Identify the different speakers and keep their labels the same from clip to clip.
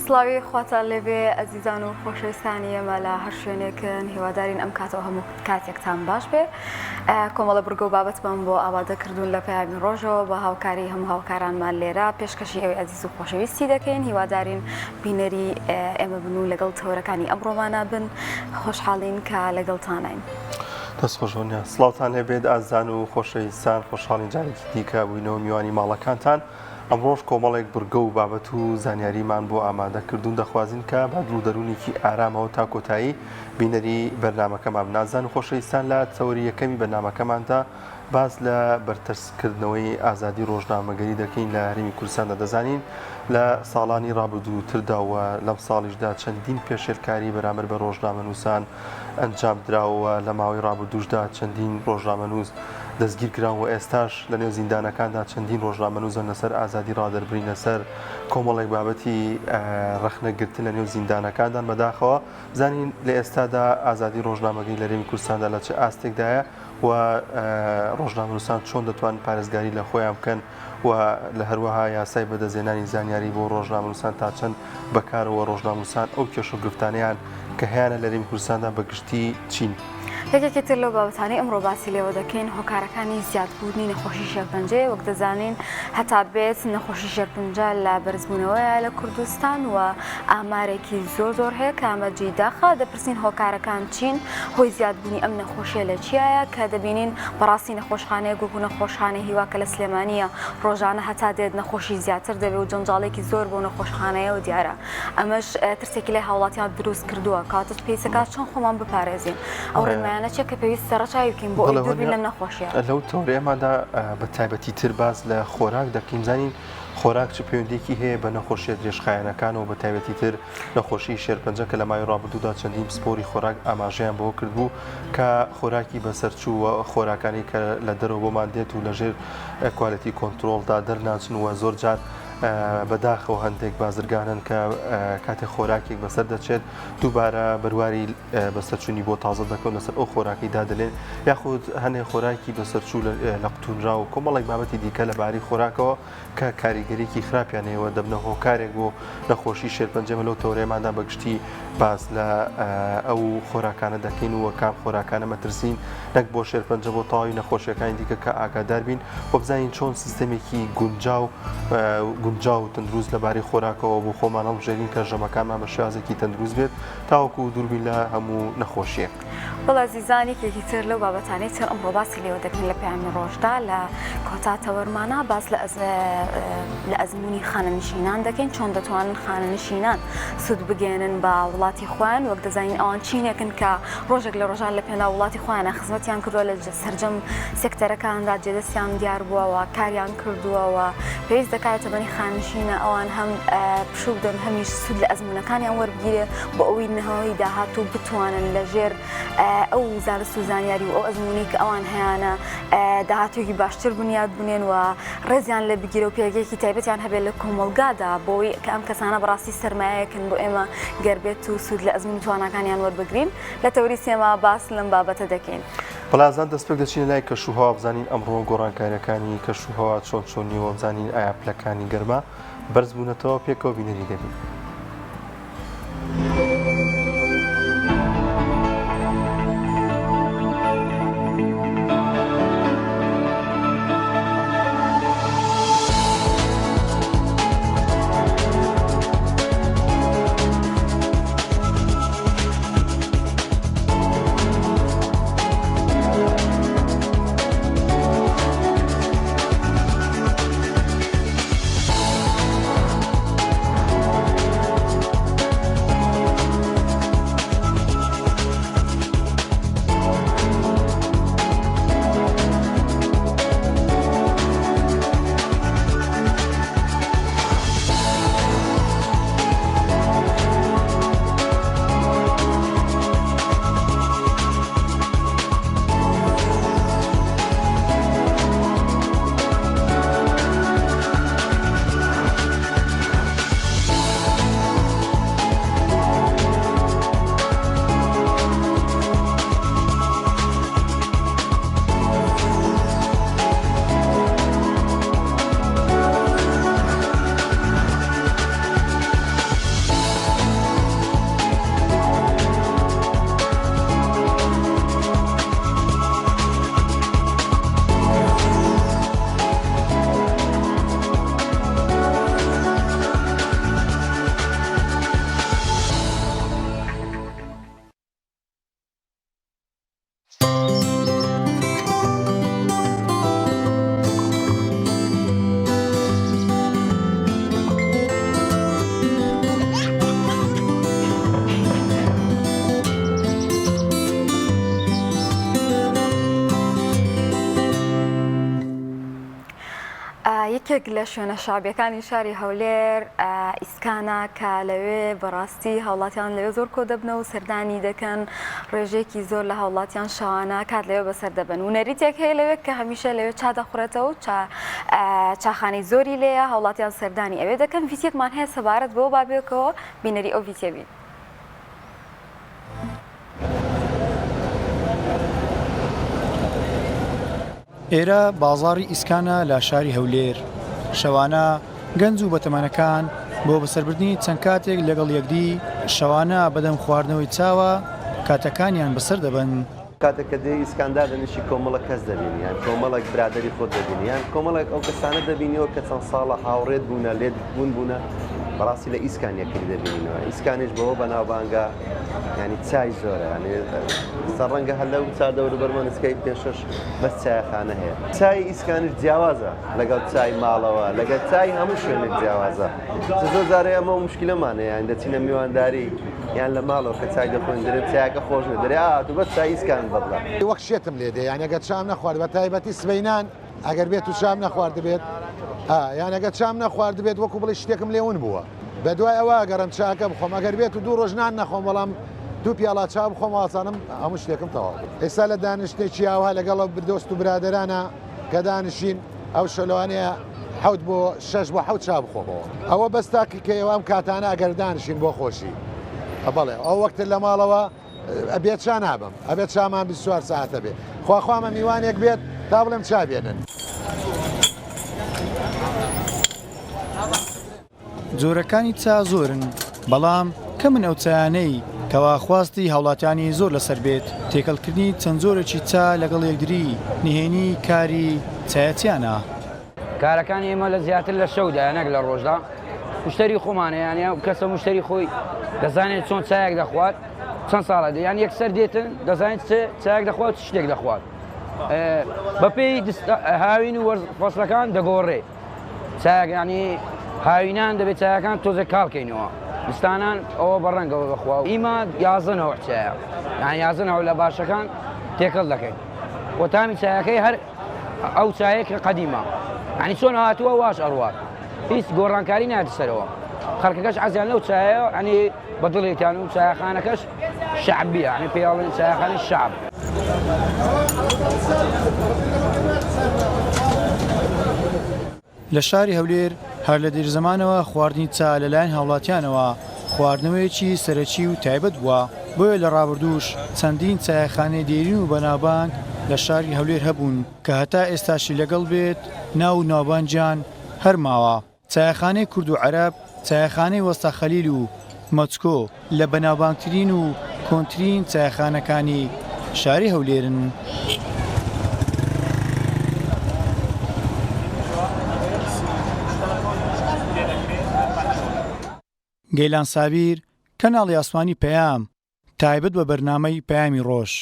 Speaker 1: سڵاوی خواتە لێبێ ئەزیزان و خۆشەویستانی ئێمە لە هەر شوێنێکن هیوادارین ئەم کاتەوە هەموو کاتێکتان باش بێ کۆمەڵە بورگە و بابەتمان بۆ ئامادەکردوون لە پەیامی ڕۆژەوە بە هاوکاری هەموو هاوکارانمان لێرە پێشکەشی ئەوەی ئەزیز و خۆشەویستی دەکەین هیوادارین بینەری ئێمە بن و لەگەڵ تەورەکانی ئەمڕۆمانە بن خۆشحاڵین کە لەگەڵتانین.
Speaker 2: دەستخۆشۆنیە سڵاوتان هەبێت ئازان و خۆشەویستان خۆشحاڵین جارێکی دیکە بووینەوە میوانی ماڵەکانتان. ئەمڕۆژ کۆمەڵێک بورگە و بابەت و زانیاریمان بۆ ئامادەکردوون دەخوازین کە بە دڵ و دەرونێکی ئارامەوە تا کۆتایی بینەری بەرنامەکەمان بنازان و خۆشەویستان لە تەوری یەکەمی بەرنامەکەماندا باز لە بەرتەرسکردنەوەی ئازادی ڕۆژنامەگەری دەکەین لە هەرێمی کوردستاندا. دەزانین لە ساڵانی ڕابردووترداوە لەم ساڵیشدا چەندین پێشێلکاری بەرامبەر بە ڕۆژنامەنووسان ئەنجام دراوە لە ماوەی ڕابردووشدا چەندین ڕۆژنامەنووس دەستگیر کراون و ئێستاش لە نێو زیندانەکاندا چەندین ڕۆژنامەنووسن لەسەر ئازادی ڕادەربرین لەسەر کۆمەڵێک بابەتی ڕەخنەگرتن لە نێو زیندانەکاندان بەداخەوە زانین لە ئێستادا ئازادی ڕۆژنامەگەری لە هەرێمی کوردستاندا لە چه ئاستێکدایە و ڕۆژنامەنووسان چۆن دەتوانن پارێزگاری لە خۆیان بکەن و لە هەروەها یاسای بەدەستهێنانی زانیاری بۆ ڕۆژنامەنووسان تا چەند بەکارەوە ڕۆژنامەنووسان ئەو کێشە و گرفتانیان کە هەیەە لە هەرێمی کوردستاندا بەگشتی چین.
Speaker 1: یەکێکی تر لەو بابەتانەی ئەمڕۆ باسی لێوە دەکەین هۆکارەکانی زیادبوونی نەخۆشی شێرپەنجە وەک دەزانین هەتا بێت نەخۆشی شێرپەنجە لە بەرزبوونەوەیە لە کوردستان و ئامارێکی زۆر هەیە کە ئاماجەی داخە دەپرسین هۆکارەکان چین هۆی زیادبوونی ئەم نەخۆشیە لە چیایە کە دەبینین بەڕاستی نەخۆشخانەیە گوگو نەخۆشخانەی هیواکە لە سلێمانیە ڕۆژانە هەتا دێت نەخۆشی زیاتر دەبێت و جەنجاڵێکی زۆر بۆ نەخۆشخانەیە و دیارە ئەمەش ترسێکی لای هاوڵاتیان دروست کردووە کاتت پێیسەکە چۆن خۆمان بپارێزین ئەو ڕێمایانە چێک کە پێویست سەرچاوی بکەین بۆ ئەوەی دووربین لەم نەخۆشیە.
Speaker 2: لەو تەورەیەمادا بە تایبەتی تر باز لە خۆراک دەکەین زانین خۆراک چ پەیوەندیەکی هەیە بە نەخۆشیە درێژخایەنەکانەوە بە تایبەتی تر نەخۆشی شێرپەنجە کە لە مای ڕابردوودا چەندین پسپۆری خۆراک ئاماژەیان بۆ کردبوو کە خۆراکی بەسەرچوو و خۆراکانی کە لە دەرەوە بۆمان دێت و لەژێر کوالیتی کۆنتترۆلدا دەرناچن وە زۆر جار بەداخەوە هەندێک بازرگانن کە کاتێک خۆراکێک بەسەر دەچێت دووبارە بەرواری بەسەرچوونی بۆ تازە دەکەون لەسەر ئەو خۆراکی دادلێن یاخود هەنێک خۆراکی بەسەرچوو لە قوتونرا و کۆمەڵێک بابەتی دیکە لەباری خۆراکەوە کە کاریگەریکی خراپیانەوە دەبنە هۆکارێک بۆ نەخۆشی شێرپەنجەمە لەو تەورەیەماندا بەگشتی باز لە ئەو خۆراکانە دەکەین و کام خۆراکانە مەترسین نەک بۆ شێرپەنجە بۆ تاوی نەخۆشیەکانی دیکە کە ئاگادار بین و بزانین چۆن سیستەمێکی گونجاو و تەندروست لەبارەی خۆراکەوە بۆ خۆمان هەڵبژێرین کە ژەمەکانمان بە شێوازێکی تەندروست بێت تاوەکو دووربین لە هەموو نەخۆشیەک.
Speaker 1: بەڵێ زیزانی کێکی تر لەو بابەتانەی تر ئەمڕۆ باسی لێوە دەکەین لە پەیامی ڕۆژدا لە کۆتا تەوەرمانە باس لە ئەزمموی خانەنشینان دەکەین چۆن دەتوانن خانەنشینان سود بگێنن بە وڵاتی خۆیان وەک دەزانین ئەوان چینێکن کە ڕۆژێک لە ڕۆژان لە پێنا وڵاتی خۆیانە خزمەتیان کردووە لە سەرجەم سێکتەرەکاندا جێدەستیان دیار بووەوە کاریان کردووەوە پێویست دەکاتە بەنی خانشینە ئەوان هەم پشوو بدەن هەمیش سود لە ئەزمونەکانیان وەربگیرێ بۆ ئەوەی نەهەوەی داهاتوو بتوانن لەژێر ئەو زانست و زانیاری و ئەو ئەزمموی کە ئەوان هەیەە داهاتوێکی باشتر بنیاد بنێن و ڕێزیان لە بگیرە و پێگەیەکی تایبەتیان هەبێت لە کۆمەلگادا بۆی کە ئەم کەسانە بەڕاستی سەرمایەکن بۆ ئێمە گەربێت و سود لە ئەزمموی توانەکانیان وەربگرین لە تەوری سێما باس لەم بابەتە دەکەین.
Speaker 2: بەڵازان دەستپێک دەچینە لای کەشوهەوا بزانین ئەمڕۆ گۆڕانکاریەکانی کەشوهەوا چۆن نیوە بزانین ئایا پلەکانی گەرمە بەرز بوونەتەوە پێکەوە بینەری دەبین.
Speaker 1: یەکێک لە شوێنە شابیەکانی شاری هەولێر ئیسکانە کە لەوێ بەڕاستی هاوڵاتیان لەوێ زۆر کۆ دەبنەوە و سەردانی دەکەن ڕێژێکی زۆر لە هاوڵاتیان شەوانە کات لەوێ بەسەر دەبن و نەریتێک هەیە لەوێ کە هەمیشە لەوێ چا دەخورێتەوە و چاخانەی زۆری لێیە هاوڵاتیان سەردانی ئەوێ دەکەن ڤیتێکمان هەیە سەبارەت بۆ بابێکەوە بینەری ئەو ڤیتێ بین.
Speaker 3: ئێرە بازاڕی ئیسکانە لە شاری هەولێر شەوانە گەنج و بەتەمەنەکان بۆ بەسەربردنی چەند کاتێک لەگەڵ یەکدی شەوانە بەدەم خواردنەوەی چاوە کاتەکانیان بەسەر دەبن.
Speaker 4: کاتێک کە دێ ئیسکاندار دەنیشی کۆمەڵە کەس دەبینی یان کۆمەڵێک برادری خۆت دەبینی یان کۆمەڵێک ئەو کەسانە دەبینیەوە کە چەند ساڵە هاوڕێت بوونە لێت بوونە بەڕاستی لە ئیسکانیەکەی دەبینینەوە. ئیسکانیش بەوە بەناوبانگە ینی چای زۆرە ڕەنگە هەر لەو چا دەورە بەرمەنسکەی پێشش بەس چایەخانە هەیە. چای ئیسکانیش جیاوازە لەگەڵ چای ماڵەوە لەگەڵ چای هەموو شوێنێک جیاوازە. زۆر جارێ ئەمە موشکلەمانەیە یان دەچینە میوانداری یان لە ماڵەوە کە چای دەخۆین دەرێت چایەکە خۆش نەدەرێ تو بەس چای ئیسکان بەدڵە.
Speaker 5: وەک شێتم لێ دێ یان ئەگەر شام نەخوارد بە تایبەتی سبەینان ئەگەر بێت و شام نەخوارد بێت یان ئەگەر شام نەخوارد بێت وەکو بڵێ شتێکم لێون بووە. بە دوای ئەوە گەڕم چاکە بخۆم ئەگەر بێت و دوو ڕۆژنان نەخۆم بەڵام دوو پیاڵا چا بخۆم واسانم هەموو شتێکم تەواو. ئێستا لە دانیشتێکی ئاوها لەگەڵ دۆست و برادرانە کە دانیشین ئەو شەلوانەیە حەوت بۆ 6 بۆ حەوت چا بخۆمەوە. ئەوە بەستاکی کە ئێوەم کاتانە ئەگەر دانیشین بۆ خۆشی بەڵێ ئەو وەکتر لە ماڵەوە ئەبێت چا نابم ئەبێت چامان 24 ساعتە بێت خواخوامە میوانێک بێت تا بڵێم چا بێنن.
Speaker 3: جۆرەکانی چا زۆرن بەڵام کە من ئەو چایانەی کەوا خواستی هاوڵاتیانی زۆر لەسەر بێت تێکەڵکردنی چەند زۆرێکی چا لەگەڵ یەکدری نهێنی کاری چایەتیانە.
Speaker 6: کارەکانی ئێمە لە زیاتر لە شەودا نەک لە ڕۆژدا مشتری خۆمانەیانە کەسە مشتری خۆی دەزانێت چۆن چایەک دەخوات چەند ساڵە یان یەکسەر دێتن دەزانێت چایەک دەخوات شتێک دەخوات بەپێی هاوین و فەسلەکان دەگۆڕێ چایەک ینی هاوینان دەبێت چایەکان تۆزە کاڵکەینەوە دستانان ئەوە بەڕەنگەوە بخوا و ئیمە یازنەوە چایە یان یازنەوە لە باشەکان تێکەڵ دەکەین بۆ تامی چایەکەی هەر ئەو چایەکە قەدیمە ینی چۆن هاتووە واش ئەڕوات هیچ گۆڕانکاری ناتی سەرەوە خەڵکەکەش عەزیان لەو چایە ئەنی بەدڵێتیان و چایەخانەکەش شەعبیە ینی پێڵێن چایەخانەی شەعب.
Speaker 3: لە شاری هەولێر هەر لە دیرزەمانەوە خواردنی چا لەلایەن هاوڵاتیانەوە خواردنەوەیەکی سەرەکی و تایبەت بووە بۆیە لە ڕابردووش چەندین چایەخانەی دێرین و بەناوبانگ لە شاری هەولێر هەبوون کە هەتا ئێستاشی لەگەڵ بێت ناو ناوبانجیان هەر ماوە. چایەخانەی کورد و عەرەب چایەخانەی وەستا خەلیل و مەچکۆ لە بەناوبانگترین و کۆنترین چایەخانەکانی شاری هەولێرن. گەیلان سابیر کەناڵی ئاسمانی پەیام تایبەت بە بەرنامەی پەیامی ڕۆژ.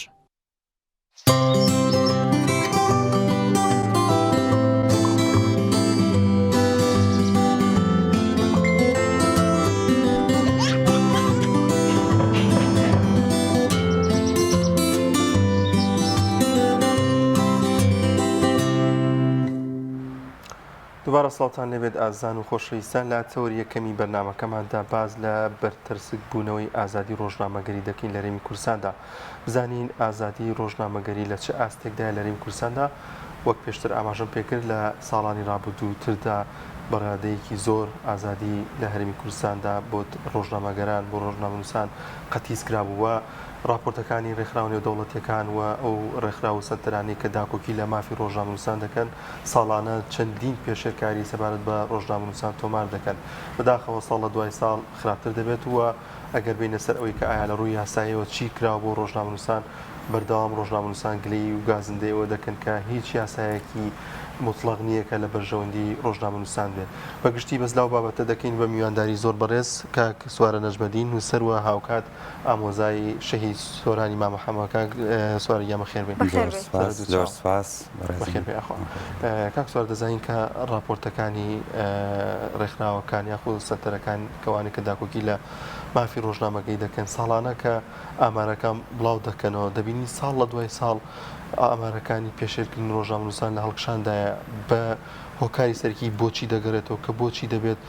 Speaker 2: دوبارە سڵاتان لەبێت ئازان و خۆشەویستان لە تەوەری یەکەمی بەرنامەکەماندا باز لە بەرترسک بوونەوەی ئازادی ڕۆژنامەگەری دەکەین لە هەرێمی کوردستاندا. بزانین ئازادی ڕۆژنامەگەری لە چه ئاستێکدایە لە هەرێمی کوردستاندا وەک پێشتر ئاماژەم پێکرد لە ساڵانی ڕابردووتردا بەڕادەیەکی زۆر ئازادی لە هەرێمی کوردستاندا بۆ ڕۆژنامەگەران بۆ ڕۆژنامەنووسان قەتیس کرابووە. راپۆرتەکانی ڕێکخراونی و دەوڵەتیەکان و ئەو ڕێکخرا و سەرتەرانی کە داکۆکی لە مافی ڕۆژنامەنووسان دەکەن ساڵانە چەندین پێشێرکاری سەبارەت بە ڕۆژنامەنووسان تۆمار دەکەن. بەداخەوە ساڵ لە دوای ساڵ خراپتر دەبێت وە ئەگەر بینە سەر ئەوەی کە ئایا لە ڕووی یاساییەوە چی کراوە بۆ ڕۆژنامەنووسان بەردەوام ڕۆژنامەنووسان گلەی و گازندەیەوە دەکەن کە هیچ یاسایەکی مطلق نییە کە لە بەرژەوەندی ڕۆژنامەنووسان بێت. بەگشتی بەزلااو بابەتە دەکەین بە میوانداری زۆر بەڕێز کاک سوارە نەژمەدین و سەروە هاوکات ئامۆزای شەهید سۆرانی مامەحەمەکە سوارە یامە خێر بێن.
Speaker 7: زۆر سپاس
Speaker 2: کاک سوار دەزانین کە راپۆرتەکانی ڕێکخراوەکان یاخود سەرتەرەکان کەوانی کە داکۆکی لە مافی ڕۆژنامەگەی دەکەن ساڵانە کە ئامارەکان بڵاو دەکەنەوە دەبینی ساڵ لە دوای ساڵ ئامارەکانی پێشێرکردن ڕۆژنامەنووسان لە هەڵکشاندایە بە هۆکاری سەرکی بۆچی دەگەڕێتەوە کە بۆچی دەبێت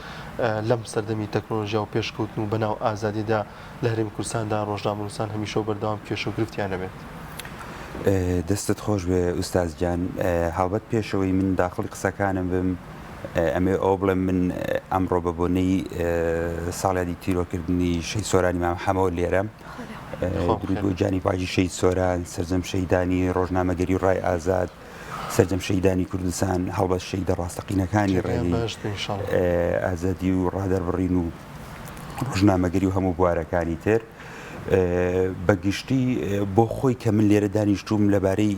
Speaker 2: لەم سەردەمی تەکنۆلۆژیا و پێشکەوتن و بەناو ئازادیدا لە هەرێمی کوردستاندا ڕۆژنامەنووسان هەمیشە بەردەوام کێشە و گرفتیان نەبێت.
Speaker 7: دەستت خۆش بێ ئوستازجان هەڵبەت پێشەوەی من داخڵی قسەکانم بم ئەمێ ئەو بڵێم من ئەمڕۆ بە بۆنەی ساڵیادی تیرۆکردنی شەی سۆرانی مام هەمەوە لێرەم درود بۆ جانی پاژی شەید سۆران سەرجەم شەیدانی ڕۆژنامەگەری و ڕای ئازاد سەرجەم شەیدانی کوردستان هەڵبەت شەیدە ڕاستەقینەکانی ڕێی ئازادی و ڕادەربڕین و ڕۆژنامەگەری و هەموو بوارەکانی تر بەگشتی بۆ خۆی کە من لێرە دانیشتوم لەبارەی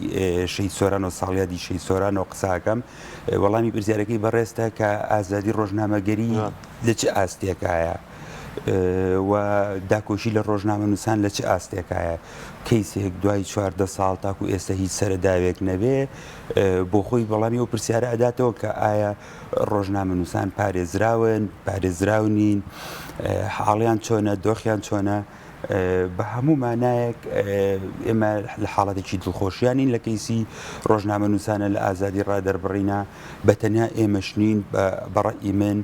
Speaker 7: شەید سۆران و ساڵیادی شەید سۆران و قساکەم وەڵامی پرسیارەکەی بەڕێستە کە ئازادی ڕۆژنامەگەری لە چه ئاستێکایە و داکۆشی لە ڕۆژنامەنووسان لە چه ئاستێکایە کەیسێک دوای 14 ساڵ تاکو ئێستا هیچ سەرەداوێک نەبێ بۆ خۆی بەڵامی ئەو پرسیارە ئەداتەوە کە ئایا ڕۆژنامەنووسان پارێزراون حاڵیان چۆنە دۆخیان چۆنە بە هەموو مانایەک ئێمە لە حاڵەتێکی دڵخۆشیانین لە کەیسی ڕۆژنامەنووسانە لە ئازادی ڕادەربڕینە بەتەنیا ئێمەشنین بەڕەئی من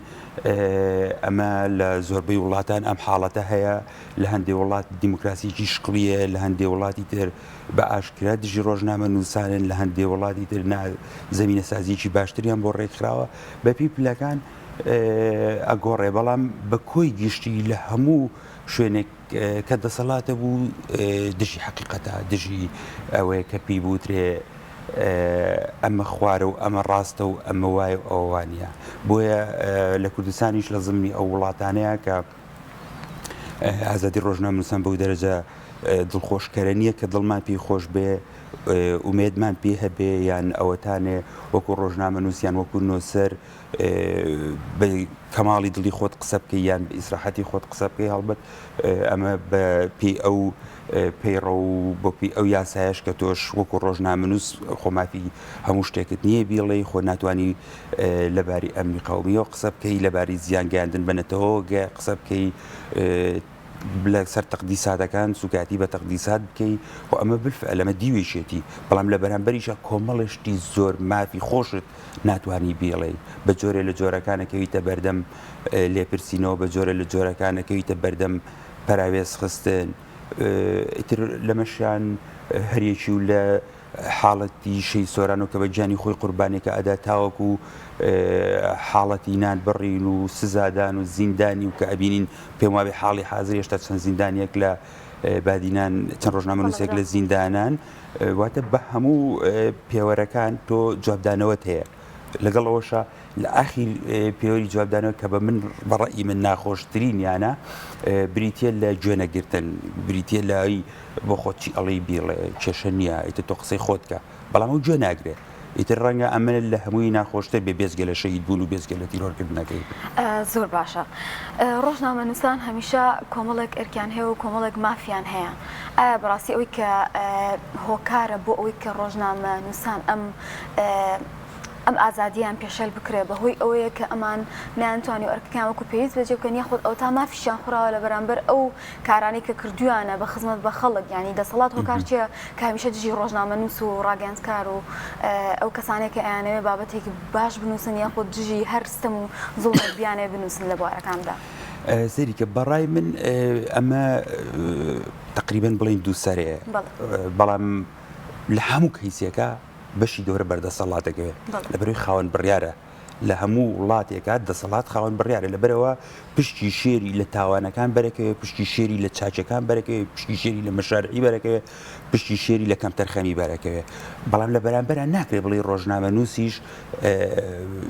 Speaker 7: ئەمە لە زۆربەی وڵاتان ئەم حاڵەتە هەیە لە هەندێک وڵات دیموکراسیکی شقلیە لە هەندێک وڵاتی تر بە ئاشکرا دژی ڕۆژنامەنووسانن لە هەندێک وڵاتی تر زەمینە سازیکی باشتریان بۆ ڕێکخراوە بەپی پلەکان ئەگۆڕێ بەڵام بە کۆی گشتی لە هەموو شوێنێک کە دەسەڵاتە بوو دژی حەقیقەتە دژی ئەوەیە کە پێی بوترێ ئەمە خوارە و ئەمە ڕاستە و ئەمە وایە و ئەووانە بۆیە لە کوردستانیش لە زمینی ئەو وڵاتانەیە کە ئازادی ڕۆژنامەنووسان بەو دەرەجە دڵخۆشکەرە نییە کە دڵمان پێی خۆش بێ ئومێدمان پێ هەبێ یان ئەوەتانێ وەکو ڕۆژنامەنووسیان وەکو نۆسەر بە کەماڵی دڵی خۆت قسە بکەی یان بە ئیسراحەتی خۆت قسە بکەی هەڵبەت ئەمە بە پێی ئەو پەیڕە و بۆ پێی ئەو یاسایش کە تۆش وەکو ڕۆژنامەنووس خۆمافی هەموو شتێکت نییە بیڵێ خۆ ناتوانانی لەباری ئەمنی قەومیەوە قسە بکەی لەباری زیان گەیاندن بنەتەوە قسە بکەی لە سەر تەقدیساتەکان سوکاتی بە تەقدیسات بکەی و ئەمە بالفعل ئەمە دیوێشێتی بەڵام لە بەرامبەریشە کۆمەڵشتی زۆر مافی خۆشت ناتوانی بیڵێ بە جۆرە لە جۆرەکانەکەویتە بەردەم لێپرسینەوە بە جۆرە لە جۆرەکانەکەویتە بەردەم پەراوێز خستن ئیتر لەمەشیان هەریەکی و لە حاڵەتی شەی سۆران و کە بە گیانی خۆی قوربانێکە ئەدا تاوەکو حاڵەتی نان بڕین و سزادان و زیندانی و کە ئەبینین پێم وابێ حاڵی حازر هێشتا چەند زیندانیەک لە بادینان چەند ڕۆژنامەنووسێک لە زیندانان واتە بە هەموو پێوەرەکان تۆ جوابدانەوەت هەیە لەگەڵ ئەوەشە لە ئاخیر پێوەری جوابدانەوە کە بە من بەڕەئی من ناخۆشترین یانە بریتە لە گوێنەگرتن بریتە لای بۆ خۆتی ئەڵی بیڵێ کێشە نییە ئیتر تۆ قسەی خۆتکە بەڵام ئەو گوێ ناگرێت ئیتر ڕەنگە ئەمە لە هەمووی ناخۆشتە بێ بێزگە لە شەید بوون و بێزگە لە تیرۆرکردنەکەی
Speaker 1: زۆر باشە ڕۆژنامەنووسان هەمیشە کۆمەڵێک ئەرکیان هەیە و کۆمەڵێک مافیان هەیە ئایا بەڕاستی ئەوەی کە هۆکارە بۆ ئەوەی کە ڕۆژنامەنووسان ئەم ئازادیان پێشەل بکرێ بەهۆی ئەوەیە کە ئەمان نیانتوانی و ئەرکەکان وەکو پێویست بەجێ بکەن یاخود ئەو تا مافیشیان خوراوە لە بەرامبەر ئەو کارانەی کە کردویانە بە خزمەت بە خەڵک ینی دەسەڵات هۆکار چیە کە هەمیشە دژی ڕۆژنامەنووس و ڕاگەاندکار و ئەو کەسانێک کە ئەیانەوێ بابەتێکی باش بنووسن یاخود دژی هەر ستەم و زوڵمەت بیانێ بنووسن لە بوارەکاندا
Speaker 7: سەری کە بەڕای من ئەمە تقریبەن بڵین دووسەرەیە بەڵام لە هەموو کەیسێکە بەشی دەورە بەردەسەڵاتەکەوێت لەبەروی خاوەن بڕیارە لە هەموو وڵاتێکات دەسەڵات خاوەن بڕیارە لەبەرەوە پشتی شێری لە تاوانەکان بەرەکەوێت پشتی شێری لە چاچەکان بەرەکەوێت پشتی شێری لە مەشارعی بەرەکەوێت پشتی شێری لە کەم تەرخەمی بەرەکەوێت بەڵام لە بەرامبەرە ناکرێت بڵێ ڕۆژنامەنووسیش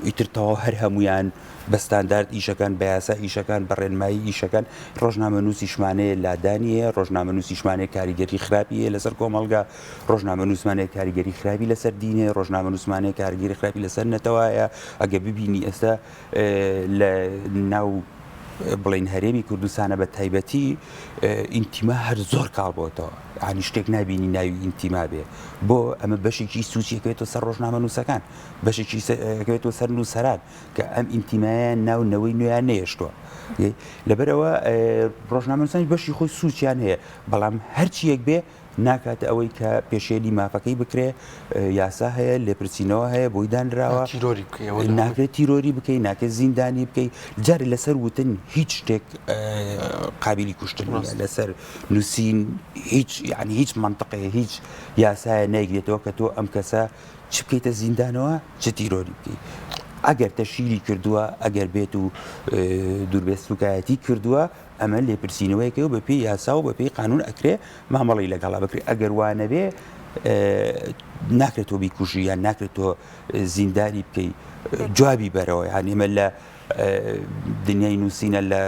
Speaker 7: ئیترتەوە هەر هەمویان بە ستاندارد ئیشەکان بە یاسا ئیشەکان بە ڕێنمایی ئیشەکان ڕۆژنامەنووسیشمانەیە لادانیە ڕۆژنامەنووسیشمانەیە کاریگەری خراپیە لەسەر کۆمەڵگا ڕۆژنامەنووسمانەیە کاریگەری خراپی لەسەر دینێ ڕۆژنامەنووسمانەیە کاریگەری خراپی لەسەر نەتەوایە ئەگە ببینی ئێستا لە ناو بڵین هەرێمی کوردستانە بە تایبەتی ئینتیما هەر زۆر کاڵ بۆتەوە ینی شتێک نبینی ناوی ئینتیما بێ بۆ ئەمە بەشێکی سوچیەکەوێتەوە سەر ڕۆژنامەنووسەکان بەشێکی ئەکەوێتەوە سەر نووسەران کە ئەم ئینتیمایە ناونەوەی نوێیان نێشتووە لەبەرەوە ڕۆژنامەنووسانی بەشی خۆی سوچیان هەیە بەڵام هەرچیەک بێ ناکاتە ئەوەی کە پێشێلی مافەکەی بکرێ یاسا هەیە لێپرسینەوە هەیە بۆی دانراوە
Speaker 2: تیرۆری بکەی
Speaker 7: ناکرێت تیرۆری بکەی ناکرێت زیندانی بکەی جارێ لەسەر وتن هیچ شتێک قابلی کوشتن نیە لەسەر نووسین هیچ منطقەیە هیچ یاسایە نایگرێتەوە کە تۆ ئەم کەسە چ بکەیتە زیندانەوە چ تیرۆری بکەی ئەگەر تەشیری کردووە ئەگەر بێت و دووربێستوکایەتی کردووە ئەمە لێپرسینەوەیەکەوە بە پێی یاسا و بە پێی قانون ئەکرێ مامەڵی لەگەڵا بکرێ ئەگەر وانەبێ ناکرێت تۆ بیکوژی یان ناکرێت تۆ زیندانی بکەی جوابی بەرەوە هەنیمە لە دنیای نووسینە لە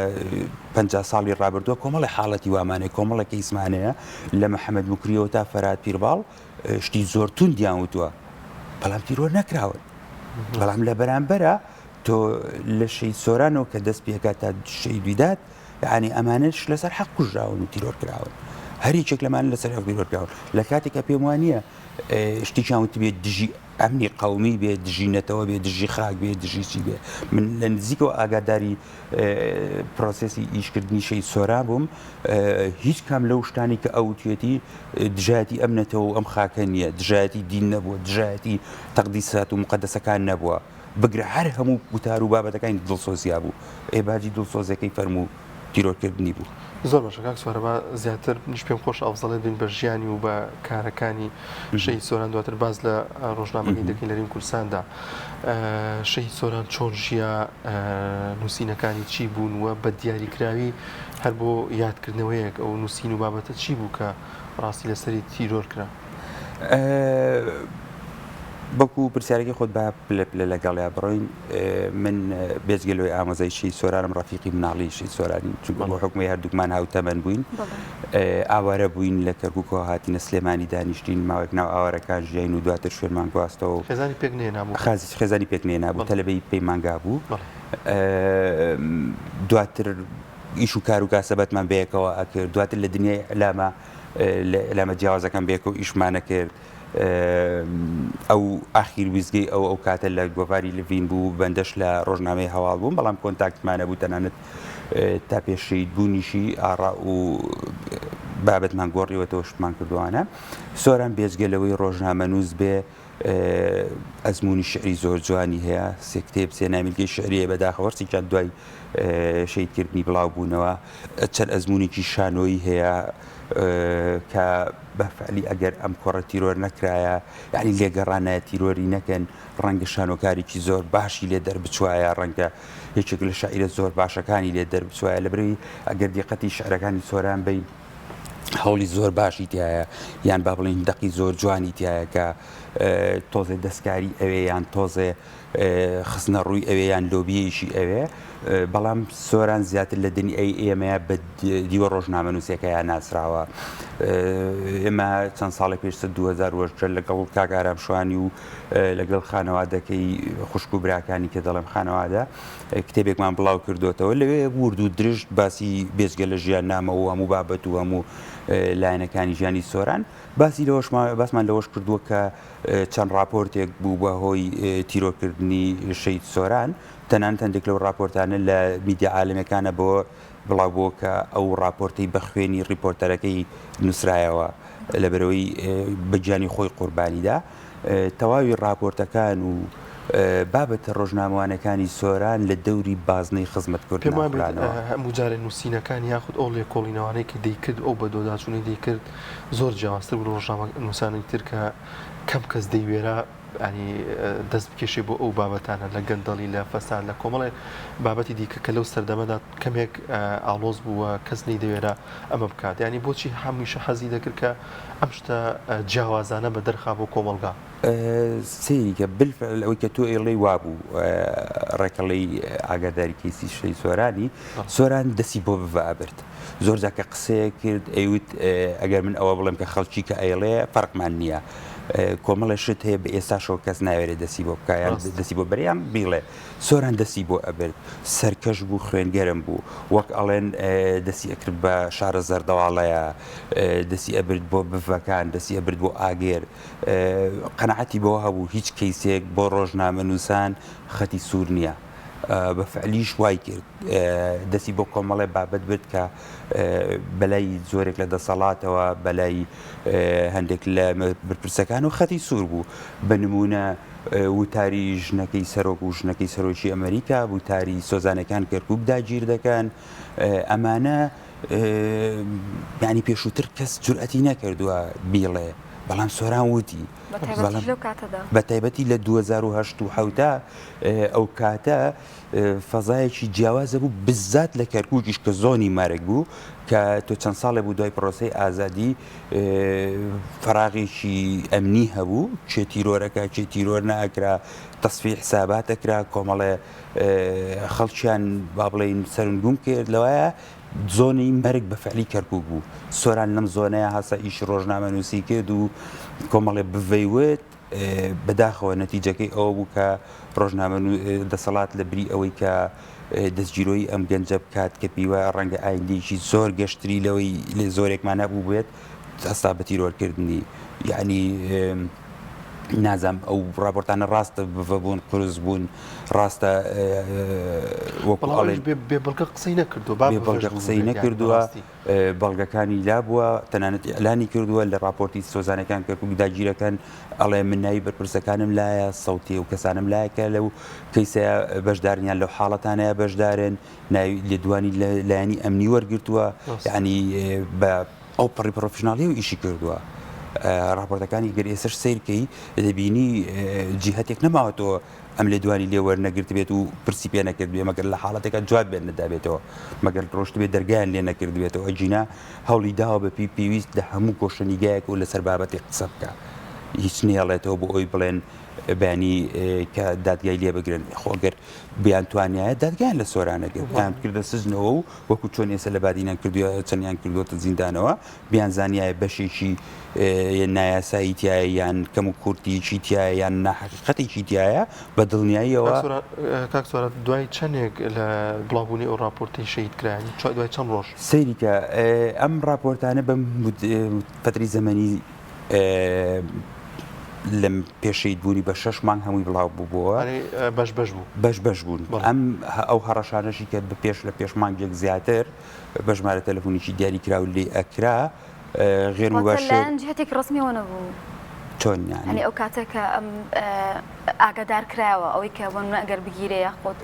Speaker 7: 50 ساڵی ڕابردووە کۆمەڵی حاڵەتی وامانەیە کۆمەڵە کەیسمانەیە لە محەممەد مکریەوە تا فەرات پیرباڵ شتی زۆر تون دیانوتووە بەڵام تیرۆر نەکراون بەڵام لە بەرامبەرە تۆ لە شەی سۆرانەوە کە دەست پێکات تا شەی دویدات یعنی ئەمانش لەسەر حەق کوژراون و تیرۆر کراون هەریچێک لەمان لەسەر حەق تیرۆر کراون لە کاتێکە پێم وانە شتێکیانوت بێت دژی ئەمنی قەومی بێت دژینەتەوە بێت دژی خاک بێت دژیسی بێ من لە نزیکەوە ئاگاداری پرۆسسی ئیشکردنی شەی سۆران بووم هیچ کام لەو شتانی کە ئەوتێتی دژایەتی ئەمنێتەوە ئەم خاکە نییە دژایەتی دین نەبووە دژایەتی تەقدیسات و مقدسەکان نەبووە بگرە هەر هەموو وتار و بابەتەکانی دڵسۆزیا بوو ئێباجی دڵسۆزەکەی فەرموو تیرۆرکردنی بوو
Speaker 2: زۆر باشە کاک سوارەبا زیاتر نیش پێم خۆش ئەوزەڵێ بین بە ژیانی و بە کارەکانی شەی سۆران دواتر باز لە ڕۆژنامەکەی دەکەین لەریم کوردستاندا شەی سۆران چۆن ژیا نووسینەکانی چی بوون وە بە دیاریکراوی هەر بۆ یادکردنەوەیەک ئەو نووسین و بابەتە چی بوو کە ڕاستی لەسەری تیرۆر کرا
Speaker 7: بەکو پرسیارێکی خۆت با پلە لەگەڵیا بڕۆین من بێجگەلەوەی ئامۆزای شەی سۆرانم ڕەفیقی مناڵی شەی سۆرانی چونکە بۆ حکومی هەردووکمان هاوتەمەن بووین ئاوارە بووین لە کەرکووکەوە هاتینە سلێمانی دانیشتین ماوەک ناو ئاوارەکان ژیاین و دواتر شوێنمان گواستەوە
Speaker 2: خێزانی پێک نێنابوو
Speaker 7: خێزانی پێک نێنابوو تەلەبەی پەیمانگا بوو دواتر ئیش و کار و کاسەبەتمان بەیەکەوە ئەکرد دواتر لە دنیای ئەلامە جیاوازەکان بێکەوە ئیشمانە کرد ئەو ئاخیر ویزگەی ئەو کاتە لە گۆڤاری لڤین بوو بەندەش لە ڕۆژنامەی هەواڵ بووم بەڵام کۆنتاکتمانە بوو تەنانەت تا پێشەی بوونیشی ئاڕا و بابەتمان گۆڕیوەتەوە شتمان کردوانە سۆران بێجگەلەوەی ڕۆژنامە نووس بێ ئەزمموی شعری زۆر جوانی هەیە سێ کتێب سێ نامیلگەی شعریە بەداخەوەرسی چەند دوای شەیدکردنی بڵاو بوونەوە چەند ئەزممویکی شانۆیی هەیە کە بەفعلی ئەگەر ئەم کۆڕە تیرۆر نەکرایە یعنی لێگەڕانە تیرۆری نەکەن ڕەنگە شانۆکارێکی زۆر باشی لێ دەربچوایە ڕەنگە یەکێک لە شاعیرە زۆر باشەکانی لێ دەربچوایە لەبەرەوەی ئەگەر دیقەتی شعرەکانی سۆران بین هەوڵی زۆر باشی تایە یان با بڵین دەقی زۆر جوانی تایە کە تۆزێ دەستکاری ئەوێ یان تۆزێ خستنە ڕووی ئەوێ یان لۆبیەیشی ئەوێ بەڵام سۆران زیاتر لە دنی ئێمەیە بە دیوە ڕۆژنامە نووسەکەیان ناسراوە ئێمە چەند ساڵی پێشتر 2010 لەگەڵ کاکارام شوانی و لەگەڵ خانەوادەکەی خوشک و براکانی کە دەڵێم خانەوادە کتێبێکمان بڵاو کردوتەوە لەوێ ورد و درشت باسی بێزگە لە ژیان نامە و هەموو بابەت و هەموو لایەنەکانی ژیانی سۆران باسمان لەوەش کردووە کە چەند راپۆرتێک بوو بە هۆی تیرۆرکردنی شەید سۆران تەنان هەندێک لەو راپۆرتانە لە میدیا عالەمەکانە بۆ بڵاوبووە کە ئەو راپۆرتەی بە خوێنی ریپۆرتەرەکەی نووسرایەوە لەبەرەوەی بەگیانی خۆی قوربانیدا تەواوی راپۆرتەکان و بابەتە ڕۆژنامەوانەکانی سۆران لە دەوری بازنەی خزمەتکردنەوە
Speaker 2: هەموو جارێ نووسینەکان یاخود ئەو لێکۆڵینەوانەی کە دەیکرد ئەو بە دۆداچوونی دەیکرد زۆر جیاوازتر بوو ڕۆژنامە نووسانی تر کە کەم کەس دەیوێرە ینی دەست بکێشێ بۆ ئەو بابەتانە لە گەندەڵی لە فەساد لە کۆمەڵێ بابەتی دیکە کە لەو سەردەمەدا کەمێک ئاڵۆز بووە کەس نەیدەوێرە ئەمە بکات ینی بۆچی هەمیشە حەزی دەکرد کە ئەم شتە جیاوازانە بە دەرخا بۆ کۆمەلگا
Speaker 7: سێریکە بالفعل ئەوەی کە تۆ ئێڵەی وابوو ڕێکەڵەی ئاگاداری کەیسی شەی سۆرانی سۆران دەستی بۆ بڤابرد زۆر جاکە قسەیە کرد ئەیوت ئەگەر من ئەوە بڵێم کە خەڵکی کە ئەیڵێ فەرقمان نییە کۆمەڵە شت هەیە بە ئێستاشەوە کەس ناوێرێت دەستی بۆ بکایان دەستی بۆ بەریان بیڵێ سۆران دەستی بۆ ئەبرد سەرکەش بوو خوێنگەرم بوو وەک ئەڵێن دەستی ئەکرد بە شارە زەردەواڵەیە دەستی ئەبرد بۆ بڤەکان دەستی ئەبرد بۆ ئاگێر قەنەعەتی بەوە هەبوو هیچ کەیسێک بۆ ڕۆژنامە نووسان خەتی سوور نییە بەفعلیش وای کرد دەستی بۆ کۆمەڵێ بابەت برد کە بەلای زۆرێک لە دەسەڵاتەوە بەلای هەندێک لە بەرپرسەکان و خەتی سوور بوو بە نمونە وتاری ژنەکەی سەرۆک و ژنەکەی سەرۆکی ئەمریکا وتاری سۆزانەکان کەرکوب داگیر دەکەن ئەمانە ینی پێشووتر کەس جورئەتی نەکردووە بیڵێ بەڵام سۆران وتی بە تایبەتی لە 2010 و حوتا ئەو کاتە فەزایەکی جیاوازە بوو بزات لە کەرکووکیش کە زۆنی مارێک بوو کە تۆ چەند ساڵێ بوو دوای پرۆسەی ئازادی فراغێکی ئەمنی هەبوو چێتیرۆرەکە چێتیرۆر ناکرا تەسفی حسابات ئەکرا کۆمەڵێ خەڵکیان با بڵێن سەرنگوم کرد لەوایە زۆنی مەرگ بە فعلی کەرکووک بوو سۆران لەم زۆنەیە هەسا ئیش ڕۆژنامەنووسی کرد و کۆمەڵێ بڤەیوت بەداخەوە نەتیجەکەی ئەوە بوو کە ڕۆژنامە دەسەڵات لە بری ئەوەی کە دەستگیرۆی ئەم گەنجە بکات کە پیوە ڕەنگە ئایندێکی زۆر گەشتری لەوەی لێ زۆرێکمان نەبوو بێت هەستا بە تیرۆرکردنی یعنی نازام ئەو ڕاپۆرتانە ڕاستە بڤەبوون قرس بوون ڕاستە وەڵێ
Speaker 2: بێبڵگە قسەی نەکردو
Speaker 7: بەڵگە قسەی نەکردووە بەڵگەکانی لا بووە تەنانەت ئەلانی کردووە لە راپۆرتی سۆزانەکان کەرکووک داگیرەکان ئەڵێ من ناوی بەرپرسەکانم لایە سەوتی و کەسانم لایەکە لەو کەیسەیە بەشداریان لەو حاڵەتانەیە بەشدارن لێدوانی لایەنی ئەمنی وەرگرتووە یعنی بە ئەو پڕی پرۆفشناڵی و ئیشی کردووە راپۆرتەکانی گەر ئێسش سیرکەی دەبینی جیهەتێک نەماوەتەوە ئەم لێ دوانی لێ وەرنەگرت بێت و پرسی پێ نەکرد بێ مەگەر لە حاڵەتێکە جواب بێت نەدابێتەوە مەگەر ڕۆشت بێت دەرگایان لێ نەکرد بێتەوە ئەجینا هەوڵی داوە بە پێویست لە هەموو گۆشەنیگایەک و لەسەر بابەتی قسە بکە هیچ نێڵێتەوە بۆ ئەوی بڵێن بەینی کە دادگای لێ بگرن خۆگەر بیان توانایە دادگایان لە سۆرانەگەن یان کردە سزنەوە و وەکو چۆن ئێستا لە بادینان کردووە چەندیان کردوتە زیندانەوە بیان زانایە بەشێکی نایاسایی تایە یان کەم و کورتیی تایە یان ناحقیقەتێکی تایە بە دڵنیاییەوە
Speaker 2: کاکسوارە دوای چەندێک لە بڵاوبوونی ئەو راپۆرتی شەید کرانی دوای چەند ڕۆژ
Speaker 7: سەیریکە ئەم راپۆرتانە بەم فتری زەمەنی لەم پێشەید بوونی بە 6 مانگ هەمووی بڵاو بووبەوە بەش بوون ئەم ئەو هەڕەشانەشی کە بە پێش لە پێش مانگێک زیاتر بە ژمارە تەلەفۆنیی دیاری کراو لێ ئەکرا غێر مباشر
Speaker 1: جهتێک ڕسمیەوە نەبوو
Speaker 7: چۆن
Speaker 1: ینی ئەو کاتێککە ئەم ئاگادار کراوە ئەوەی کە بۆ ئەگەر بگیرێ یاخۆت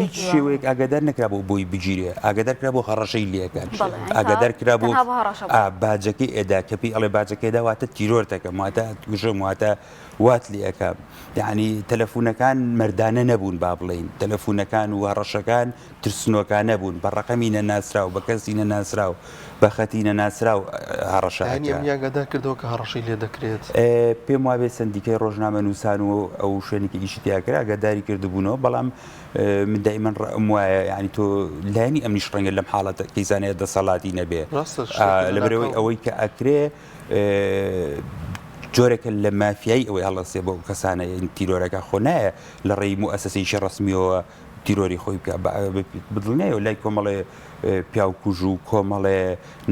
Speaker 7: هیچ شێوەیەک ئاگادار نەکرا بۆ بۆی بگیرێ ئاگادار کرا بۆ هەڕەشەی لێەکان ئاگادار کرا بۆ باجەکەی ئێدا کەپی ئەڵێ باجەکەیدا واتە تیرۆرتەکەم واتە توژەم واتە وات لێەکەم یعنی تەلەفۆنەکان مردانە نەبوون با بڵێن تەلەفۆنەکان و هەڕەشەکان ترسنۆکان نەبوون بە ڕقەمی نەناسراو بە کەسی نەناسراو بە خەتی نەناسراو
Speaker 2: هەڕەشەیانگەدار کردەوە کە هەڕەشەی لێ دەکرێت
Speaker 7: پێم وابێت سندیکەی ڕۆژنامە نووسان و ئەو شوێنێکی ئیشی تیاکرا ئەگەداری کردبوونەوە بەڵام من دائیمەن ڕەم وایە ینی تۆ لایەنی ئەمنیش ڕەنگە لەم حاڵەتە کەیزانەیە دەسەڵاتی نەبێ لەبەرەوەی ئەوەی کە ئەکرێ جۆرێکە لە مافیایی ئەوەی هەڵەسێ بۆ کەسانە تیرۆرەکە خۆ نایە لە ڕێی موئەسەسەیشی ڕسمیەوە تیرۆری خۆی بدڵنیایەوە لای کۆمەڵێ پیاوکوژ و کۆمەڵێ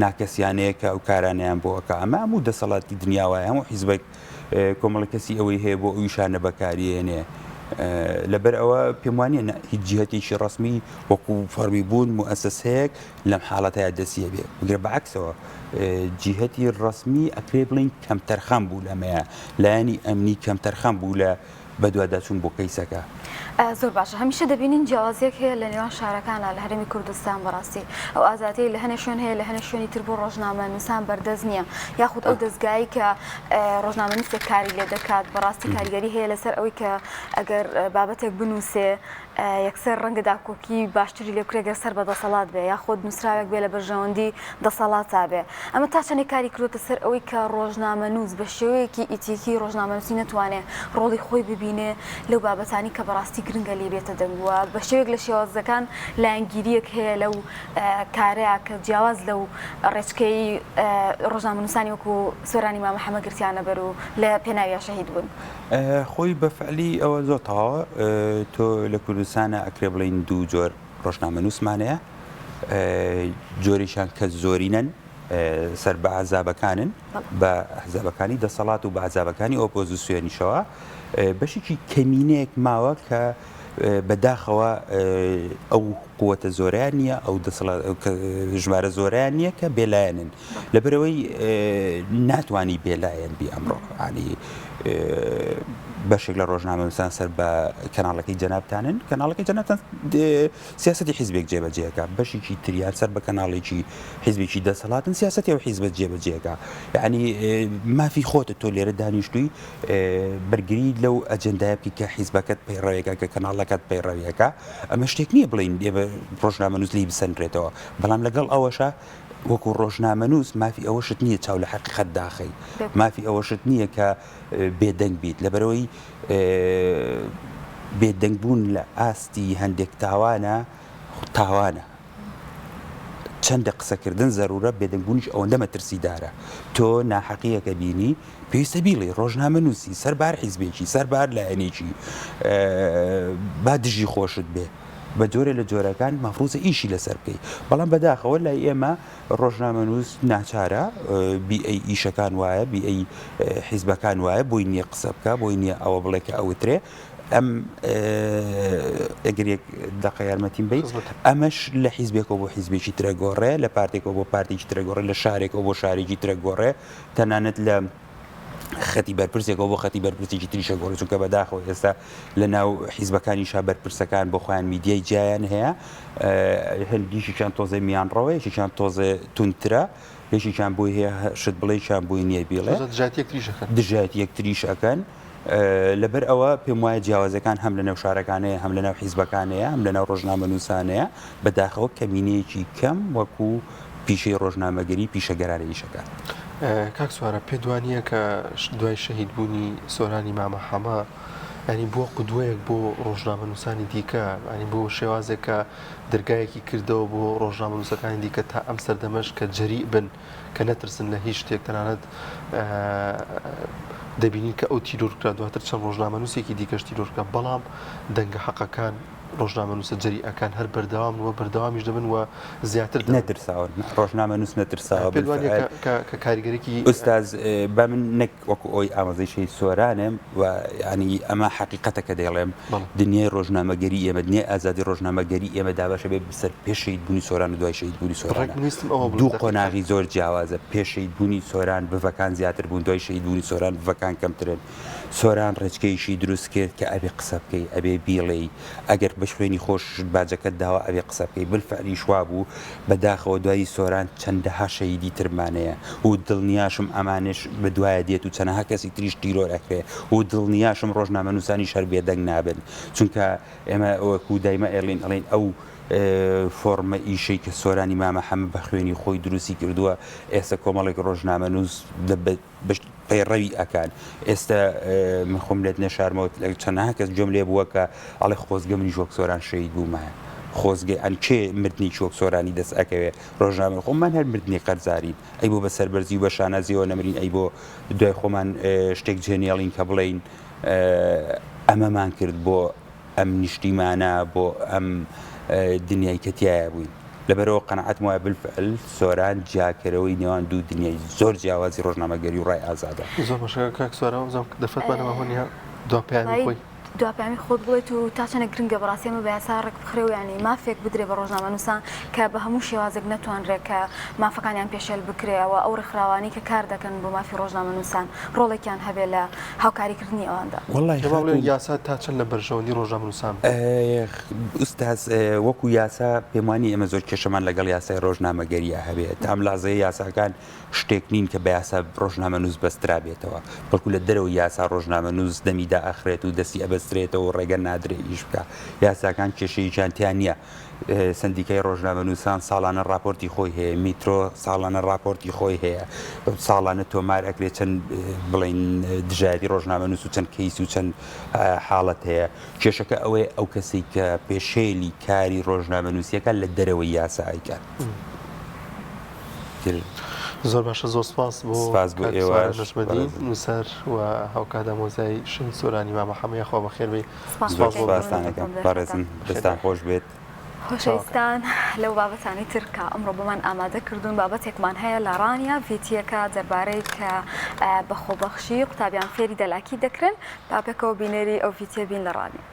Speaker 7: ناکەسیانەیە کە ئەو کارانیان بۆ ئەکە ئەمە هەموو دەسەڵاتی دنیاوایە هەموو حیزبێک کۆمەڵە کەسی ئەوەی هەیە بۆ ئەویشانە بەکارێنێ لەبەر ئەوە پێم وانە هیچ جهەتێکی ڕسمی وەکو فەرمی بوون موئەسەسەیەک لەم حاڵەتەیە دەسیە بێ بگرە بەعکسەوە جیهەتی ڕسمی ئەکرێ بڵین کەمتەرخەم بوو لەمەیە لایەنی ئەمنی کەمتەرخەم بوو لە بەدواداچوون بۆ کەیسەکە
Speaker 1: زۆر باشە هەمیشە دەبینین جیاوازیەک هەیە لە نێوان شارەکانە لە هەرێمی کوردستان بەڕاستی ئەو ئازادی لە هەنێ شوێن هەیە لە هەنێ شوێنی تر بۆ ڕۆژنامە نووسان بەردەست نییە یاخود ئەو دەستگایی کە ڕۆژنامە نووسێک کاری لێ دەکات بەڕاستی کاریگەری هەیە لەسەر ئەوەی کە ئەگەر بابەتێک بنووسێ یەکسەر ڕەنگە داکۆکی باشتری لێکرێگەر سەر بە دەسەڵات بێ یاخود نووسراوێک بێ لە بەرژەوەندی دەسەڵاتا بێ ئەمە تا چەندێک کاری کردوتە سەر ئەوەی کە ڕۆژنامە نووس بە شێوەیەکی ئیتیکی ڕۆژنامە نووسی نەتوانێت ڕۆڵی خۆی ببینێ لەو بابەتانی کە بەڕاستی گرنگە لێ بێتە دەنگووە بە شێوێک لە شێوازەکان لایەنگیریەک هەیە لەو کارەیە کە جیاواز لەو ڕێچکەی ڕۆژنامە نووسانی وەکو سۆرانی مامە حەمە گرتیانە بەر و لە پێناویە شەهید بوون
Speaker 7: خۆی بەفعلی ئەوە زۆر تەواوە تۆ لە کوردستانە ئەکرێ بڵین دوو جۆر ڕۆژنامە نووسمانەیە جۆریشان کە زۆرینەن سەر بە عەزابەکانن بە حزابەکانی دەسەڵات و بە عەزابەکانی ئۆپۆزیسیۆنیشەوە بەشێکی کەمینەیەک ماوە کە بەداخەوە ئەو قووەتە زۆریان نییە ئەو ژمارە زۆریان نییە کە بێلایەنن لەبەرەوەی ناتوانانی بێلایەن بی ئەمڕۆ ینی بەشێک لە ڕۆژنامەنووسان سەر بە کەناڵەکەی جەنابتانن کەناڵەکەی جەنابتان سیاسەتی حیزبێک جێبەجێەکە بەشێکی تریان سەر بە کەناڵێکی حیزبێکی دەسەڵاتن سیاسەتی ئەو حیزبە جێبەجێەکە یعنی مافی خۆتە تۆ لێرە دانیشتووی بەرگری لەو ئەجەندای بکە کە حیزبەکەت پەیڕەوێکە کە کەناڵەکەت پەیڕەویەکە ئەمە شتێک نییە بڵین ڕۆژنامەنووس لی بسەنرێتەوە بەڵام لەگەڵ ئەوەشە وەکو ڕۆژنامەنووس مافی ئەوەشت نییە چاو لە حەقیقەت داخی مافی ئەوەشت نییە کە بێدەنگ بیت لەبەرەوەی بێدەنگبوون لە ئاستی هەندێک تاوانە چەندە قسەکردن زەرورە بێدەنگبوونیش ئەوەندە مەترسیدارە تۆ ناحەقیەکە بینی پێویستە بیڵێ ڕۆژنامەنووسی سەربار حیزبێکی سەربار لایەنێکی با دژی خۆشت بێ بە جۆرە لە جۆرەکان مەفروزە ئیشی لەسەر بکەی بەڵام بەداخەوە لای ئێمە ڕۆژنامەنووس ناچارە بیئەی ئیشەکان وایە بیئەی حیزبەکان وایە بۆی نییە قسە بکە بۆی نییە ئەوە بڵێ کە ئەوترێ ئەم ئەگەرێک دەقە یارمەتیم بیت ئەمەش لە حیزبێکەوە بۆ حیزبێکی ترەگۆڕێ لە پارتێکەوە بۆ پارتێکی ترەگۆڕێ لە شارێکەوە بۆ شارێکی ترەگۆڕێ تەنانەت لە خەتی بەرپرسێکەوە بۆ خەتی بەرپرسێکی تریشە گۆڕی چونکە بەداخەوە ئێستا لە ناو حیزبەکانیشا بەرپرسەکان بۆ خۆیان میدیای جیایان هەیە هەندیشیان تۆزە میانڕەوە یەکێکیان تۆزە تونترە یەکێکیان بۆی هەیە شت بڵێیان بۆی نییە بیڵێ دژایەتی یەکتریشەکەن لەبەر ئەوە پێم وایە جیاوازەکان هەم لە ناو شارەکانەیە هەم لە ناو حیزبەکانەیە هەم لە ناو ڕۆژنامەنووسانەیە بەداخەوە کەمینەیەکی کەم وەکو پیشەی ڕۆژنامەگەری پیشەگەرانە ئیشەکان
Speaker 2: کاک سوارە پێدوانیە کە دوای شەهید بوونی سۆرانی مامە حەما ینی بۆ قودوەیەک بۆ ڕۆژنامەنووسانی دیکە ینی بۆ شێوازێک کە دەرگایەکی کردەوە بۆ ڕۆژنامەنووسەکانی دیکە تا ئەم سەردەمەش کە جەری بن کە نەترسن لە هیچ شتێک تەنانەت دەبینین کە ئەو تیرۆرکرا دواتر چەند ڕۆژنامەنووسێکی دیکەش تیرۆرکە بەڵام دەنگە حەقەکان ڕۆژنامەنووسە جەریئەکان هەر بەردەوام وە بەردەوامیش دەبن وە زیاتر
Speaker 7: نەترساوە ڕۆژنامەنووس نەترساوە
Speaker 2: کە کاریگەرێکی
Speaker 7: ئوستاز بە من نەک وەکو ئەوی ئامازەی شەی سۆرانم و ینی ئەمە حەقیقەتە کە دەیڵێم دنیای ڕۆژنامەگەری ئێمە دنیای ئازادی ڕۆژنامەگەری ئێمە داباشە بێ بسەر پێش شەهید بوونی سۆران و دوای شەهید بوونی سۆران دوو قۆناغی زۆر جیاوازە پێش شەهید بوونی سۆران بڤەکان زیاتر بوون دوای شەهید بوونی سۆران بڤەکان کەمترن سۆران ڕێچکەیشی دروست کرد کە ئەبێ قسە بکەی ئەبێ بیڵێی ئەگەر بە شوێنی خۆش باجەکەت داوە ئەبێ قسە بکەی بالفعلی شوا بوو بەداخەوە دوایی سۆران چەندەها شەهیدی ترمانەیە و دڵنیاشم ئەمانش بە دوایە دێت و چەندەها کەسی تریش تیرۆر ئەکرێ و دڵنیاشم ڕۆژنامەنووسانی شەر بێدەنگ نابن چونکە ئێمە ئەوەکو دایمە ئێڵین ئەڵێن ئەو فۆرمە ئیشەی کە سۆرانی مامە حەمە بە خوێنی خۆی دروستی کردووە ئێستا کۆمەڵێک ڕۆژنامەنووس پەیڕەوی ئەکان ئێستا من خۆم لێت نەشارمەوە چەندەها کەس جۆم لێ بووە کە ئەڵێ خۆزگە منی وەک سۆران شەهید بوومایە خۆزگە ئەن کێ مردنی چۆک سۆرانی دەست ئەکەوێ ڕۆژنامە خۆمان هەر مردنی قەرزارین ئەی بۆ بە سەربەرزی و بە شانازیەوە نەمرین ئەی بۆ دوای خۆمان شتێک جێنێڵین کە بڵین ئەمەمان کرد بۆ ئەم نیشتیمانە بۆ ئەم دنیای کەتیایە بووین لەبەرەوە قەنەعەتم وایە بالفعل سۆران جیاکەرەوەی نێوان دوو دنیای زۆر جیاوازی ڕۆژنامەگەری و ڕای ئازادە
Speaker 2: زۆر باشە کاک سوارەوە زۆر دەفەتمانەوە هۆنیە دوپیانی خۆی
Speaker 1: دواپیامی خۆت بڵێت و تا چەنە گرنگە بەڕاستی ئەمە بە یاسا ڕێک بخرێ و ینی مافێک بدرێ بە ڕۆژنامەنووسان کە بە هەموو شێوازێک نەتوانرێت کە مافەکانیان پێشێل بکرێەوە ئەو ڕێکخراوانی کە کار دەکەن بۆ مافی ڕۆژنامەنووسان ڕۆڵێکیان هەبێت لە هاوکاریکردنی ئەواندا
Speaker 2: وەڵی یاسا تا چەند لە بەرژەوەندی ڕۆژنامەنووسان
Speaker 7: ئوستاز وەکو یاسا پێم وانی ئێمە زۆر کێشەمان لەگەڵ یاسای ڕۆژنامەگەریە هەبێت تام لازەیە یاساکان شتێک نین کە بە یاسا ڕۆژنامەنووس بەسترا بێتەوە بەڵکو لە دەرەوە یاسا ڕۆژنامەنووس دەمیدا ئەخرێت و دەستی ئەبەسترێتەوە ڕێگە نادرێ ئیش بکە یاساکان کێشەیەکیان تیان نییە سندیکای ڕۆژنامەنووسان ساڵانە راپۆرتی خۆی هەیە میترۆ ساڵانە راپۆرتی خۆی هەیە ساڵانە تۆمار ئەکرێت چەند بڵین دژایەتی ڕۆژنامەنووس و چەند کەیس و چەند حاڵەت هەیە کێشەکە ئەوەیە ئەو کەسی کە پێشێلی کاری ڕۆژنامەنووسیەکە لە دەرەوەی یاسایکە
Speaker 2: زۆر باشە زۆر سپاس بۆ ئێوەشمەدین نووسەر و هاوکاتە مۆزای شەهید سۆرانی مامە حەمەیە خوا بەخێر بێ
Speaker 7: سپاسانەکەم بەڕێزم دەستان خۆش بێت
Speaker 1: خۆشەویستان لەو بابەتانی ترکە ئەمڕۆ بۆمان ئامادە کردوون بابەتێکمان هەیە لە ڕانیا ڤیتیەکە دەربارەی کە بەخۆبەخشی قوتابیان فێری دەلاکی دەکرن بابەکەەوە بینەری ئەو ڤیتیە بین لە ڕانی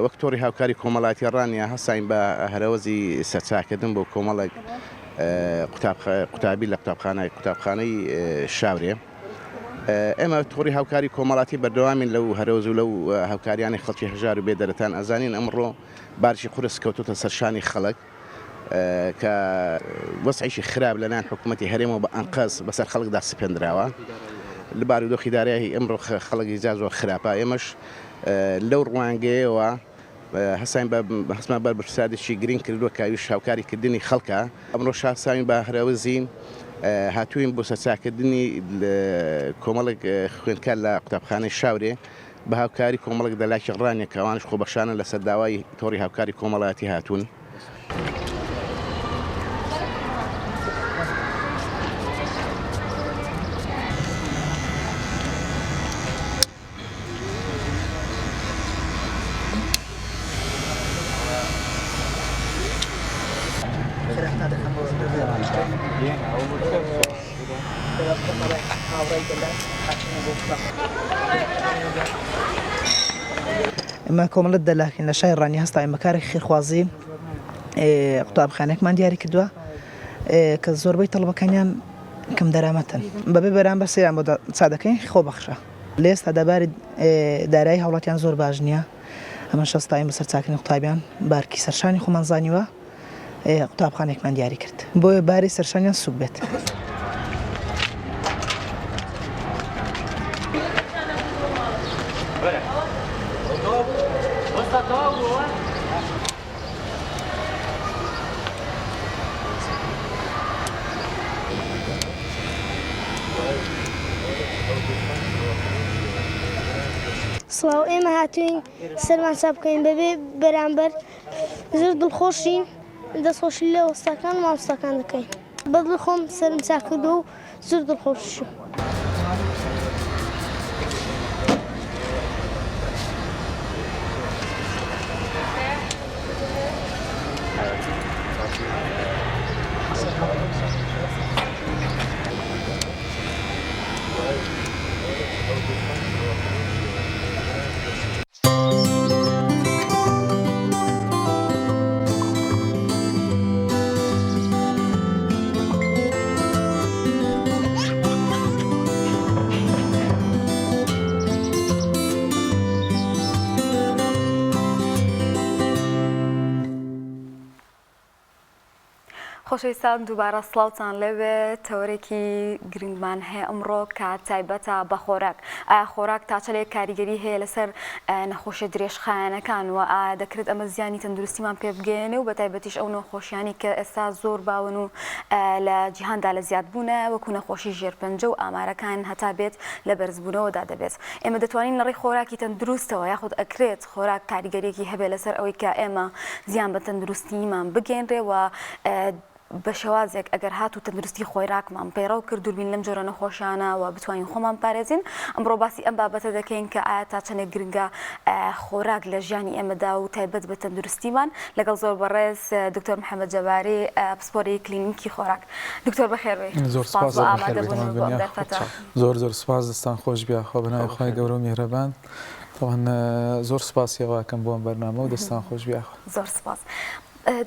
Speaker 8: وەک تۆڕی هاوکاری کۆمەڵایەتی ڕانیە هەستاین بە هەرەوەزی سەرچاکردن بۆ کۆمەڵێک قوتابی لە قوتابخانەی شاورێ. ئێمە تۆڕی هاوکاری کۆمەڵاتی بەردەوامین لەو هەرەوەز و لەو هاوکاریانی خەڵکی هەژار و بێدەرەتان ئەزانین ئەمڕۆ بارشی قورس کەوتوتە سەرشانی خەڵک کە وەسعیشی خراپ لەلایەن حکوومەتی هەرێمەوە بە ئەنقەز بەسەر خەڵکدا سپێنراوە لە بارودۆخی دارایی ئەمڕۆ خەڵکی زیاتر خراپە. ئێمەش لەو ڕوانگەیەوە هەستمان بەر بەرپرسادێکی گرنگ کردووە کاویش هاوکاریکردنی خەڵکە. ئەمڕۆ شاساوین بە هەرەوەزین هاتووین بۆ سەرچاکردنی کۆمەڵێک خوێندکار لە قوتابخانەی شاورێ بە هاوکاری کۆمەڵێک دەلاکی ڕانیە کەوانش خۆبەخشانە لە سەرداوای تۆڕی هاوکاری کۆمەڵایەتی هاتوون.
Speaker 9: ئەمە کۆمەڵەت دەلاکەین لە شای ڕانی هەستا ئێمە کارێکی خێرخوازی قوتابخانەیەکمان دیاری کردووە کە زۆربەی تەڵبەکانیان کەم دەرامەتن بەبێ بەرامبەر سەیان بۆ چادەکەین خۆبەخشە. لە ئێستا دەباری دارایی هاوڵاتیان زۆر باش نییە. ئەمە شەستاین بە سەرچاکردنی قوتابیان بارکی سەرشانی خۆمان زانیوە قوتابخانێکمان دیاری کرد بۆیە باری سەرشانیان سوک بێت.
Speaker 10: سڵاو ئێمە هاتوین سەرمان چاپ بکەین بەبێ بەرامبەر زۆر دڵخۆشین دەستخۆشی لە وەستاکان و مامۆستاکان دەکەین بەدڵ خۆم سەرم چاک کردووە و زۆر دڵخۆشم.
Speaker 1: خۆشەویستان دووبارە سڵاوتان لەوێ تەورێکی گرنگمان هەیە ئەمڕۆ کە تایبەتە بە خۆراک. ئایا خۆراک تا چەلێک کاریگەری هەیە لەسەر نەخۆشیە درێژخایەنەکان و ئایا دەکرێت ئەمە زیانی تەندروستیمان پێ بگەێنێ و بە تایبەتیش ئەو نەخۆشیانی کە ئێستا زۆر باون و لە جیهاندا لە زیادبوونە وەکو نەخۆشی ژێرپەنجە و ئامارەکان هەتا بێت لە بەرزبوونەوەدا دەبێت. ئێمە دەتوانین لەڕێی خۆراکی تەندروستەوە یاخود ئەکرێت خۆراک کاریگەریەکی هەبێت لەسەر ئەوەی کە ئێمە زیان بە تەندروستیمان بگەێنرێەوە بە شێوازێک ئەگەر هات و تەندروستی خۆراکمان پەیڕەو کرد دووربین لەم جۆرە نەخۆشانە و بتوانین خۆمان پارێزین. ئەمڕۆ باسی ئەم بابەتە دەکەین کە ئایا تا چەندێک گرنگە خۆراک لە ژیانی ئێمەدا و تایبەت بە تەندروستیمان لەگەڵ زۆر بەڕێز دکتۆر محەممەد جەباری پسپۆری کلینیکی خۆراک. دکتۆر بەخێربێ.
Speaker 11: زۆر سپاس زۆر سپاس دەستان خۆش بیا خۆ بەناوی خۆی گەورە و میهرەبان. زۆر سپاسیەوەکەم بۆم بەرنامە و دەستان خۆش بیا.
Speaker 1: زۆر سپاس.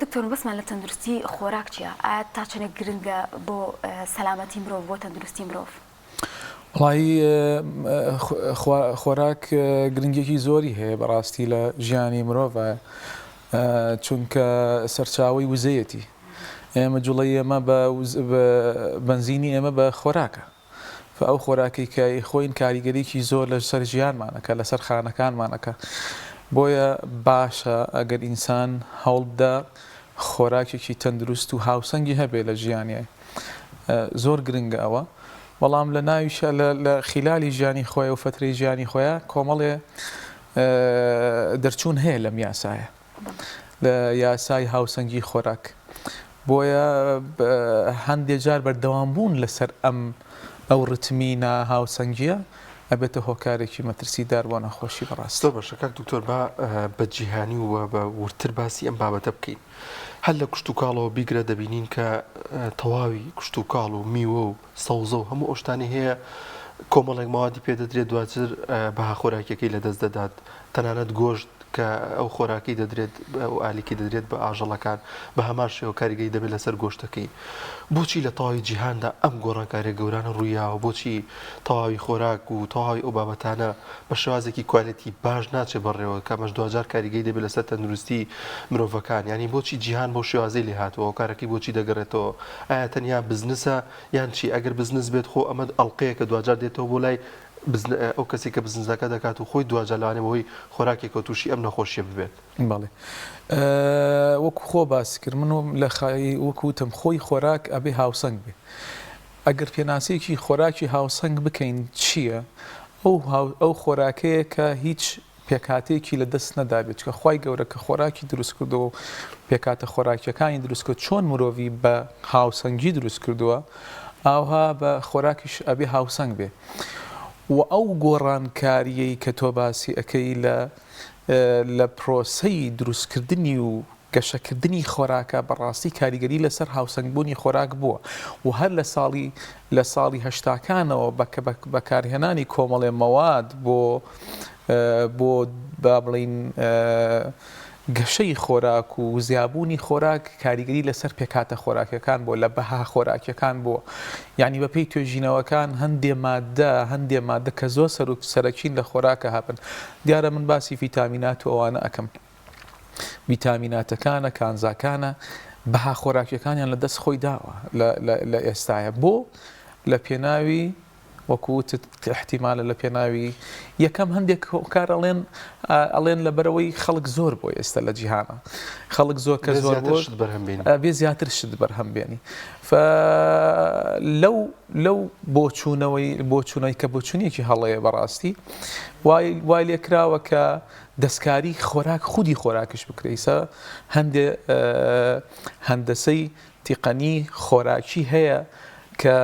Speaker 1: دکتۆر بەسمان لە تەندروستی خۆراک چییە؟ ئایا تا چەندێک گرنگە بۆ سەلامەتی مرۆڤ بۆ تەندروستی مرۆڤ؟
Speaker 11: وڵی خۆراک گرنگێکی زۆری هەیە بەڕاستی لە ژیانی مرۆڤە چونکە سەرچاوی وزەیەتی. ئێمە جوڵی ئێمە بە بنزینی ئێمە بە خۆراکە. ئەو خۆراکی کە خۆین کاریگەریکی زۆر لە سەر ژیانمانەکە لەسەر خانەکانمانەکە. بۆیە باشە ئەگەر ئینسان هەوڵدا خۆراکێکی تەندروست و هاوسەنگی هەبێت لە ژیانیە. زۆر گرنگە ئەوە. بەڵام لە ناویشە لە خیلالی ژیانی خۆی و فترەی ژیانی خۆیان کۆمەڵێ دەرچوون هەیە لەم یاسایە لە یاسای هاوسەنگی خۆراک بۆیە هەندێک جار بەردەوامبوون لەسەر ئەو ڕتمی هاوسەنگیە ئەبێتە هۆکارێکی مەترسیدار بۆ نەخۆشی بەڕاستە
Speaker 2: بەشە کاک دکتۆر بە جیهانی و بە ورتر باسی ئەم بابەتە بکەین هەر لە کشت و کاڵەوە بیگرە دەبینین کە تەواوی کشت و کاڵ و میوە و سەوزە و هەموو ئەوشتانی هەیە کۆمەڵێک ماوادی پێدەدرێت دواتر بەها خۆراکەکەی لەدەست دەدات تەنانەت گۆشت کە ئەو خۆراکی دەدرێت ئەو ئالیکی دەدرێت بە ئاژەڵەکان بە هەمان شێوە کاریگەری دەبێت لەسەر گۆشتەکەی بۆچی لە تەواوی جیهاندا ئەم گۆڕانکاریە گەورانە ڕوویاوە بۆچی تەواوی خۆراک و تەواوی ئەو بابەتانە بە شێوازێکی کوالەتی باش ناچێت بەڕێوە کەمەش دوجار کاریگەری دەبێت لەسەر تەندروستی مرۆڤەکان ینی بۆچی جیهان بۆ شێوازەی لێ هاتووە کارەکەی بۆچی دەگەڕێتەوە ئایا تەنیا بزنسە یان چی ئەگەر بزنس بێت خۆ ئەمە ئەڵلقەیە کە دوجار دێتەوە بۆ لای ئەو کەسی کە بزنسەکە دەکات و خۆی دوجار لەوانێ بەهۆی خۆراکێک و تووشی ئەم نەخۆشیە ببێت
Speaker 11: بەڵێ وەکو خۆ باسی کرد من لە وەکوتم خۆی خۆراک ئەبێ هاوسەنگ بێ ئەگەر پێناسەیەکی خۆراکی هاوسەنگ بکەین چییە ئەو خۆراکەیە کە هیچ پێکاتەیەکی لە دەست نەدابێت کە خی گەورە کە خۆراکی دروست کردو و پێکاتە خۆراکیەکانی دروست کرد چۆن مرۆڤی بە هاوسەنگی دروست کردووە ئاوها بە خۆراکیش ئەبێ هاوسەنگ بێ و ئەو گۆڕانکاریەی کە تۆ باسی ئەەکەی لە پرۆسەی دروستکردنی و گەشەکردنی خۆراکە بەڕاستی کاریگەری لەسەر هاوسەنگبوونی خۆراک بووە و هەر لە ساڵی هەشتاکانەوە بەکارهێنانی کۆمەڵێ مەواد بۆ با بڵین گەشەی خۆراک و زیابوونی خۆراک کاریگەری لەسەر پێکاتە خۆراکەکان بۆ لە بەها خۆراکیەکان بووە یعنی بەپێی توێژینەوەکان هەندێ مادە کە زۆر سەرەکین لە خۆراکە هاتن دیارە من باسی ڤیتامینات و ئەوانە ئەەکەم ڤیتامیناتەکانە کانزاکانە بەها خۆراکیەکانیان لە دەست خۆی داوە لە ئێستاە بۆ لە پێناوی وەکووتت احتیمالە لە پێناوی یەکەم هەندێک کار ئەڵێن لەبەرەوەی خەڵک زۆر بۆ ئێستا لە جیهانە خەڵک زۆر کە زۆر بێ زیاتر شت بەرهەم بێنی لەو بۆچوونەوەی کە بۆچوونیەکی هەڵەیە بەڕاستی وای لێکراوە کە دەستکاری خۆراک خودی خۆراکش بکرێسە هەندەسەی تیقەنی خۆراکی هەیە کە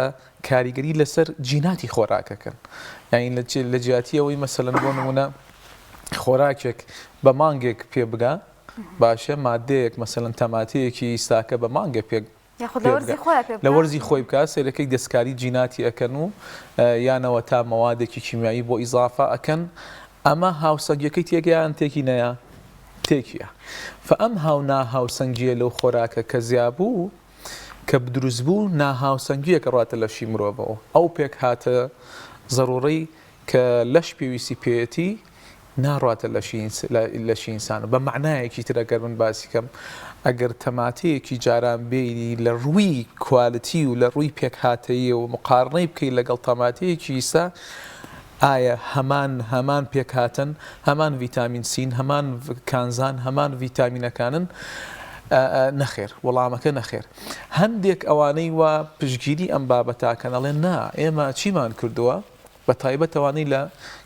Speaker 11: کاریگەری لەسەر جیناتی خۆراکەکەن یعنی لە جیاتی ئەوەی مەسەلەن بۆ نمونە خۆراکێک بە مانگێک پێ بگا باشە مادەیەک مەسەلەن تەماتەیەکی ئیستاکە بە مانگە پێ لە وەرزی خۆی بکات سێرەکەی دەستکاری جیناتی ئەەکەن و یانەوە تا مەوادێکی کیمیایی بۆ ئیزافە ئەەکەن ئەمە هاوسەنگیەکەی تێگەیان تێکی نەیە تێکیە ئەم هاوسەنگیە لەو خۆراکە کە زیابوو کە دروست بوو ناهاوسەنگیە کە ڕاتە لەشی مرۆڤەوە ئەو پێک هاتە زەڕوڕی کە لەش پێویستی پێەتی ناڕاتە لەشی ئینسانە بە معنایەکی ترەگەر من باسی کەم ئەگەر تەماتەیەکی جاران بێری لە ڕووی کوالتی و لە ڕووی پێک هاتەیە و مقارنەی بکەیت لەگەڵ تەماتەیەکی ئیسا ئایا هەمان پێک هاتن هەمان ڤیتامین سین هەمان کانزان هەمان ڤیتامینەکانن نەخێر وەڵامەکە نەخێر هەندێک ئەوانەی وە پشگیری ئەم بابەتاکەن ئەڵێن نا ئێمە چیمان کردووە بە تایبەت ئەوانەی لە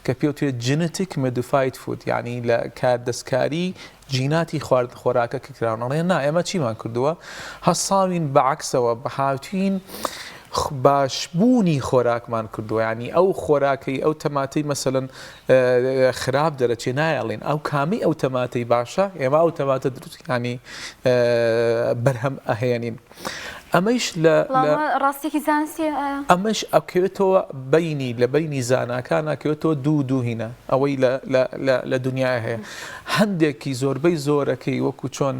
Speaker 11: کە پێوتێت جنتیک مۆدیفاید فود یعنی لە کاردەستکاری جیناتی خۆراکە کراون ئەڵێن نا ئێمە چیمان کردووە هەساوین بەعکسەوە بە هاوتین باشبوونی خۆراکمان کردووە ینی ئەو خۆراکەی ئەو تەماتەی مەسەلەن خراپ دەرەچێ نایەڵێن ئەو کامی ئەو تەماتەی باشە ئێمە ئەو تەماتە دروست ینی بەرهەم ئەهێنین ئەمەش
Speaker 1: ڕاستێکی زانستی
Speaker 11: ئەمەش ئەکەوێتەوە لە بینی زاناکان ناکەوێتەوە دووهینە ئەوەی لە دنیای هەیە هەندێکی زۆربەی زۆرەکەی وەکو چۆن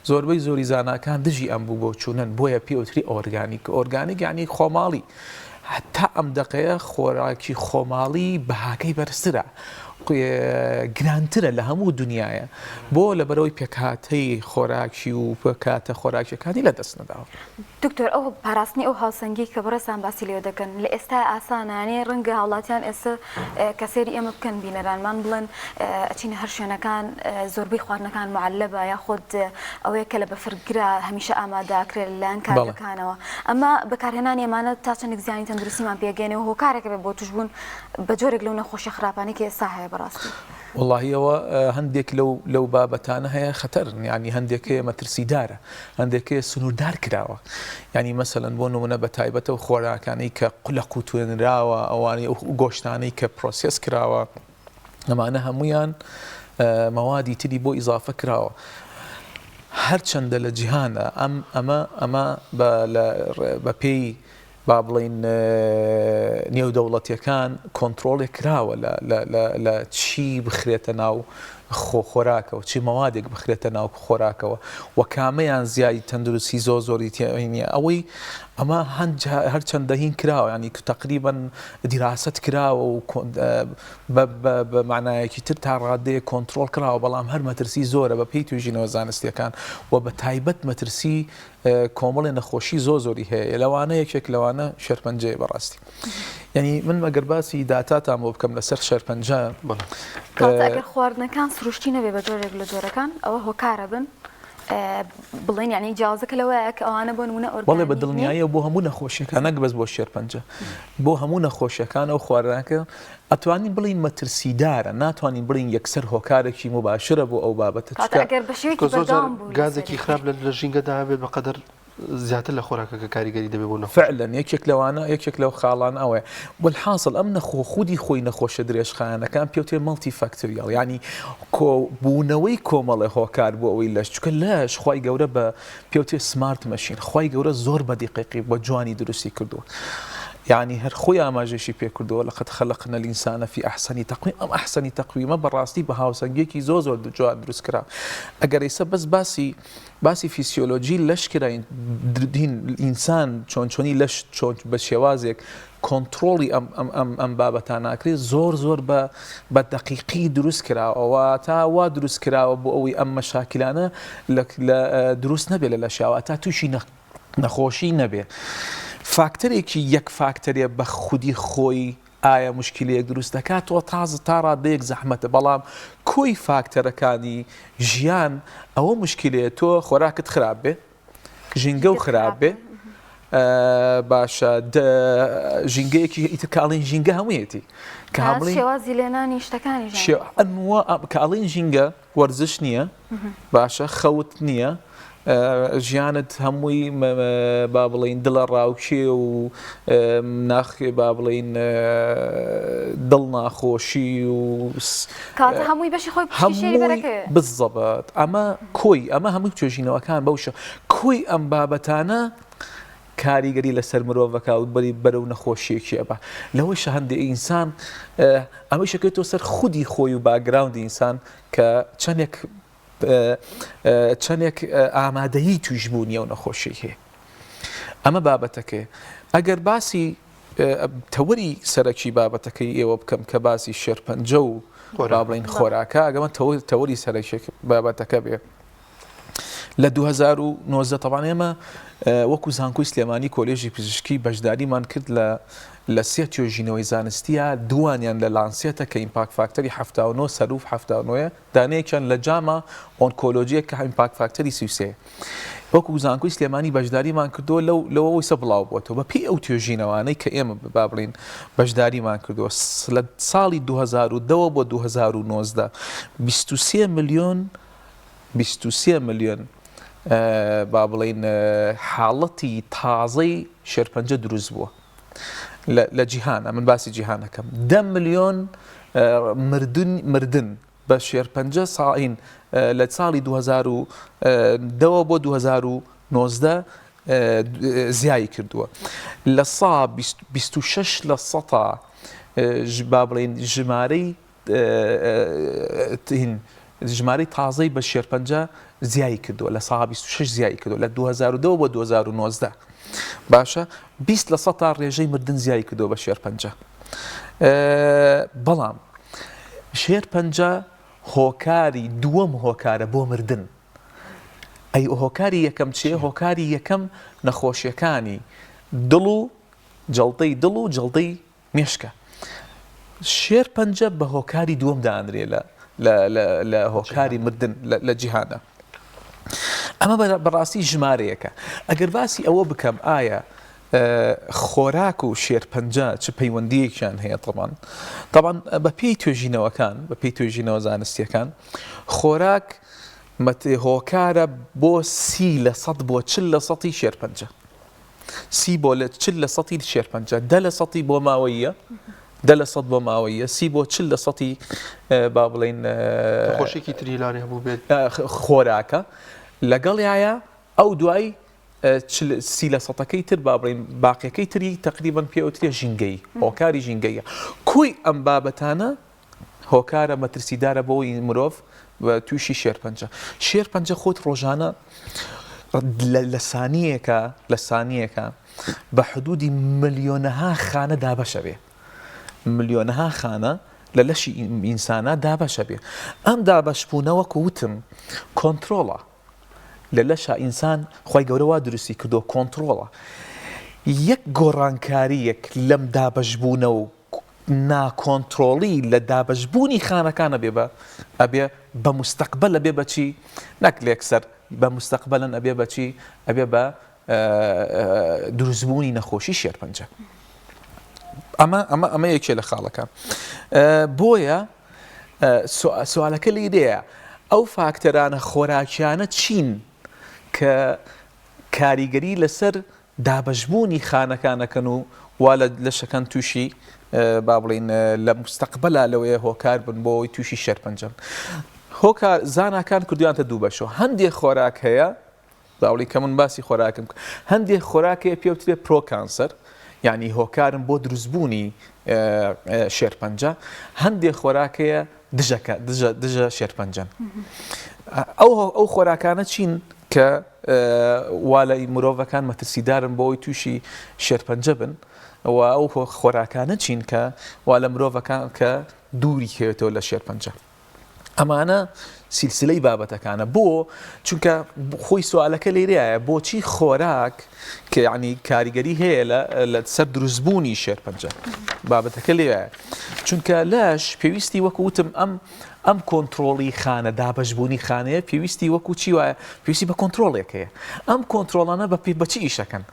Speaker 11: زۆربەی زۆری زاناکان دژی ئەم بوو بۆ چوونن بۆیە پێوتری ئۆرگانیک یعنی خۆماڵی هەتا ئەم دقەیە خۆراکی خۆماڵی بەهاکەی بەرزترە گرانترە لە هەموو دنیاە بۆ لەبەرەوەی پێکاتەی خۆراکی و پێکاتە خۆراکیەکانی لە دەست نەداوە
Speaker 1: دکتۆر ئەو پاراستنی ئەو هاوسەنگی کە بەڕێستان باسی لێ دەکەن لە ئێستا ئاسانانێ ڕەنگە هاوڵاتیان ئێستا کە سێری ئێمە بکەن بینەرانمان بڵێن ئەچینە هەر شوێنەکان زۆربەی خواردنەکان معلبە یاخود ئەوەیە کە لە بەفرگرا هەمیشە ئامادەکرێت لەلایەن کارەکانەوە ئەمە بەکارهێنانی ئێمانە تا چەندێک زیانی تەندروستیمان پێگەێنێ و هۆکارێکە بێت بۆ توشبوون بە جۆرێک لەو نەخۆشیە خراپانەی کە ئێستا هەیە بەڕاستی
Speaker 11: وڵاهیەوە هەندێک لەو بابەتانە هەیە خەتەرن ینی هەندێکەیە مەترسیدارە هەندێکەیە سنووردار کراوە ینی مەسەلەن بۆ نمونە بە تایبەتەوە خۆراکانەی کە قولەق و توێنراوە ئەوانەی گۆشتانەی کە پرۆسس کراوە ئەمانە هەمویان مەوادی تری بۆ ئیزافە کراوە هەرچەندە لە جیهانە ئەمە بە پێی با بڵین نێودەوڵەتیەکان کۆنتترۆڵێک کراوە لە چی بخرێتە ناو خۆراکەوە چی مەوادێک بخرێتە ناو خۆراکەوە و کامەیان زیادی تەندروستی زۆری تێنیە ئەوەی ئەمە هەرچەندە هین کراوە ینی تقریبا دیراست کراوە و بە معنایەکی تر تا ڕادەیە کۆنتترۆل کراوە بەڵام هەر مەترسی زۆرە بە پێی توێژینەوە زانستیەکان و بە تایبەت مەترسی کۆمەڵی نەخۆشی زۆری هەیە لەوانە یەکێک لەوانە شەرپەنجەیە بەڕاستی ینی من مەگەر باسی داتاتان بۆ بکەم لەسەر شەرپەنجە
Speaker 1: ئەگەر خواردنەکان سروشتی نەبێ بە جۆرێک لە جۆرەکان ئەوە هۆکارە بن بڵین ینی جیازەکە لەوەیە کە ئەوانە بۆ نمونە
Speaker 11: بەڵێ بە دڵنیاییە بۆ هەموو نەخۆشیەکان نەک بەس بۆ شێرپەنجە بۆ هەموو نەخۆشیەکان ئەو خواردنەکە ئەتوانین بڵین مەترسیدارە ناتوانین بڵین یەکسەر هۆکارێکی مباشرە بۆ ئەو بابەتە
Speaker 2: گازێکی خراپ لە ژینگەدا بێت بەقەدەر زیاتر لە خۆراکەکە کاریگەری دەبێت بۆ
Speaker 11: فعلەن یەکێک لەوانە یەکێک لەو خاڵان ئەوەیە والحاصل ئەم خودی خۆی نەخۆشە درێژخایەنەکان پێوتێ مەڵتی فاکتۆریال ینی بوونەوەی کۆمەڵی هۆکار بۆ ئەوەی لەش چکە لەش خی گەورە بە پێوتێ سمارت مەشین خی گەورە زۆر بە دیقیقی بە جوانی دروستی کردووە يعني هەر خۆی ئاماژەشی پێ کردەوە لەقەت خەلقنا الإنسان في أحسن تقويم ئەم ئەحسەنی تەقویمە بەڕاستی بە هاوسەنگێکی زۆر جوان دروست کرا ئەگەر ئێستا بەس باسی فیسیۆلۆژی لەش کراین ئینسان چۆنی لەش چۆن بە شێوازێک کۆنتترۆڵی ئەم بابەتان ناکرێت زۆر بە دقیقی دروست کراوەوە تا وا دروست کراوە بۆ ئەوەی ئەم مەشاکلانە دروست نەبێت لە شاوە تا تووشی نەخۆشی نەبێ فاکتەرێکی یەک فاکتەرێ بە خودی خۆی ئایا مشکلەیەک دروست دەکات تۆ تازە تا ڕادەیەک زەحمەتە بەڵام کۆی فاکتەرەکانی ژیان ئەوە مشکلەیە تۆ خۆراکت خراپ بێ ژینگە و خراپ بێ باشە ژینگەیەکی ئیترکاڵین ژینگە هەموویەتی
Speaker 1: شێوازی لێنانی شتەکانی
Speaker 11: کاڵین ژینگە وەرزش نییە باشە خەوت نییە ژیانت هەمووی با بڵین دڵە ڕاوکێ و ناخێ با بڵین دڵ ناخۆشی و
Speaker 1: هەمووی بەشی خۆی هەمووی
Speaker 11: بزەبەت ئەمە کۆی ئەمە هەمووی توێژینەوەکان بەوشە کۆی ئەم بابەتانە کاریگەری لەسەر مرۆڤەکە و بەری بەرەو نەخۆشیەکی ئەبە لەوەیش هەندێک ئینسان ئەمەی شەکەێتەوە سەر خودی خۆی و باگراوندی ئینسان کە چەندێک ئامادەیی توش بوونیە و نەخۆشی هەیە ئەمە بابەتەکەی ئەگەر باسی تەوەری سەرەکی بابەتەکەی ئێوە بکەم کە باسی شێرپەنجە و با بڵین خۆراکە ئەگەمە تەوەری سەرەکی بابەتەکە بێ لە 2019 تەوان ئێمە وەکو زانکۆی سلێمانی کۆلێژی پزیشکی بەشداریمان کرد لە سێ توێژینەوەی زانستیە دوانیان لە لانسێتە کە ئیمپاک فاکتەری 79 سەروف 79 دانەیەکیان لە جاما ئۆنکۆلۆژیە کە ئیمپاک فاکتەری 33 وەکو زانکۆی سلێمانی بەشداریمان کردووە لەوەی سە بڵاو بووەتەوە بە پێی ئەو توێژینەوانەی کە ئێمە با بڵین بەشداریمان کردووە لە ساڵی 2010 بۆ 2019 23 ملیۆن با بڵین حاڵەتی تازەی شێرپەنجە دروست بووە لە جیهانە من باسی جیهانەکەم 10 ملیۆن مردن بە شێرپەنجە ساڵین لە ساڵی 2010 بۆ 2019 زیایی کردووە لە سا 26 لە سەتا با بڵین ژمارەی تازەی بە شێرپەنجە زیایی کردووە لە سا 26 زیایی کردووە لە 2010 بۆ 2019 باشە 20 لە سە تا ڕێژەی مردن زیایی کردووە بە شێرپەنجە بەڵام شێرپەنجە هۆکاری دووەم هۆکارە بۆ مردن ئەی هۆکاری یەکەم چیە هۆکاری یەکەم نەخۆشیەکانی دڵ و جەڵتەی دڵ و جەڵتەی مێشکە شێرپەنجە بە هۆکاری دووەم دانرێ لە هۆکاری مردن لە جیهانە ئەمە بەڕاستی ژمارەیەکە ئەگەر باسی ئەوە بکەم ئایا خۆراک و شێرپەنجە چ پەیوەندیەکیان هەیە طبعاً بە پێی توێژینەوەکان بە پێی توێژینەوە زانستیەکان خۆراک هۆکارە بۆ 30% بۆ 40% شێرپەنجە 30 بۆ 40% شێرپەنجە 10% بۆ ماوەیە 10% بۆ ماوەیە 30 بۆ 40% با بڵێن
Speaker 2: خۆشێکی تری لاری هەبوو بێت
Speaker 11: خۆراکە لەگەڵیایە ئەو دوای 30%ەکەی تر با بڵێن باقیەکەی تری تقریبان پێوترێ ژینگەی هۆکاری ژینگەیە کوی ئەم بابەتانە هۆکارە مەترسیدارە بۆی مرۆڤ بە تووشی شێرپەنجە خۆت ڕۆژانە لە سانیەکە بە حدودی ملیۆنەها خانە دابەشە بێ ملیۆنەها خانە لە لەشی ئینسانە دابەشە بێ ئەم دابەشبوونەوە وتم کۆنتترۆڵە لە لەشە ئینسان خۆی گەورەوە دروستی کردو کۆنتترۆڵە یەک گۆڕانکاریەک لەم دابەشبوونە و ناکۆنتترۆڵی لە دابەشبوونی خانەکانە ئەبێ بە مستەقبل ئەبێ بەچی نەک لێکسەر بە مستەقبلن ئەبێ بەچی ئەبێ بە دروستبوونی نەخۆشی شێرپەنجە ئەمە یەکێ لە خاڵەکان بۆیە سوالەکە لێدەیە ئەو فاکتەرانە خۆراکیانە چین کە کاریگەری لەسەر دابەشبوونی خانەکانەکەن و وا لە شەکەن تووشی با بڵین لە مستەقبەلا لەوەیە هۆکار بن بۆی تووشی شێرپەنجەن هۆکار زاناکان کردویانتە دوو بەشەوە هەندێک خۆراک هەیە باوڵی کە من باسی خۆراکم هەندێک خۆراکەیە پێوترێ پرۆکانسەر یعنی هۆکارم بۆ دروستبوونی شێرپەنجە هەندێک خۆراکەیە دژە شێرپەنجەن ئەو خۆراکانە چین کە وا لە مرۆڤەکان مەترسیدارن بۆی تووشی شێرپەنجە بن و ئەو خۆراکانە چین کە وا لە مرۆڤەکان کە دووری کەوێتەوە لە شێرپەنجە ئەمانە سیلسلەی بابەتەکانە بۆ چونکە خۆی سوالەکە لێرەیە بۆچی خۆراک کە یعنی کاریگەری هەیە لە سەر دروستبوونی شێرپەنجە بابەتەکە لێیە چونکە لەش پێویستی وەکو وتم ئەم کۆنتترۆڵی خانە دابەشبوونی خانەیە پێویستی وەکو چی وایە پێویستی بە کۆنتترۆڵێک هەیە ئەم کۆنتترۆڵانە بەچی ئیشەکەن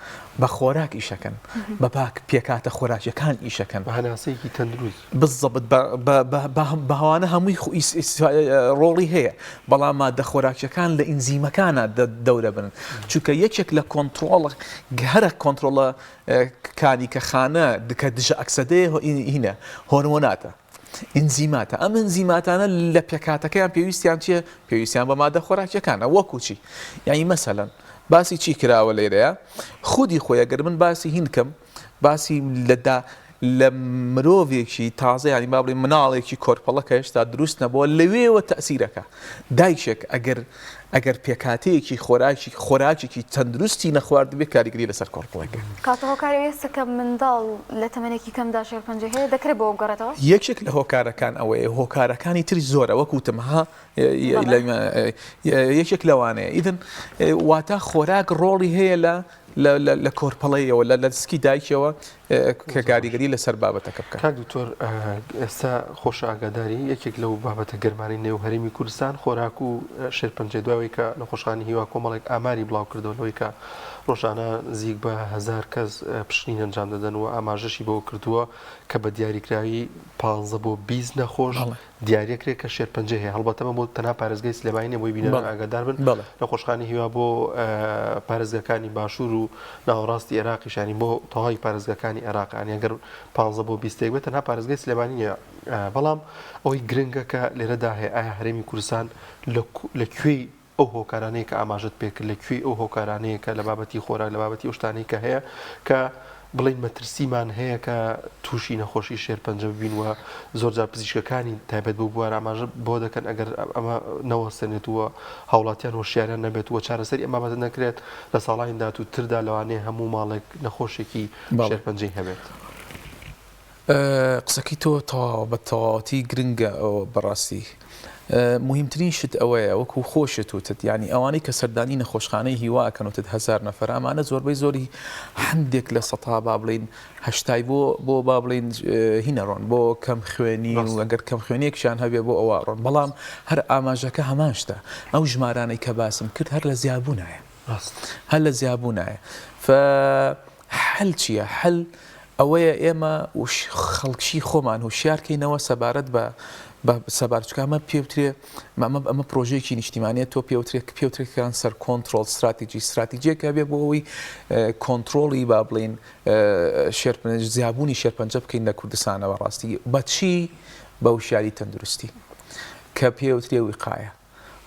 Speaker 11: بە خۆراک ئیشەکەن بە پێکاتە خۆراکیەکان ئیشەکەن
Speaker 2: بە هەناسەیەکی تەندروست
Speaker 11: بزەبت بەهوانە هەمووی ڕۆڵی هەیە بەڵام مادە خۆراکیەکان لە ئینزیمەکانە دەورە بن چونکە یەکێک لە کۆنتترۆڵ هەرە کۆنتترۆڵە کانی کە خانە دکە دژە ئەکسەدەیە هینە هۆرمۆناتە ئینزیماتە ئەم ئەنزیماتانە لە پێکاتەکەیان پێویستیان چیە پێویستیان بە مادە خۆراکیەکانە وەکو چی یعنی مەسەلەن باسی چی کراوە لێرەیە خودی خۆی ئەگەر من باسی هینکەم باسی لە مرۆڤێکی تازە ینی با بڵێن مناڵێکی کۆرپەڵەکە هێشتا دروست نەبووە لەوێوە تەسیرەکە دایکێک ئەگەر پێکاتەیەکی خۆراکێکی تەندروستی نەخوارد بێ کاریگەری لەسەر کۆرپڵەکە
Speaker 1: کاتە هۆکاری وێستەکە منداڵ لە تەمەنێکی کەمدا شێرپەنجە هەیە دەکرێت بۆ گەڕێتەوە یەکێک
Speaker 11: لە هۆکارەکان ئەوەیە هۆکارەکانی تری زۆرە وەکوتم یەکێک لەوانەیە ئیدن واتە خۆراک ڕۆڵی هەیە لە کۆرپەڵەیەوە لە دەستکی دایکەوە کە کاریگەری لەسەر بابەتەکە بکە
Speaker 2: کاک دکتۆر ئێستا خۆش ئاگاداری یەکێک لەو بابەتە گەرمانی نێو هەرێمی کوردستان خۆراک و شێرپەنجە دوایەوەی کە نەخۆشخانەی هیوا کۆمەڵێک ئاماری بڵاو کردەوە لەوەی کە ڕۆژانە نزیک بە 1000 کەس پشتین ئەنجام دەدەن و ئاماژەشی بەوە کردووە کە بە دیاریکراوی 15 بۆ 20 نەخۆش دیارەکرێت کە شێرپەنجە هەیە هەڵبەتەمە بۆ تەنها پارێزگای سلێمانی نەبووی بینەوە ئاگادار بن نەخۆشخانەی هیوا بۆ پارێزگەکانی باشوور و ناوەڕاستی عێراقیشانی بۆ تەواوی پارێزگەکانی عێراقانی ئەگەر 15 بۆ 20 بێت تەنها پارێزگای سلێمانی نیە بەڵام ئەوەی گرنگە کە لێرەدا هەیە ئایا هەرێمی کوردستان لەکوێی ئەو هۆکارانەیە کە ئاماژت پێکرد لەکوێی ئەو هۆکارانەیە کە لە بابەتی خۆراک لە بابەتی ئەو شتانەی کە هەیە کە بڵین مەترسیمان هەیە کە تووشی نەخۆشی شێرپەنجە ببین و زۆرجار پزیشکەکانی تایبەت بۆ بوار ئاماژە بۆ دەکەن ئەگەر ئەمە نەوەستێنێتوە هاوڵاتیان هۆشیاریان نەبێتوە چارەسەری ئەمە بەدە نەکرێت لە ساڵانی داهاتووتردا لەوانەیە هەموو ماڵێک نەخۆشێکی شێرپەنجەی هەبێت.
Speaker 11: قسەکی تۆ بە تەواوەتی گرنگە بەڕاستی مهمترین شت ئەوەیە وەکو خۆشت وتت ینی ئەوانەی کە سەردانی نەخۆشخانەی هیواکەن وتت 1000 نەفەر ئەمانە زۆربەی زۆری هەندێک لە سەتا با بڵین هەشتای بۆ با بڵین هینەڕۆن بۆ کەم خوێنی و ئەگەر کەم خوێنێکشان هەبێ بۆ ئەوە ڕۆن بەڵام هەر ئاماژەکە هەمان شتە ئەو ژمارانەی کە باسم کرد هەر لە زیابوونایە هەر لە زیابوونایە حل چییە؟ حل ئەوەیە ئێمە خەڵکشی خۆمان هوشیارکەینەوە سەبارەت بە سەبارچکە ئەمە پێوترێ ئەمە پرۆژەیەکی نیشتیمانیە تۆ پێوترێکیان سەر کۆنتترۆل استراتیجیەکە بێ بۆ ئەوەی کۆنتترۆڵی با بڵین زیابوونی شێرپەنجە بکەین لە کوردستانەوە ڕاستی بەچی بە وشیاری تەندروستی کە پێوترێ وقایە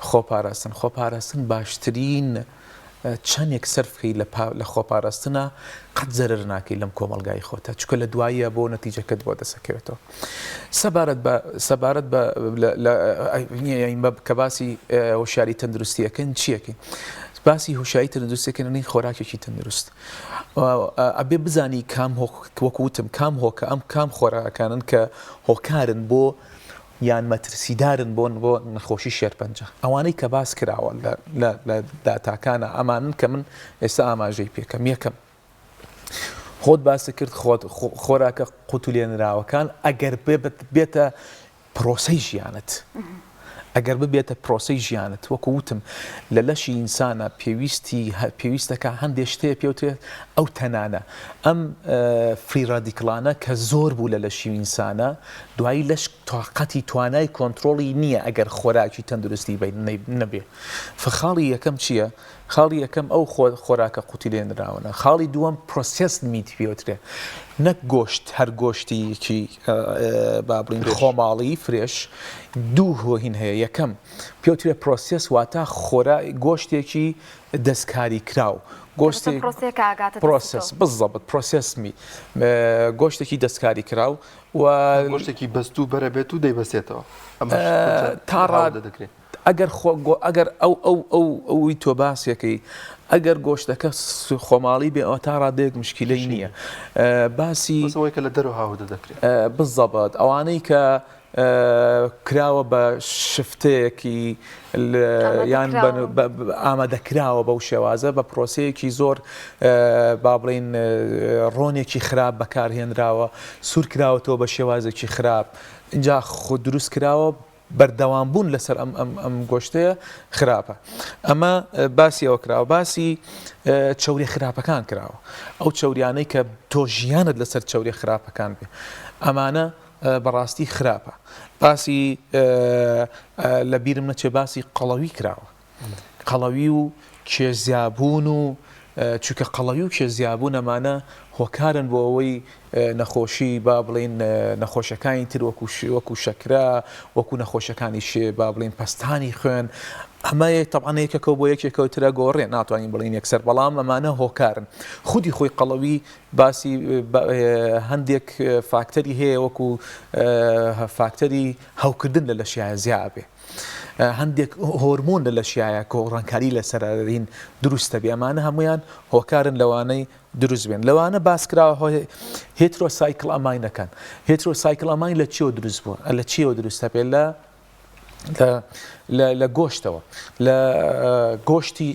Speaker 11: خۆپاراستن باشترین چەندێک سەرفکەی لە خۆپاراستنە قەت زەرر ناکەی لەم کۆمەلگای خۆتە چکە لە دواییە بۆ نەتیجەکەت بۆ دەسەکەوێتەوە سەبارەت کە باسی هۆشیاری تەندروستیەکەن چیەکەین باسی هوشایی تەندروستیەکەنی خۆراکێکی تەندروست ئەبێ بزانی وەکوتم کام هۆکە ئەم کام خۆراکانن کە هۆکارن بۆ یان مەترسیدارن بۆ نەخۆشی شێرپەنجە ئەوانەی کە باس کراوە لە داتاکانە ئەمانن کە من ئێستا ئاماژەی پێکەم یەکەم خۆت باسی کرد خۆراکە قوتولێنراوەکان ئەگەر بێتە پرۆسەی ژیانت ئەگەر ببێتە پرۆسەی ژیانت وەکو وتم لە لەشی ئینسانە پێویستەکە هەندێک شتەیە پێوترێت ئەو تەنانە ئەم فری ڕادیکڵانە کە زۆر بوو لە لەشی ئینسانە دوایی لەش تااقەتی توانای کۆنتترۆڵی نییە ئەگەر خۆراکی تەندروستی نەبێ فخاڵی یەکەم چییە؟ خاڵی یەکەم ئەو خۆراکە قوتی لێنراونە خاڵی دووەم پرۆسس میت پێوترێ نەک گۆشت هەر گۆشتیکی با بڵین خۆماڵی فرێش دوو هۆهین هەیە یەکەم پێوترێ پرۆسس واتە گۆشتێکی دەستکاری کراو پرۆسس بزەبت پرۆسسمی گۆشتێکی دەستکاری کراو و
Speaker 2: گۆشتێکی بەستوو بەرە بێت و دەیبەسێتەوە
Speaker 11: تا دەکرێت ئەگەر ئەوی تۆ باسیەکەی ئەگەر گۆشتەکە خۆماڵی بێ ئەوە تا ڕادەیەک مشکلەی نییە
Speaker 2: باسیەوەی کە لە دەرەوە هاوردە دەکرێت
Speaker 11: بزەبت ئەوانەی کە کراوە بە شفتەیەکی یان ئامادەکراوە بەو شێوازە بە پرۆسەیەکی زۆر با بڵین ڕۆنێکی خراپ بەکارهێنراوە سوور کراوەتەوە بە شێوازێکی خراپ اینجا خۆ دروست کراوە بەردەوام بوون لەسەر ئەم گۆشتەیە خراپە ئەمە باسی ئەوە کراوە باسی چەوری خراپەکان کراوە ئەو چەوریانەی کە تۆ ژیانت لەسەر چەوری خراپەکان بێ ئەمانە بەڕاستی خراپە باسی لە بیرم نەچێ باسی قەڵەوی کراوە قەڵەوی و کێزیابوون و چونکە قەڵەوی و کێزیابوون ئەمانە هۆکارن بۆ ئەوەی نەخۆشی با بڵین نەخۆشەکانی تر وەکو شەکرا وەکو نەخۆشەکانی با بڵین پەستانی خوێن ئەمە تەبعاً یەکێکەوە بۆ یەکێکەوەترە گۆڕێ ناتوانین بڵین یەکسەر بەڵام ئەمانە هۆکارن خودی خۆی قەڵەوی باسی هەندێک فاکتەری هەیە وەکو فاکتەری هەوکردن لە لەشیایە زیابێ هەندێک هۆرمۆن لە لەشیایە کۆڕانکاری لەسەرین دروستە بێ ئەمانە هەمویان هۆکارن لەوانەی دروست بێن لەوانە باسکراوە هێترۆ سایکل ئەماینەکان هێترۆ سایکل ئەماین لە چیەوە دروست بووە لە چیەوە دروستە بێ لە گۆشتەوە لە گۆشتی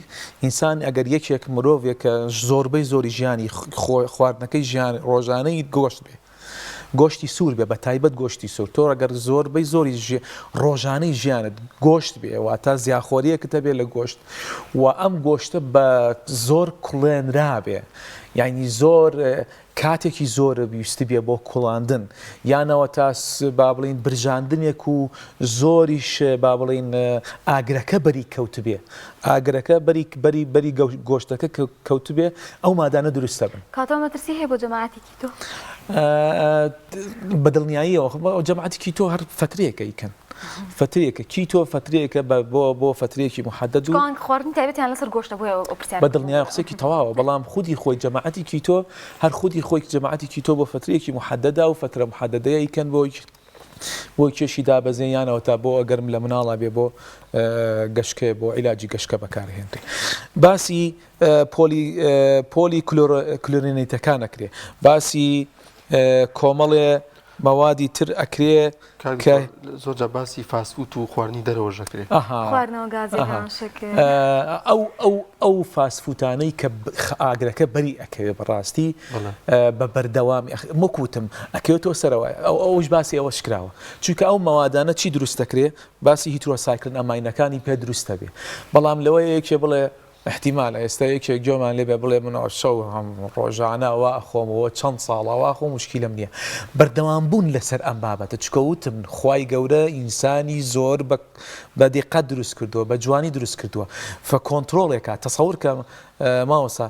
Speaker 11: ئینسان ئەگەر یەکێک مرۆڤێکە زۆربەی زۆری ژیانی خواردنەکەی ژیان ڕۆژانەی گۆشت بێ گۆشتی سوور بێ بە تایبەت گۆشتی سوور تۆ ئەگەر زۆربەی زۆری ڕۆژانەی ژیانت گۆشت بێ واتە زیاخۆریەکەتە بێ لە گۆشت و ئەم گۆشتە بە زۆر کوڵێنرابێ یعنی زۆر کاتێکی زۆر ویستی بێ بۆ کوڵاندن یانەوە تا با بڵین برژاندنێک و زۆریش با بڵین ئاگرەکە بەری کەوت بێ ئاگرەکە بەری گۆشتەکە کەوت بێ ئەو مادانە دروستە بن
Speaker 1: کاتەوە مەترسی هەیە بۆ جەماعەتێکی تۆ
Speaker 11: بەدڵنیاییەوە جەماعەتێکی تۆ هەر فترەیەکە ئیکەن فترێکە کیتۆ فترەیەکە بۆ فترەیەکی محدد و
Speaker 1: خواردن تایبەتیان لەسەر گۆشتە بۆ پرسیار
Speaker 11: بەدڵنیای قسێکی تەواوە بەڵام خودی خۆی جەماعەتی کیتۆ هەر خودی خۆی جەماعەتی کیتۆ بۆ فترەیەکی محددە و فترە محددەیە ئیکەن بۆ کێشی دابەزێنیانەوە تا بۆ ئەگەرم لە مناڵا بێ بۆ گەشکێ بۆ عیلاجی گەشکە بەکارهێنرێ باسی پۆلی کلۆرینیتەکان ئەکرێ باسی کۆمەڵێ مەوادی تر ئەکرێ کە
Speaker 2: زۆرجە باسی فاسفوت و خواردنی دەرەوە ژەکرێ
Speaker 11: ئەو فاسفوتانەی کە ئاگرەکە بەری ئەکەوێ بەڕاستی بە بەردەوامی مکوتم ئەکەوێتەوە سەرەوە ئەوش باسی ئەوە شکراوە چونکە ئەو مەوادانە چی دروست دەکرێ باسی هیترۆسایکلن ئەماینەکانی پێ دروستە بێ بەڵام لەوەیەکێ بڵێ احتیمالە ئێستا یەکێک جۆمان لێبێ بڵێ منەوە شەو هەم ڕۆژانەوە ئەخۆمەوە چەند ساڵەوە خۆ مشکیلم نییە بەردەوامبوون لەسەر ئەم بابەتە چکەوتم خوای گەورە ئینسانی زۆر بە دقت دروست کردووە بە جوانی دروست کردووە فە کۆنتترۆڵێکە تەسەور کە ماوەسا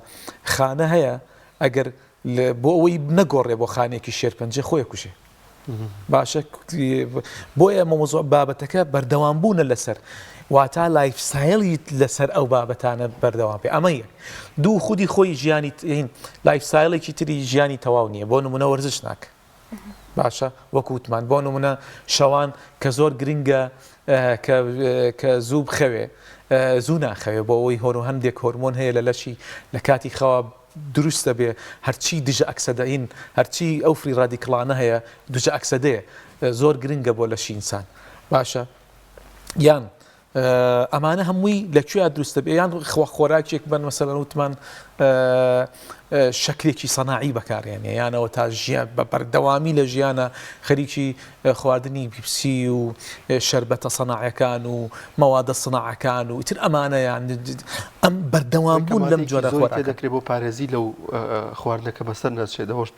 Speaker 11: خانە هەیە ئەگەر بۆ ئەوەی نەگۆڕێ بۆ خانێکی شێرپەنجە خۆی کوشێ باشە بۆیە مەمۆزۆ بابەتەکە بەردەوامبوونە لەسەر واتە لایفستایلی لەسەر ئەو بابەتانە بەردەوام پێ ئەمە یەک دوو خودی خۆی ژیانی لایفستایلێکی تری ژیانی تەواو نییە بۆ نمونە وەرزش ناکە باشە وەکووتمان بۆ نمونە شەوان کە زۆر گرنگە کە زوو بخەوێ زوو ناخەوێ بۆ ئەوەی هۆر و هەندێک هۆرمۆن هەیە لە لەشی لە کاتی خەوا دروستە بێ هەرچی دژە ئەکسەدەین هەرچی ئەو فری ڕادیکڵانە هەیە دوژە ئەکسەدەیە زۆر گرنگە بۆ لەشی ئینسان باشە یان ئەمانە هەمووی لەکوێ دروستە بێ یان خۆراکێک بن مەسەلەن وتمان شەکلێکی سەناعی بەکارێنێ یانەوە تا ژیان بە بەردەوامی لە ژیانە خەریکی خواردنی پیپسی و شەربەتە سەناعەکان و مەوادە سەناعەکان و ئیتر ئەمانە یان ئەم بەردەوامبوون لەم جۆرە خۆراک
Speaker 2: دەکرێت بۆ پارێزی لەو خواردنەکە بەسەر نەچێت ئەوش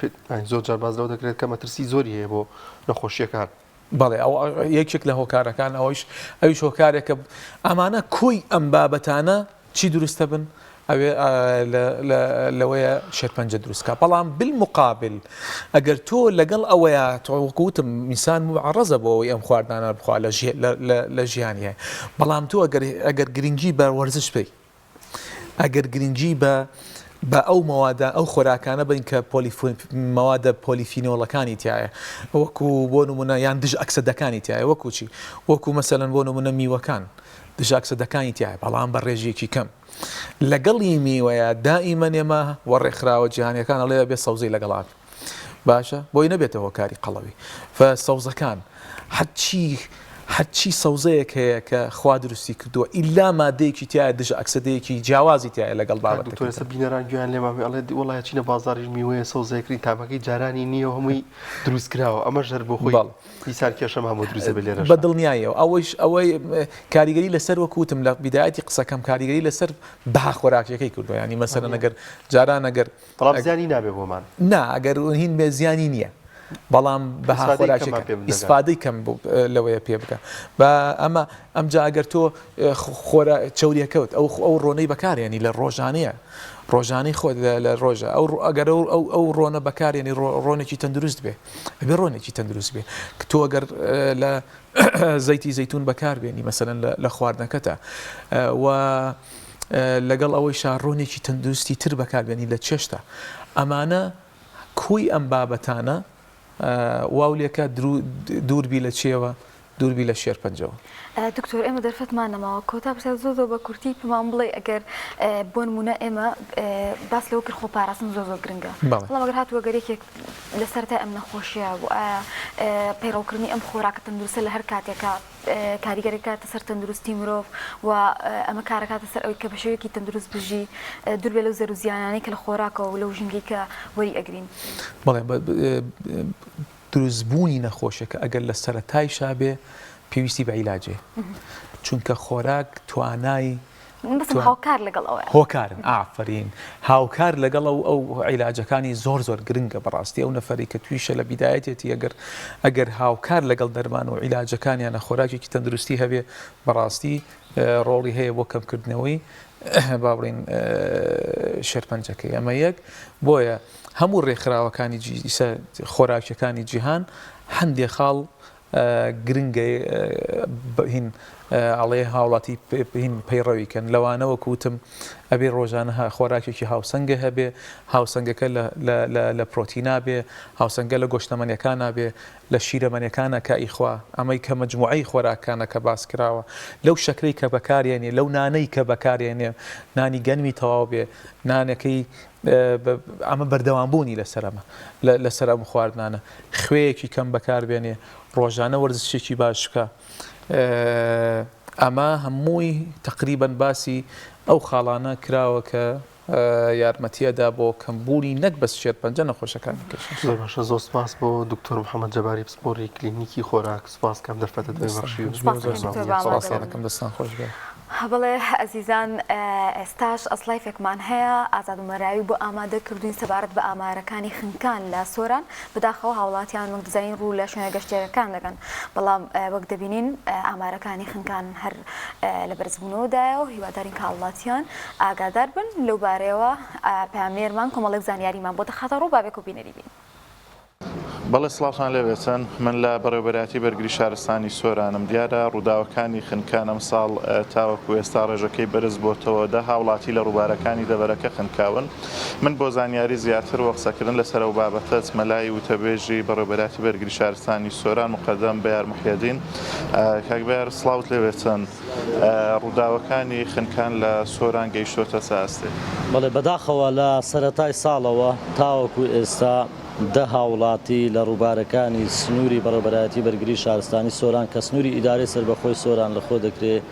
Speaker 2: زۆر جار باز لەوە دەکرێت کە مەترسی زۆری هەیە بۆ نەخۆشیەکان
Speaker 11: بەڵێ ئەو یەکێک لە هۆکارەکان ئەویش هۆکارێکە ئەمانە کۆی ئەم بابەتانە چی دروستە بن ئەوێ لەوەیە شێرپەنجە دروستکە بەڵام بالمقابل ئەگەر تۆ لەگەڵ ئەوەیە تۆوەکوتم میسان عڕەزە بۆ ئەوەی ئەم خواردانە بخوا لە ژیانیە بەڵام تۆ ئەگەر گرنگی بە وەرزش بی ئەگەر گرنگی بە ئەو مەوادە ئەو خۆراکانە بین کە مەوادە پۆلیفینۆڵەکانی تایە وەکو بۆ نمونە یان دژ ئەکسەدەکانی تایە وەکو چی وەکو مەسەلەن بۆ نمونە میوەکان دژ ئەکسەدەکانی تایە بەڵام بە ڕێژێکی کەم لەگەڵی میوەیە دائیمەن ئێمە وەڕێکخراوە جیهانیەکان ئەڵێ بێ سەوزەی لەگەڵات باشە بۆی نەبێتە هۆکاری قەڵەوی فە سەوزەکان هەرچی سەوزەیەک هەیە کە خوا دروستی کردووە ئیلا مادەیەکی تایە دژە ئەکسەدەیەکی جیاوازی تایە لەگەڵ
Speaker 2: بابەتە بینەران گویان لێمامی ئەڵێ وڵای چینە بازاڕیش میوەیە سەوزەیەکری تاپەکەی جارانی نییە هەمووی دروست کراوە ئەمە ژەر بۆ خۆی دیسان کێشەم هەموو دروستە بە لێرە
Speaker 11: بە دڵنیایەوە ئەوەی کاریگەری لەسەر وەکوتم لە بیدایەتی قسەکەم کاریگەری لەسەر بەها خۆراکیەکەی کردووە ینی مەسەلەن ئەگەر جاران ئەگەر
Speaker 2: بەڵام زیانی نابێ بۆمان
Speaker 11: نا ئەگەر هین بێ زیانی نییە بەڵام بەها خۆراکی ئیسفادەی کەم لەوەیە پێ بکە بە ئەمجا ئەگەر تۆ چەوریەکەوت ئەو ڕۆنەی بەکارێنی لە ڕۆژانەی خۆت لە ڕۆژە ئەگەر ئەو ڕۆنە بەکارێنی ڕۆنێکی تەندروست بێ ئەبێ ڕۆنێکی تەندروست بێ کە تۆ ئەگەر لە زەیتی زەیتون بەکاربێنی مەسەلەن لە خواردنەکەتە و لەگەڵ ئەوەی شارڕۆنێکی تەندروستی تر بەکاربێنی لە چێشتا ئەمانە کوی ئەم بابەتانە واولێکە دووربی لە چێوە دووربی لە شێرپەنجەوە
Speaker 1: دکتۆر ئێمە دەرفەتمانەماوە کۆتا پرسە زۆر بە کورتی پێمان بڵێ ئەگەر بۆ نمونە ئێمە باس لەوە کرد خۆ پاراستن زۆر گرنگە بەڵام ئەگەر هاتووە گەرێکێک لەسەرتا ئەم نەخۆشیە و ئایا پەیڕەوکردنی ئەم خۆراکە تەندروستە لە هەر کاتێکە کاریگەری کاتە سەر تەندروستی مرۆڤ و ئەمە کارەکاتە سەر ئەوەی کە بە شێوەیەکی تەندروست بژی دوور بێ لەو زەر و زیانانەی کە لە خۆراکەوە و لەو ژینگەی کە وەری ئەگرین
Speaker 11: بەڵێ دروستبوونی نەخۆشیەکە ئەگەر لە سەرەتایشا بێ پێویستی بە عیلاجێ چونکە خۆراک توانای
Speaker 1: هاوکار لەگەڵ ئەوە
Speaker 11: هۆکارن ئافرین هاوکار لەگەڵ ئەو عیلاجەکانی زۆر گرنگە بەڕاستی ئەو نەفەری کە تویشە لە بیدایەتێتی ئەگەر هاوکار لەگەڵ دەرمان و عیلاجەکانیانە خۆراکێکی تەندروستی هەبێ بەڕاستی ڕۆڵی هەیە بۆ کەمکردنەوەی با بڵین شێرپەنجەکەی ئەمە یەک بۆیە هەموو ڕێکخراوەکانی خۆراکیەکانی جیهان هەندێک خاڵ گرنگە هین ئەڵێ هاوڵاتی هین پەیڕەویکەن لەوانەوە کوتم ئەبێ ڕۆژانە خۆراکێکی هاوسەنگە هەبێ هاوسەنگەکە لە پرۆتینا بێ هاوسەنگە لە گۆشتەمەنیەکانە بێ لە شیرەمەنیەکانە کە ئیخوا ئەمەی کە مەجموعەی خۆراکانە کە باس کراوە لەو شەکرەی کە بەکارێنێ لەو نانەی کە بەکارێنێ نانی گەنمی تەواو بێ نانەکەی ئەمە بەردەوامبوونی لەسەرەمە لەسەر ئەم خواردنانە خوێیەکی کەم بەکاربێنێ ڕۆژانە وەرزشێکی باش بکە ئەمە هەمووی تقریبەن باسی ئەو خاڵانە کراوە کە یارمەتیەدا بۆ کەمبوونی نەک بەس شێرپەنجە نەخۆشەکانی کەش
Speaker 2: زۆر باشە زۆر سپاس بۆ دکتۆر محەممەد جەباری پسپۆری کلینیکی خۆراک سپاس کەم دەرفەتە دوای بەخشی و
Speaker 11: سپاسەکەم دەستان خۆش بێ
Speaker 1: بڵێ ئەزیزان ئێستاش ئەسلایفێکمان هەیە ئازاد و مەراوی بۆ ئامادەکردوین سەبارەت بە ئامارەکانی خنکان لە سۆران بەداخەوە هاوڵاتیان وەک دزین ڕوو لە شوێنە گەشتێرەکان دەکەن بەڵام وەک دەبینین ئامارەکانی خنکان هەر لە بەرزبوونەوەدایە و هیوادارین کە هاوڵاتیان ئاگادار بن لەو بارەیەوە پامێرمان کۆمەڵێک زانیاریمان بۆ دەخاتە ڕوو بابێک و بینەری بین.
Speaker 12: بەڵێ سڵاوتان لەبێتن من لە بەڕێوەبەراتی بەرگری شارستانی سۆرانم دیارە ڕووداوەکانی خنکان ئەم ساڵ تاوەکو ئێستا ڕێژەکەی بەرز بۆتەوە دە هاوڵاتی لە ڕووبارەکانی دەبەرەکە خنکاون من بۆ زانیاری زیاتر وە قسەکردن لەسەر ئەو بابەتە مەلای وتەبێژی بەڕێوەبەراتی بەرگری شارستانی سۆران مقەدەم بەیار محیەدین کاکبەر سڵاوت لەبێتن ڕووداوەکانی خنکان لە سۆران گەیشتۆتە ساستێ.
Speaker 13: بەڵێ بەداخەوە لە سەرەتای ساڵەوە تاوەکو ئێستا دە هاوڵاتی لە ڕووبارەکانی سنووری بەڕێوەبەراتی بەرگری شارستانی سۆران کە سنووری ئیدارەی سەربەخۆی سۆران لەخۆ دەکرێت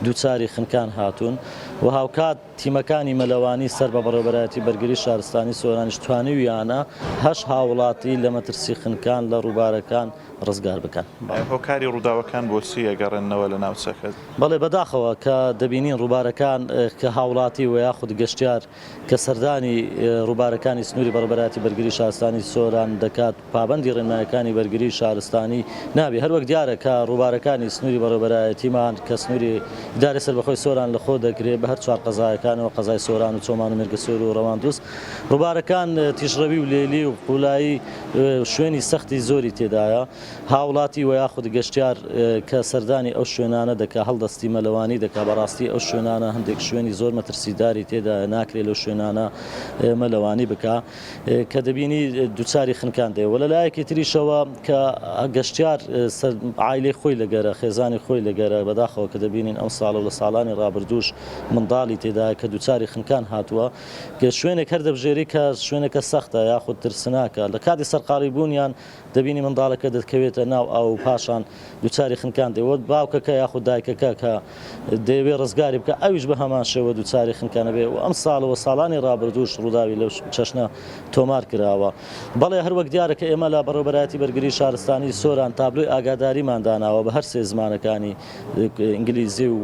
Speaker 13: دووچاری خنکان هاتوون و هاوکات تیمەکانی مەلەوانی سەر بە بەڕێوەبەراتی بەرگری شارستانی سۆرانیش توانیویانە 8 هاوڵاتی لە مەترسی خنکان لە ڕووبارەکان ڕزگار بکەن.
Speaker 12: هۆکاری ڕووداوەکان بۆچی ئەگەڕێنەوە لە ناوچەکەت؟
Speaker 13: بەڵێ بەداخەوە کە دەبینین ڕووبارەکان کە هاوڵاتی و یاخود گەشتیار کە سەردانی ڕووبارەکانی سنووری بەڕێوەبەراتی بەرگری شارستانی سۆران دەکات پابەندی ڕێنمایەکانی بەرگری شارستانی نابێ هەروەک دیارە کە ڕووبارەکانی سنووری بەڕێوەبەرایەتیمان کە سنووری ئیدارەی سەربەخۆی سۆران لەخۆ دەگرێت بە هەر چوار قەزایەکانەوە قەزای سۆران و چۆمان و مێرگەسۆر و ڕەواندووس ڕووبارەکان تیژڕەوی و لێلی و قوڵایی شوێنی سەختی زۆری تێدایە هاوڵاتی و یاخود گەشتیار کە سەردانی ئەو شوێنانە دەکا هەڵدەستی مەلەوانی دەکا بەڕاستی ئەو شوێنانە هەندێک شوێنی زۆر مەترسیداری تێدا ناکرێت لەو شوێنانە مەلەوانی بکە کە دەبینی دووچاری خنکان دێ وە لەلایەکی تریشەوە کە گەشتیار عایلەی خۆی لەگەرە خێزانی خۆی لەگەرە بەداخەوە کە دەبینین ئەم ساڵ و لە ساڵانی ڕابردووش منداڵی تێدا کە دووچاری خنکان هاتووە کە شوێنێک هەر دەبژێری کە شوێنەکە سەختە یاخود ترسناکە لە کاتی سەرقاڵی بوونیان دەبینی منداڵەکە دەکەوێتە ناو ئەو پاشان دووچاری خنکان دێوە باوکەکە یاخود دایکەکە کە دەیەوێت ڕزگاری بکە ئەویش بە هەمان شێوە دووچاری خنکانە بێ و ئەم ساڵەوە ساڵانی ڕابردووش ڕووداوی لەو چەشنە تۆمار کراوە. بەڵێ هەروەک دیارە کە ئێمە لە بەڕێوەبەراتی بەرگری شارستانی سۆران تابلۆی ئاگاداریمان داناوە بە هەر سێ زمانەکانی ئینگلیزی و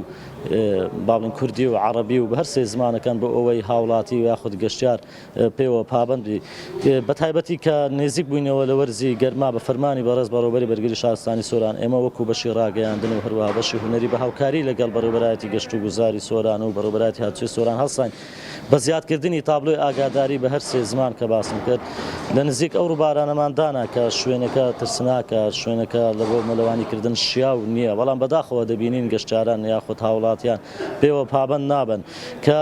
Speaker 13: باڵین کوردی و عەرەبی و بە هەر سێ زمانەکان بۆ ئەوەی هاوڵاتی و یاخود گەشتیار پێوە پابەندی بە تایبەتی کە نێزیک بووینەوە لە وەرزی گەرما بە فەرمانی بەڕێز بەڕێوەبەری بەرگری شارستانی سۆران ئێمە وەکو بەشی ڕاگەیاندن و هەروەها بەشی هونەری بە هاوکاری لەگەڵ بەڕێوەبەراتی گەشت و گوزاری سۆران و بەڕێوەبەراتی هاتووی سۆران هەڵساین بە زیادکردنی تابلۆی ئاگاداری بە هەر سێ زمان کە باسم کرد لە نزیک ئەو ڕووبارانەمان دانا کە شوێنەکە ترسناکە شوێنەکە لە بۆ مەلەوانیکردن شیاو نییە بەڵام بەداخەوە دەبینین گەشتیاران یاخود هاوڵاتیان پێوە پابەند نابن کە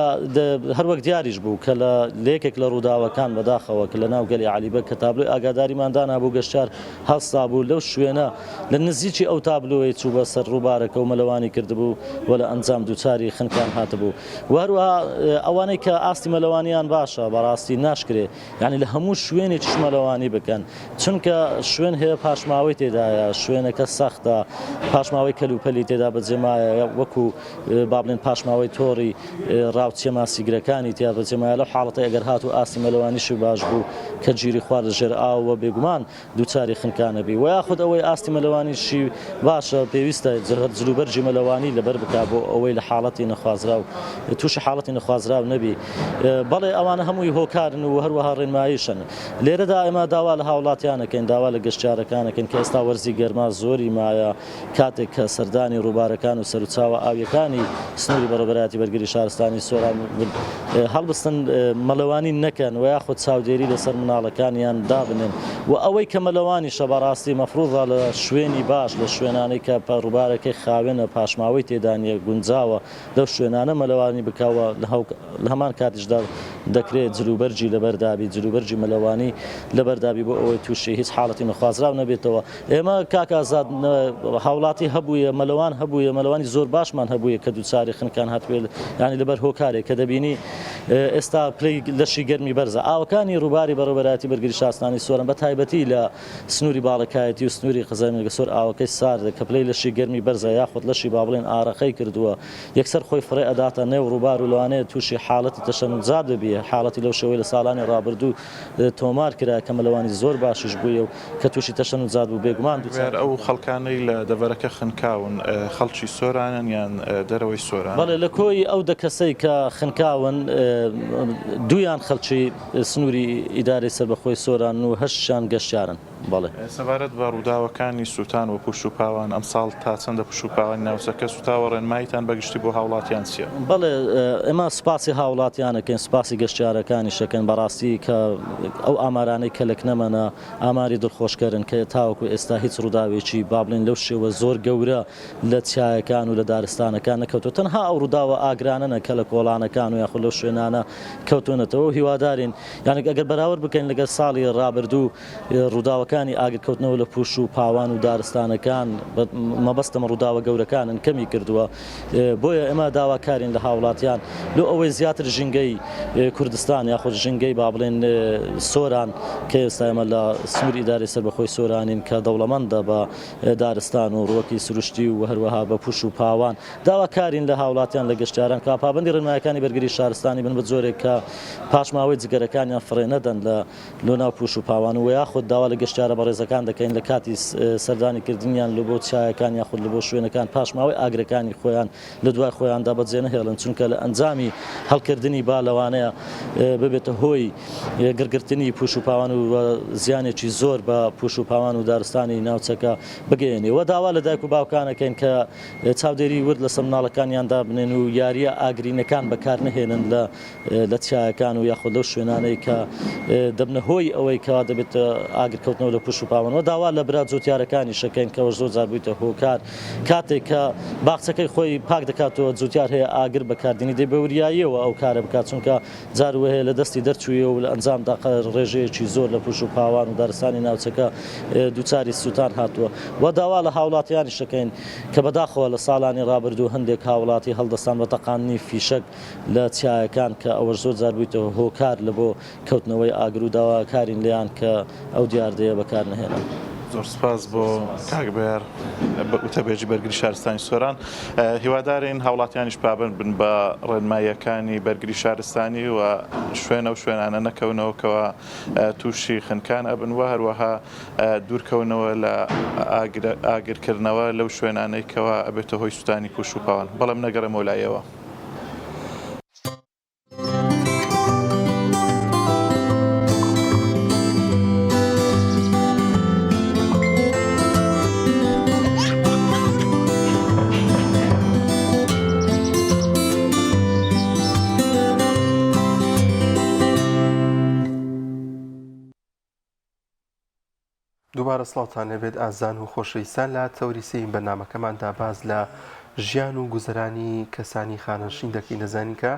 Speaker 13: هەروەک دیاریش بوو کە لە لێکێک لە ڕووداوەکان بەداخەوە کە لە ناو گەلی عەلیبە کە تابلۆی ئاگاداریمان دانا بوو گەشتیار هەڵستا بوو لەو شوێنە لە نزیکی ئەو تابلۆی چوو بە سەر ڕووبارەکە و مەلەوانی کردبوو و لە ئەنجام دووچاری خنکان هاتبوو و هەروەها ئەوانەی کە ئاستی مەلەوانیان باشە بەڕاستی ناشکرێ یعنی لە هەموو شوێنێکی مەلەوانی بکەن چونکە شوێن هەیە پاشماوەی تێدایە شوێنەکە سەختە پاشماوەی کەلوپەلی تێدا بەجێمایە وەکو بابلێن پاشماوەی تۆڕی ڕاوچێما سیگرەکانی تیا بەجێمایە لەو حاڵەتە ئەگەر هات و ئاستی مەلەوانیشی باش بوو کە گیری خوارد لەژێر ئاوە بێگومان دووچاری خنکانە بی و یاخود ئەوەی ئاستی مەلەوانیشی باشە پێویستە جلوبەرجی مەلەوانی لەبەر بکا بۆ ئەوەی لە حاڵەتی نەخوازرا و تووشی حاڵەتی نەخوازراو نەبی بەڵێ ئەوانە هەمووی هۆکارن و هەروەها ڕێنماییشن لێرەدا ئێمە داوا لە هاوڵاتیانەکەین داوا لە گەشتیارەکانەکەن کە ئێستا وەرزی گەرما زۆری مایە کاتێک کە سەردانی ڕووبارەکان و سەرچاوە ئاویەکانی سنووری بەڕێوەبەراتی بەرگری شارستانی سۆران هەڵبستن مەلەوانی نەکەن و یاخود چاودێری لەسەر مناڵەکانیان دابنێن و ئەوەی کە مەلەوانیشە بەڕاستی مەفروضە لە شوێنی باش لە شوێنانەی کە ڕووبارەکەی خاوێنە پاشماوەی تێدانیە گونجاوە لەو شوێنانە مەلەوانی بکاوە لە هەمان کاتیشدا دەکرێت جلوبەرجی لەبەردابی جلوبەرجی مەلەوانی لەبەردابی بۆ ئەوەی تووشی هیچ حاڵەتی نەخوازراو نەبێتەوە ئێمە کاکازاد هاوڵاتی هەبوویە مەلەوان هەبوویە مەلەوانی زۆر باشمان هەبوویە کە دووچاری خنکان هاتوێت ینی لەبەر هۆکارێک کە دەبینی ئێستا پلەی لەشی گەرمی بەرزە ئاوەکانی ڕووباری بەڕێوەبەراتی بەرگری شارستانی سۆران بە تایبەتی لە سنووری باڵەکایەتی و سنووری قەزای مێرگەسۆر ئاوەکەی ساردە کە پلەی لەشی گەرمی بەرزە یاخود لەشی با بڵێن ئارەقەی کردووە یەکسەر خۆی فڕێ ئەداتە نێو ڕووبار و لەوانەیە تووشی حاڵەتی تەشەنجات ببێ حاڵەتی لەو شەوەی لە ساڵانی ڕابردوو تۆمار کرا کە مەلەوانی زۆر باشش بووە و کە تووشی تەشەنجات بوو بێگومان
Speaker 12: ئەو خەڵکانەی لە دەڤەرەکە خنکاون خەڵکی سۆرانن یان دەرەوەی سۆران
Speaker 13: بەڵێ لە کۆی ئەو دەکەسەی کە خنکاون دویان خەڵکی سنووری ئیدارەی سەربەخۆی سۆران و هەشتیان گەشتیارن. بەڵێ
Speaker 12: سەبارەت بە ڕووداوەکانی سووتان و پوش و پاوان ئەمساڵ تا چەندە پوش و پاوانی ناوچەکە سوتاوە ڕێنماییتان بەگشتی بۆ هاوڵاتیان چییە؟
Speaker 13: بەڵێ ئێمە سپاسی هاوڵاتیانەکەین سپاسی گەشتیارەکانی شەکەن بەڕاستی کە ئەو ئامارانەی کەلک نەمەنە ئاماری دڵخۆشکەرن کە تاوەکو ئێستا هیچ ڕووداوێکی با بڵێن لەو شێوە زۆر گەورە لە چایەکان و لە دارستانەکان نەکەوتۆ تەنها ئەو ڕووداوە ئاگرانە کە لە کۆڵانەکان و یاخود لەو شوێنانە کەوتونەتەوە هیوادارین یانە ئەگەر بەراورد بکەین لەگەر ساڵی ڕابردوو ڕووداوەکانی ئاگرکەوتنەوە لە پوش و پاوان و دارستانەکان مەبەستەمە ڕووداوە گەورەکانن کەمی کردووە بۆیە ئێمە داواکارین لە هاوڵاتیان لۆ ئەوەی زیاتر ژنگەی کوردستان یاخود ژنگەی با بڵێن سۆران کە ئێستا ئێمە لە سنووری ئیدارەی سەربەخۆی سۆرانین کە دەوڵەمەندە بە دارستان و ڕۆکی سروشتی و هەروەها بە پوش و پاوان داواکارین لە هاوڵاتیان لە گەشتیاران کە پابەندی ڕێنماییەکانی بەرگری شارستانی بن بە جۆرێک کە پاشماوەی جگەرەکانیان فڕێ نەدەن لە ناو پوش و پاوان و یاخود داوا لە گەشتیارە بە ڕێزەکان دەکەین لە کاتی سەردانی کردنیان لە بۆ چایەکان یاخود لە بۆ شوێنەکان پاشماوەی ئاگرەکانی خۆیان لە دوای خۆیاندا بەجێ نەهێڵن چونکە لە ئەنجامی هەڵکردنی با لەوانەیە ببێتە هۆی گرگرتنی پوش و پاوان و زیانێکی زۆر بە پوش و پاوان و دارستانی ناوچەکە بگەێنێ و داوا لە دایک و باوکانەکەین کە چاودێری ورد لە سەمناڵەکانیاندا بنێن و یاریە ئاگرینەکان بەکار نهێنن لە چایەکان و یاخود لەو شوێنانەی کە دەبنە هۆی ئەوەی کەوا دەبێت ئاگرکەوتنەوە لە پوش و پاوانەوە داوا لە برا جوتیارەکانی شەکەین کەەوە زۆر جار بوویتە هۆکار کاتێک کە باخچەکەی خۆی پاک دەکاتەوە جوتیار هەیە ئاگر بەکاردنی دەی بەوریاییەوە ئەو کارە بکات چونکە جار وهەیە لە دەستی دەرچوویە و لە ئەنجامدا ڕێژەیەکی زۆر لە پوش و پاوان و دارستانی ناوچەکە دووچاری سووتان هاتووە و داوا لە هاوڵاتیانی شەکەین کە بەداخەوە لە ساڵانی ڕابردوو هەندێک هاوڵاتی هەڵدەستان بە تەقاننی فیشک لە چایەکان کە ئەوە زۆر جار بوویتەوە هۆکار لە بۆ کەوتنەوەی ئاگر و داواکارین لیان کە ئەو دیاردەیە بەکار نهێنن.
Speaker 12: زۆر سپاس بۆ کاکبەر وتەبێژی بەرگری شارستانی سۆران هیوادارین هاوڵاتیانیش پابند بن بە ڕێنماییەکانی بەرگری شارستانی و شوێنە و شوێنانە نەکەونەوەکەوە تووشی خنکان ئەبن و هەروەها دوورکەونەوە لە ئاگرکردنەوە لەو شوێنانەی کەوا ئەبێتە هۆی سووتانی پوش و پاوان بەڵام نەگەڕێمە لایەوە.
Speaker 2: دووبارە سڵاوتان لەبێت ئازان و خۆشەویستان لە تەوریسەی بەرنامەکەماندا باز لە ژیان و گوزەرانی کەسانی خانەشین دەکەی نەزانی کە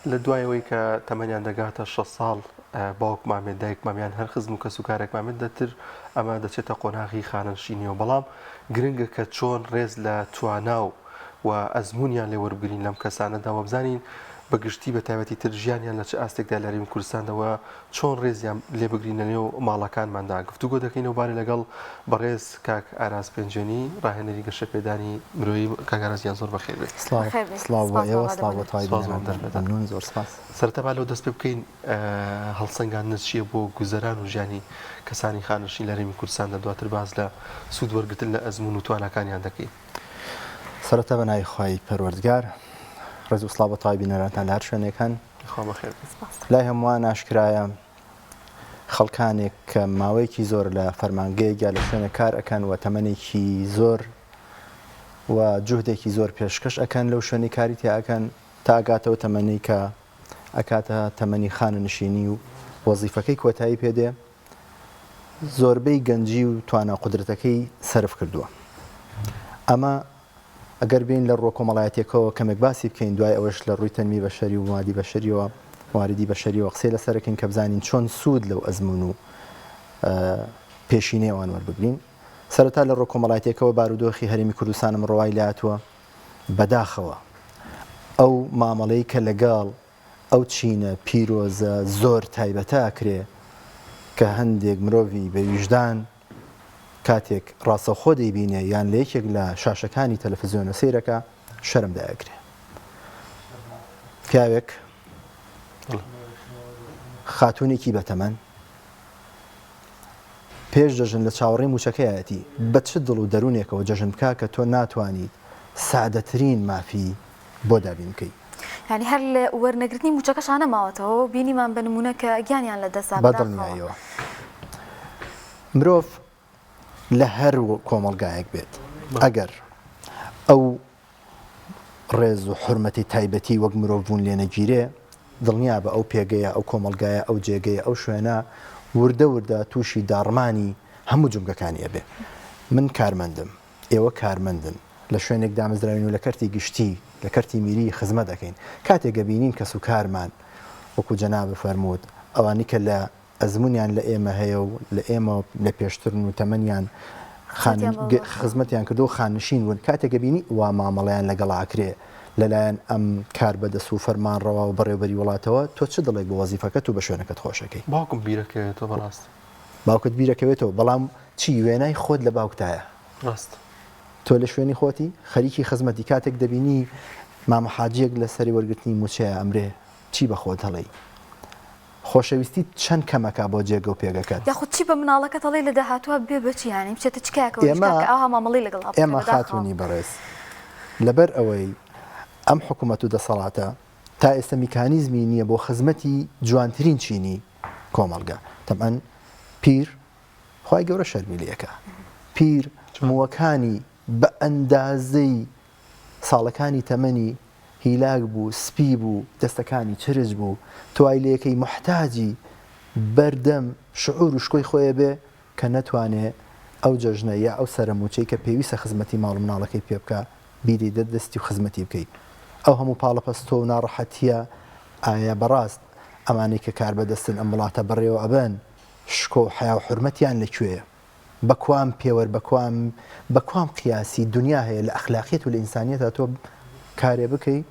Speaker 2: لە دوایەوەی کە تەمەنیان دەگاتە 6 ساڵ باوک مامێت دایک مامیان هەر خزم و کەس و کارێک مامێت دەتر ئەمە دەچێتە قۆناغی خانەشینیەوە بەڵام گرنگە کە چۆن ڕێز لە توانا و ئەزمونیان لێ وەربگرین لەم کەسانەدا وە بزانین بەگشتی بە تایبەتی تر ژیانیان لە چه ئاستێکدا لە هەرێمی کوردستانەوە چۆن ڕێزیان لێ بگرینە نێو ماڵەکانماندا گفتوگۆ دەکەینەوە بارێ لەگەڵ بەڕێز کاک ئاراس پێنجێنی ڕاهێنەری گەشەپێدانی مرۆیی کاگارازیان زۆر بەخێر بێت.
Speaker 14: سڵاو بۆ ئێوە سڵاو بۆ تایبەتمنون زۆر سپاس.
Speaker 2: سەرەتا با لەو دەست پێ بکەین هەڵسەنگاندنە چییە بۆ گوزەران و ژیانی کەسانی خانەشین لە هەرێمی کوردستاندا دواتر باز لە سوود وەرگرتن لە ئەزمون و توانەکانیان دەکەین.
Speaker 14: سەرەتا بە ناوی خۆی پەروەردگار ڕێز و سڵاو بە تایبینەرانتان لە هەر شوێنێکان لای هەمووان ئاشکرایە خەڵکانێک کە ماوەیەکی زۆر لە فەرمانگەیەکیا لە شوێنە کار ئەکەن و تەمەنێکی زۆر و جوهدێکی زۆر پێشکەش ئەکەن لەو شوێنی کاری تیا ئەکەن تا ئەگاتەوە تەمەنی کە ئەکاتە تەمەنی خانەنشینی و وەزیفەکەی کۆتایی پێدێ زۆربەی گەنجی و توانە قودرەتەکەی سەرف کردووە. ئەمە ئەگەر بین لە ڕۆکۆمەڵایەتێکەوە کەمێک باسی بکەین دوای ئەوەش لە ڕووی تەنمی بەشەری و مادی بەشەریەوە واردی بەشەریەوە قسەی لەسەرەکەین کە بزانین چۆن سوود لەو ئەزمون و پێشینەوەوان وەربگرین. سەرەتا لە ڕۆکۆمەڵایەتێکەوە بارودۆخی هەرێمی کوردستانم ڕۆوای لاتووە بەداخەوە ئەو مامەڵەی کە لەگەڵ ئەو چینە پیرۆزە زۆر تایبەتە ئەکرێ کە هەندێک مرۆڤی بە ویژدان کاتێک ڕاستەوخۆ دەیبینێ یان لە یەکێک لە شاشەکانی تەلەڤیزیۆنە سەیرەکە شەرم دایەکرێ. پیاوێک خاتونێکی بەتەمەن پێش دەژن لە چاوەڕێی موچەکەیەتی بە چ دڵ و دەروونێکەوە جەژن بکە کە تۆ ناتوانیت سادەترین مافی بۆ دابین بکەیت.
Speaker 1: یعنی هەر لە وەرنەگرتنی موچەکەشانە ماوەتەوە بینیمان بە نمونە کە گیانیان لە دەستا
Speaker 14: بەدڵنیایەوە مرۆڤ لە هەر کۆمەڵگایەک بێت ئەگەر ئەو ڕێز و حرمەتی تایبەتی وەک مرۆڤ بوون لێ نەگیرێ دڵنیا بە ئەو پێگەیە ئەو کۆمەلگایە ئەو جێگەیە ئەو شوێنە وردە وردە تووشی داڕمانی هەموو جمگەکانی ئەبێ. من کارمەندم ئێوە کارمەندن لە شوێنێک دامەزراوین و لە کەرتی گشتی لە کەرتی میری خزمەت دەکەین کاتێکگە بینین کەس و کارمان وەکو جەناب فەرمووت ئەوانی کە لە ئەزمونیان لە ئێمە هەیە و لە ئێمە لە پێشترن و تەمەنیان خزمەتیان کردو و خانشین بوون کاتێکگە بینی وا مامەڵیان لەگەڵاکرێ لەلایەن ئەم کار بەدەست و فەرمانڕەوە و بەڕێوبەری وڵاتەوە تۆ چ دڵێک بە وەزیفەکەت و بە شوێنەکەت خۆشەکەی
Speaker 2: باوکم بیرەکەوێتەوە بەڕاست
Speaker 14: باوکت بیرەکەوێتەوە بەڵام چی وێنای خۆت لە باوکتایە
Speaker 2: ڕاست
Speaker 14: تۆ لە شوێنی خۆتی خەریکی خزمەتی کاتێک دەبینی مامەحاجیەک لە سەری وەرگرتنی موچەیە ئەمرێ چی بە خۆت هەڵی خۆشەویستی چەند کەمەکە بۆ جێگە و پێگەکەت
Speaker 1: یاخود چی بە مناڵەکەت هەڵی لە داهاتوە بێ بچیانی بچێتە چکاکەەوە مامەڵی لەگەڵ
Speaker 14: ئێمە خاتونی بەڕێز لەبەر ئەوەی ئەم حکوومەت و دەسەڵاتە تا ئێستا میکانیزمی نییە بۆ خزمەتی جوانترین چینی کۆمەلگا تەمان پیر خی گەورە شەرمیلیەکە پیر مووەکانی بە ئەندازەی ساڵەکانی تەمەنی هیلاک بوو سپی بوو دەستەکانی چرج بوو توایلەکەی محتاجی بەردەم شعور و شکۆی خۆیە بێ کە نەتوانێت ئەو جەژنە یا ئەو سەرموچەی کە پێویستە خزمەتی ماڵ و مناڵەکەی پێ بکە بیری دەستی و خزمەتی بکەیت ئەو هەموو پاڵەپەستۆ و ناڕەحەتیە ئایا بەڕاست ئەمانەی کە کار بەدەستن ئەم وڵاتە بەڕێوە ئەبن شکۆ و حیا و حرمەتیان لەکوێیە بەکوام پێوە بەکوام قیاسی دنیا هەیە لە ئەخلاقیەت و لە ئینسانیەتە تۆ کارێ بکەی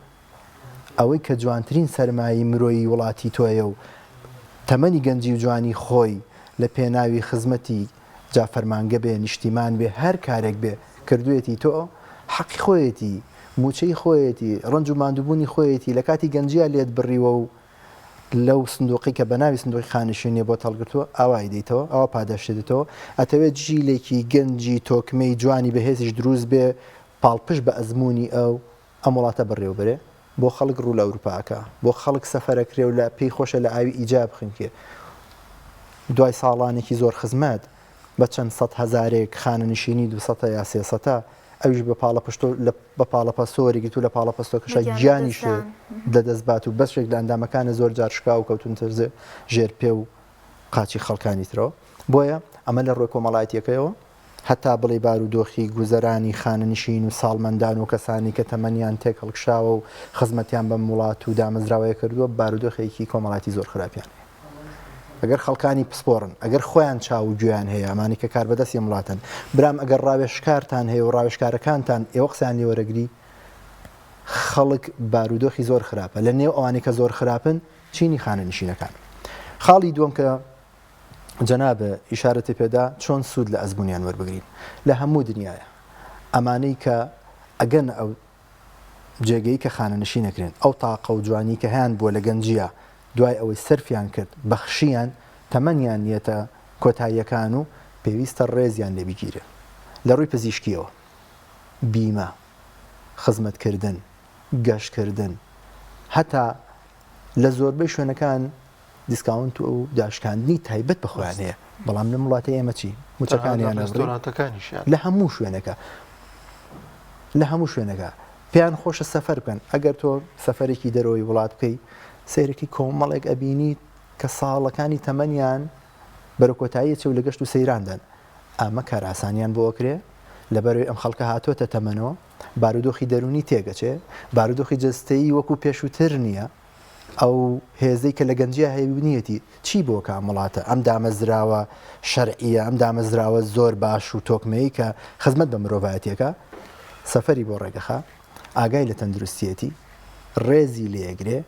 Speaker 14: ئەوەی کە جوانترین سەرمایی مرۆیی وڵاتی تۆیە و تەمەنی گەنجی و جوانی خۆی لە پێناوی خزمەتی جا فەرمانگە بێ نیشتیمان بێ هەر کارێک بێ کردوێتی تۆ حەقی خۆیەتی موچەی خۆیەتی ڕنج و ماندووبوونی خۆیەتی لە کاتی گەنجیا لێت بڕیوە و لەو سندوقی کە بەناوی سندوقی خانشینێ بۆ تەڵگرتووە ئاوای دەیتەوە ئەوە پاداشێتەوە ئەتەوێت جیلێکی گەنجی تۆکمەی جوانی بەهێزیش دروست بێ پاڵپش بە ئەزمموی ئەم وڵاتە بڕێوبرێ بۆ خەڵک ڕوو لە ئەوروپاکە بۆ خەڵک سەفەرەکرێ و لە پێی خۆشە لە ئاوی ئیجاب بخنکێ دوای ساڵانێکی زۆر خزمەت بە چەند سەد هەزارێک خانەنشینی 200 یا 300 ئەوش بە پاڵەپەسۆرێکی تو لە پاڵەپەستۆکەشە گیانی شێ دەدەستبات و بەشێک لە ئەندامەکانە زۆر جار شکا و کەوتونتر ژێر پێ و قاچی خەڵکانی ترەوە بۆیە ئەمە لە ڕۆی کۆمەڵایەتیەکەیەوە هەتا بڵێ بارودۆخی گوزەرانی خانەنشین و ساڵمەندان و کەسانی کە تەمەنیان تێک هەڵکشاوە و خزمەتیان بە وڵات و دامەزراوەیە کردووە بارودۆخێکی کۆمەڵاتی زۆر خراپیان ئەگەر خەڵکانی پسپۆڕن ئەگەر خۆیان چاو و گویان هەیە ئەمانی کە کار بەدەستی وڵاتن برام ئەگەر ڕاوێشکارتان هەیە و ڕاوێشکارەکانتان ئێوە قسەیان لێوەرەگری خەڵک بارودۆخی زۆر خراپە لە نێو ئەوانی کە زۆر خراپن چینی خانەنشینەکان خاڵی دووەم کە جەنابە ئیشارەتی پێدا چۆن سوود لە ئەزمونیان وەربگرین لە هەموو دنیاە ئەمانەی کە ئەگەن ئەو جێگەی کە خانەنشین نەکرێن ئەو تاقە و جوانی کە هیان بووە لە گەنجە دوای ئەوەی سەرفیان کرد بەخشیان تەمەنیان نیەتە کۆتاییەکان و پێویستە ڕێزیان لێ بگیرێ لە ڕووی پزیشکیەوە بیمە خزمەتکردن گەشتکردن هەتا لە زۆربەی شوێنەکان دیسکاونت و داشکاندنی تایبەت بەخۆیان هەیە بەڵام لە وڵاتی ئێمە چی موچەکانیان لە هەموو شوێنەکە پێیان خۆشە سەفەر بکەن ئەگەر تۆ سەفەرێکی دەرەوەی وڵات بکەی سیرێکی کۆمەڵێک ئەبینیت کە ساڵەکانی تەمەنیان بەرەکۆتاییە چێ و لە گەشت و سەیراندن ئەمە کار ئاسانیان بۆ ئەکرێ لەبەروی ئەم خەڵکە هاتۆتە تەمەنەوە بارودۆخی دەرونی تێگەچێ بارودۆخی جستەیی وەکو پێشووتر نییە ئەو هێزەی کە لە گەنجیا هەیەبنیەتی چی بۆ کام وڵاتە ئەم دامەزراوە شەرعیە ئەم دامەزراوە زۆر باش و تۆکمەیە کە خزمەت بە مرۆڤایەتیەکە سەفەری بۆ ڕێگەخە ئاگای لە تەندروستیەتی ڕێزی لێگرێ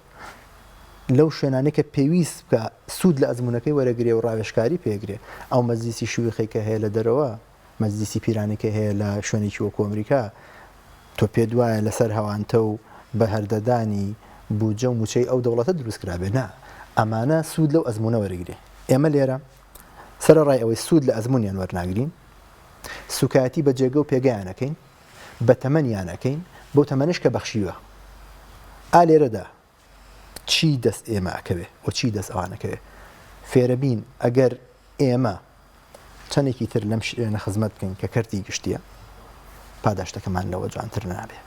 Speaker 14: لەو شوێنانێک کە پێویست بکە سوود لە ئەزمونونەکەی وەرەگرێ و ڕاوێشکاری پێگرێ ئەو مەزلیسی شوێخێکە هەیە لە دەرەوە مەزلیسی پیرانێکە هەیە لە شوێنێکی وەکو ئەمریکا تۆ پێ دوایە لەسەر هەوانتە و بە هەردەدانی بوجە و موچەی ئەو دەوڵەتە دروستکرابێ نا ئەمانە سوود لەو ئەزمونە وەرەگرێ ئێمە لێرە سەرڕای ئەوەی سوود لە ئەزمونیان وەرناگرین سوکایەتی بە جێگە و پێگەیانەکەین بە تەمەنیانەکەین بۆ تەمەنش کە بەخشیوە ئا لێرەدا چی دەست ئێمە ئەکەوێ و چی دەست ئەوانەکەوێ فێرەبین ئەگەر ئێمە چەندێکی تر لەم شوێنە خزمەت بکەین کە کەرتی گشتیە پاداشتەکەمان لەوە جوانتر نابێ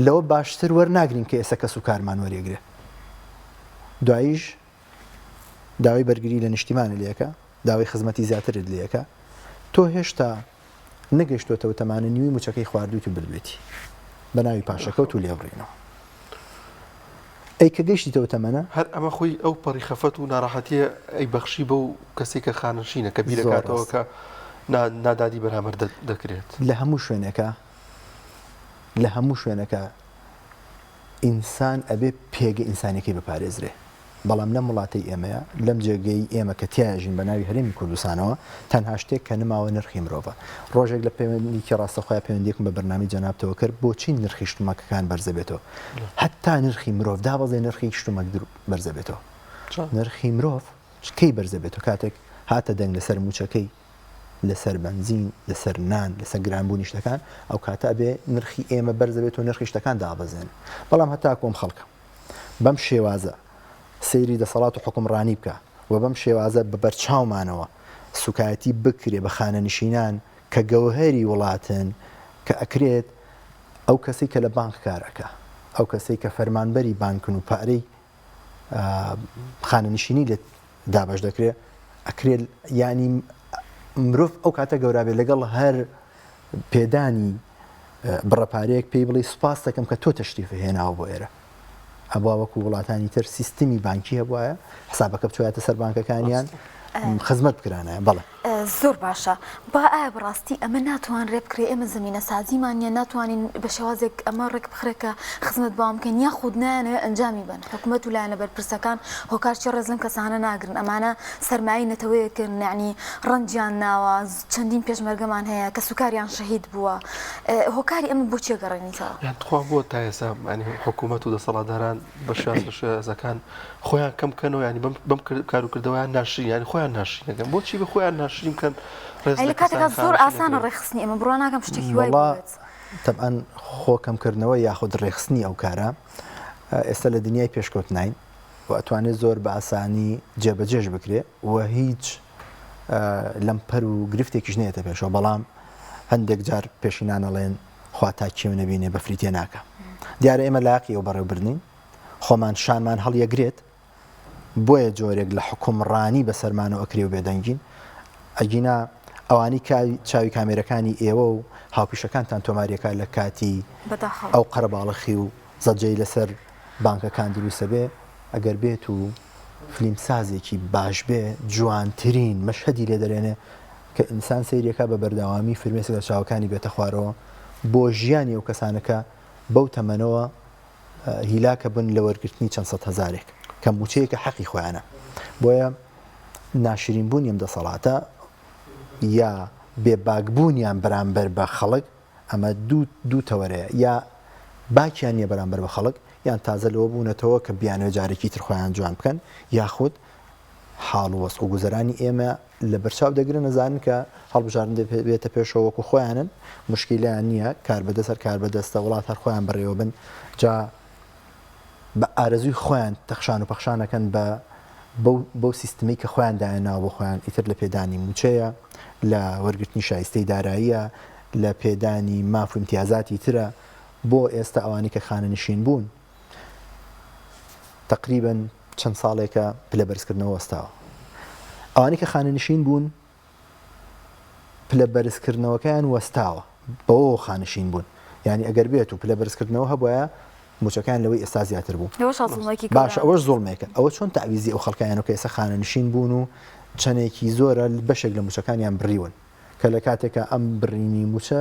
Speaker 14: لەوە باشتر وەرناگرین کە ئێستا کەس و کارمان وەرێگرێ دواییش داوای بەرگری لە نیشتیمانە لێەکە داوای خزمەتی زیاترت لێەکە تۆ هێشتا نەگەشتۆتەوە تەمانە نیوی موچەکەی خواردووی و بلبێتی بە ناوی پاشەکەوت و لێبڕینەوە ئەی کە گەیشتیتەوە تەمەنە
Speaker 2: هەر ئەمە خۆی ئەو پەڕی خەفەت و ناڕاحەتیە ئەی بەخشی بەو کەسێک کە خانشینە کە بیرەکاتەوە کە نادادی بەرامبەر دەکرێت لە هەموو شوێنەکە ئینسان ئەبێ پێگە ئینسانەکەی بپارێزرێ بەڵام لەم وڵاتی ئێمەیە لەم جێگەی ئێمە کە تیاژین بە ناوی هەرێمی کوردستانەوە تەنها شتێک کە نماوە نرخی مرۆڤە ڕۆژێک لە پەیوەندیکی ڕاستەخۆی پەیوەندیەکم بە بەرنامی جەنابتەوە کرد بۆچی نرخی شتومەکەکان بەرزە بێتەوە هەتا نرخی مرۆڤ دابەزێ نرخی شتومەک بەرزە بێتەوە نرخی مرۆڤ کەی بەرزە بێتەوە کاتێک هاتە دەنگ لەسەر موچەکەی لەسەر بنزین لەسەر نان لەسەر گرانبوونی شتەکان ئەو کاتە بێ نرخی ئێمە بەرزە بێت و نرخی شتەکان دابەزێن بەڵام هەتا کۆم خەڵکە بەم شێوازە سەیری دەسەڵات و حکومڕانی بکە و بەم شێوازە بە بەرچاومانەوە سوکایەتی بکرێ بە خانەنشینان کە گەوهەری وڵاتن کە ئەکرێت ئەو کەسی کە لە بانک کارەکە ئەو کەسەی کە فەرمانبەری بانکن و پارەی خانەنشینی لێت دابش دەکرێت ئەکرێت ینی مرۆڤ ئەو کاتە گەورابێت لەگەڵ هەر پێدانی بڕەپارەیەک پێی بڵێ سوپاس دەکەم کە تۆ تەشریفە هێناوە بۆ ئێرە ئەبوا وەکو وڵاتانی تر سیستمی بانکی هەبواە حسابەکە بچواتە سەر بانکەکانیان خزمەت بکرانە بەڵێ
Speaker 1: زۆر باشە با ئایا بڕاستی ئەمە ناتوان ڕێ بکرێ ئێمە زمینە سازیمانە ناتوانین بە شێوازێک ئەمە ڕێک بخرێکە خزمەت بام بکەین یا خود نایانەوە ئەنجامی بن حکوومەت و لایەنە بەرپرسەکان هۆکارچی ڕێز لەم کەسانە ناگرن ئەمانە سەرمایی نەتەوەیەکردن یعنی ڕەنجیان ناوە چەندین پێشمەرگەمان هەیە کە سوکاریان شەهید بووە هۆکاری ئەمە بۆ چێ گەڕێنیتەوە
Speaker 2: یانخوا بۆ تا ئێستا حکوومەت و دەسەڵاتداران بە شێوازەکان خۆیان کەم بکەنەوە ینی بەم کاروکردەوەیان ناشرین ینی خۆیان ناشرینەکەن بۆچی بە خۆیان ناشرین کەن
Speaker 1: لە کاتێکا زۆر ئاسانە ڕێخستنی ئەمە بڕوا ناکەم شتێکی وای
Speaker 14: تەبعەن خۆکەمکردنەوە یاخود ڕێخستنی ئەو کارە ئێستا لە دنیای پێشکەوت نین و ئەتوانێت زۆر بە ئاسانی جێبەجێش بکرێ و هیچ لەمپەر و گرفتێکیش نێتە پێشەوە بەڵام هەندێک جار پێشینانەڵێن خوا تا کێو نەبینێ بەفری تێ ناکە دیارە ئێمە لاقی ئەو بەڕێوەبرنین خۆمان شانمان هەڵیەگرێت بۆیە جۆرێک لە حکومڕانی بەسەرمانەوە ئەکرێ و بێدەنگین ئەگینا ئەوانی چاوی کامێرەکانی ئێوە و هاوپیشەکانتان تۆماریەکە لە کاتی ئەو قەرەباڵەخی و زەجەی لەسەر بانکەکان دروستە بێ ئەگەر بێت و فلیمسازێکی باش بێ جوانترین مەشهەدی لێ دەرێنێ کە ئینسان سەیرەکە بە بەردەوامی فرمێسک لە چاوەکانی بێتە خوارەوە بۆ ژیانی ئەو کەسانەکە بەو تەمەنەوە هیلاکە بن لە وەرگرتنی چەند سەد هەزارێک کە موچەیەکە حەقی خۆیانە بۆیە ناشرینبوونی ئەم دەسەڵاتە یا بێباکبوونیان بەرامبەر بە خەڵک ئەمە دوو تەوەرەیە یا باکیان نیە بەرامبەر بە خەڵک یان تازە لەوە بوونەتەوە کە بیانەوە جارێکی تر خۆیان جوان بکەن یاخود حاڵ و وەسق و گوزەرانی ئێمە لە بەرچاو دەگرن نەزانن کە هەڵبژاردن بێتە پێشەوە وەکو خۆیانن مشکیلیان نییە کار بەدەست هەر کار بەدەستە وڵات هەر خۆیان بڕێوە بن جا بە ئارەزوی خۆیان تەخشان و پەخشانەکەن بەو سیستمی کە خۆیان داهێناوە بۆ خۆیان ئیتر لە پێدانی موچەیە لە وەرگرتنی شایستەی داراییە لە پێدانی ماف و امتیازاتی ترە بۆ ئێستا ئەوانی کە خانەنشین بوون تقریبا چەند ساڵێکە پلە بەرزکردنەوە وەستاوە ئەوانی کە خانەنشین بوون پلە بەرزکردنەوەکەیان وەستاوە بەوە خانەشین بوون یعنی ئەگەر بێت و پلە بەرزکردنەوە هەبووە موچەکان لەوەی ئێستا زیاتر بوو باش ئەوەش زوڵمێکە ئەوە چۆن تاویزی ئەو خەڵکیان کە ئێستا خانەنشین بوون و چەندێکی زۆرە بەشێک لە موچەکانیان بڕیون کە لە کاتێکە ئەم بڕینی موچە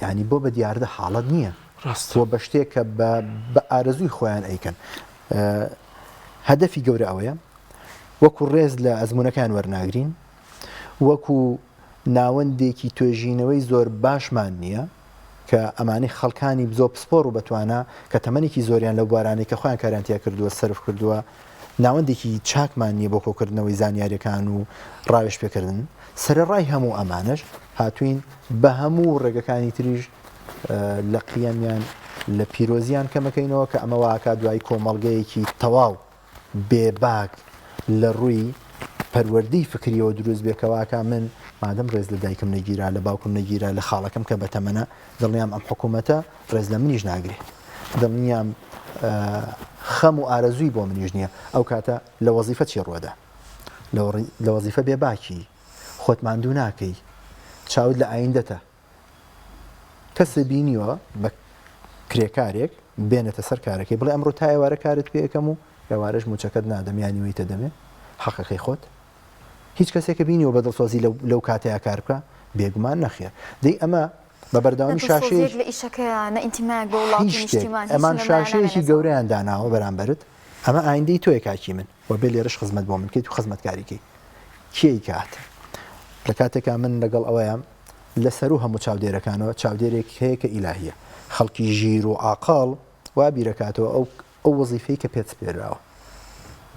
Speaker 14: ینی بۆ بە دیاردە حاڵەت نییە ڕاستوە بە شتێک کە بە ئارەزووی خۆیان ئەیکەن هەدەفی گەورە ئەوەیە وەکو ڕێز لە ئەزمونونەکان وەرناگرین وەکو ناوەندێکی توێژینەوەی زۆر باشمان نییە کە ئەمانی خەڵکانی بزۆ پسپۆر و بەتوانە کە تەمەنێکی زۆریان لەو بارانەی کە خۆیان کارانتیا کردووە سرف کردووە ناوەندێکی چاکمان نییە بۆ کۆکردنەوەی زانیاریەکان و ڕاوێش پێکردن سەرڕای هەموو ئەمانش هاتوین بە هەموو ڕێگەکانی تریژ لە قیەمیان لە پیرۆزیان کەمەکەینەوە کە ئەمە واکە دوای کۆمەڵگەیەکی تەواو بێباک لە ڕووی پەروەردەی فکریەوە دروست بێکەواکە من مادەم ڕێز لە دایکم نەگیرا لە باوکم نەگیرا لە خاڵەکەم کە بەتەمەنە دڵنیام ئەم حکوومەتە ڕێز لە منیش ناگرێ دڵنیام خەم و ئارەزووی بۆ منیش نییە ئەو کاتە لە وەزیفە چی ڕوەدا لە وەزیفە بێباکی خۆت ماندوو ناکەی چاود لە ئایندەتە کەسە بینیوە بە کرێکارێک بێنێتە سەر کارەکەی بڵێ ئەمڕۆ تا ئێوارە کارت پێەکەم و ئێوارەش موچەکەت نادەم یانیوەیتە دەمێ حەقەکەی خۆت هیچ کەسێکە بینیەوە بەدڵسۆزی لەو کاتەیە کار بکە بێگومان نەخێر دەی ئەمە بە بەردەوامی شاشەیە ئەمان شاشەیەکی گەورەیان داناوە بەرامبرت ئەمە ئایندەی تۆیە کاکی من و بێ لێرەش خزمەت بۆ من کەیت و خزمەتکاریکەی کێی کات لە کاتێکا من لەگەڵ ئەوەیە لەسەر و هەموو چاودێرەکانەوە چاودێرێک هەیە کە ئیلاهیە خەڵکی ژیر و ئاقاڵ وا بیرەکاتەوە ئەو وەزیفەی کە پێت پێراوە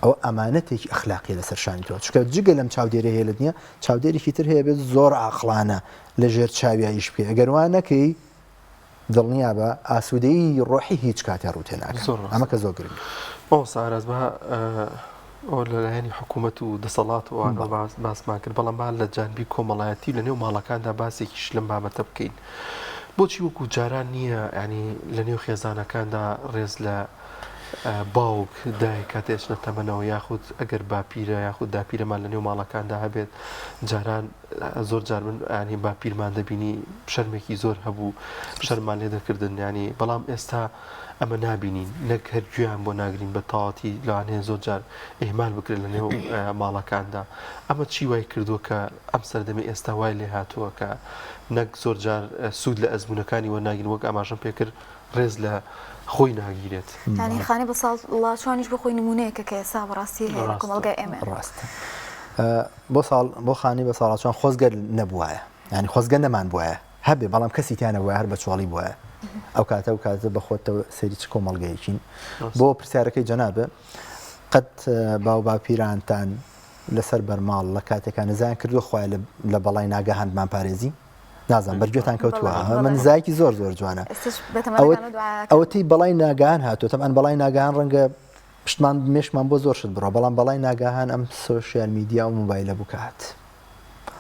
Speaker 14: ئەو ئەمانەتێکی ئەخلاقی لەسەر شانی تۆ چکە جگە لەم چاودێرە هەیە لە دنیا چاودێرێکی تر هەیە بێت زۆر عاقلانە لە ژێر چاویایش پێ ئەگەر وان نەکەی دڵنیا بە ئاسوودەی ڕۆحی هیچ کاتێ ڕوتێ ناکە ئەمە کە زۆر گرنگ
Speaker 2: ساراز بە ئەو لەلایەنی حکوومەت و دەسەڵات وان باسمان کرد بەڵام با لە جانبی کۆمەڵایەتی لە نێو ماڵەکاندا باسێکیش لەم بابەتە بکەین بۆچی وەکو جاران نییە ینی لە نێو خێزانەکاندا ڕێز لە باوک دای کاتێشنە تەمەنەوە یاخود ئەگەر باپیرە یاخود داپیرەمان لە نێو ماڵەکاندا هەبێت جاران زۆر جار من ینی باپیرمان دەبینی شەرمێکی زۆر هەبوو شەرمان لێ دەکردن ینی بەڵام ئێستا ئەمە نابینین نەک هەرگویان بۆ ناگرین بە تاواتی لەوانەیە زۆر جار ئێمال بکرێت لە نێو ماڵەکاندا ئەمە چی وای کردووە کە ئەم سەردەمی ئێستا وای لێ هاتووە کە نەک زۆر جار سوود لە ئەزمونونەکانی وەناگرین وەک ئاماژەم پێکرد ڕێز لە خۆی ناگیرێت
Speaker 1: ینی خانەی بە ساڵڵاتوانیش بخۆی نمونەیەکە کە ئێستا بەڕاستی هەیە لە کۆمەڵگای ئێمە
Speaker 14: ڕاستە بۆ خانی بە ساڵاتوان خۆزگەر نەبووایە ینی خۆزگە نەمان بواە هەبێ بەڵام کەسی تیانە وایە هەر بە چۆڵی بواە ئەو کاتە و کاتە بە خۆتەوە سەری چ کۆمەڵگەیەکین بۆ پرسیارەکەی جەنابە قەت باو باپیرانتان لەسەر بەرماڵ لە کاتێکان نزان کردو خۆیان لە بەڵای ناگەهاندمان پارێزی نازان بەرگوێتان کەوتووە من نزایکی زۆر زۆر جوانە ئەوەتی بەڵای ناگەهان هاتووە تەمان بەڵای ناگەهان ڕەنگە پشتمان مێشمان بۆ زۆر شت بڕۆ بەڵام بەڵای ناگەهان ئەم سۆشیال میدیا و مۆبایلە بکات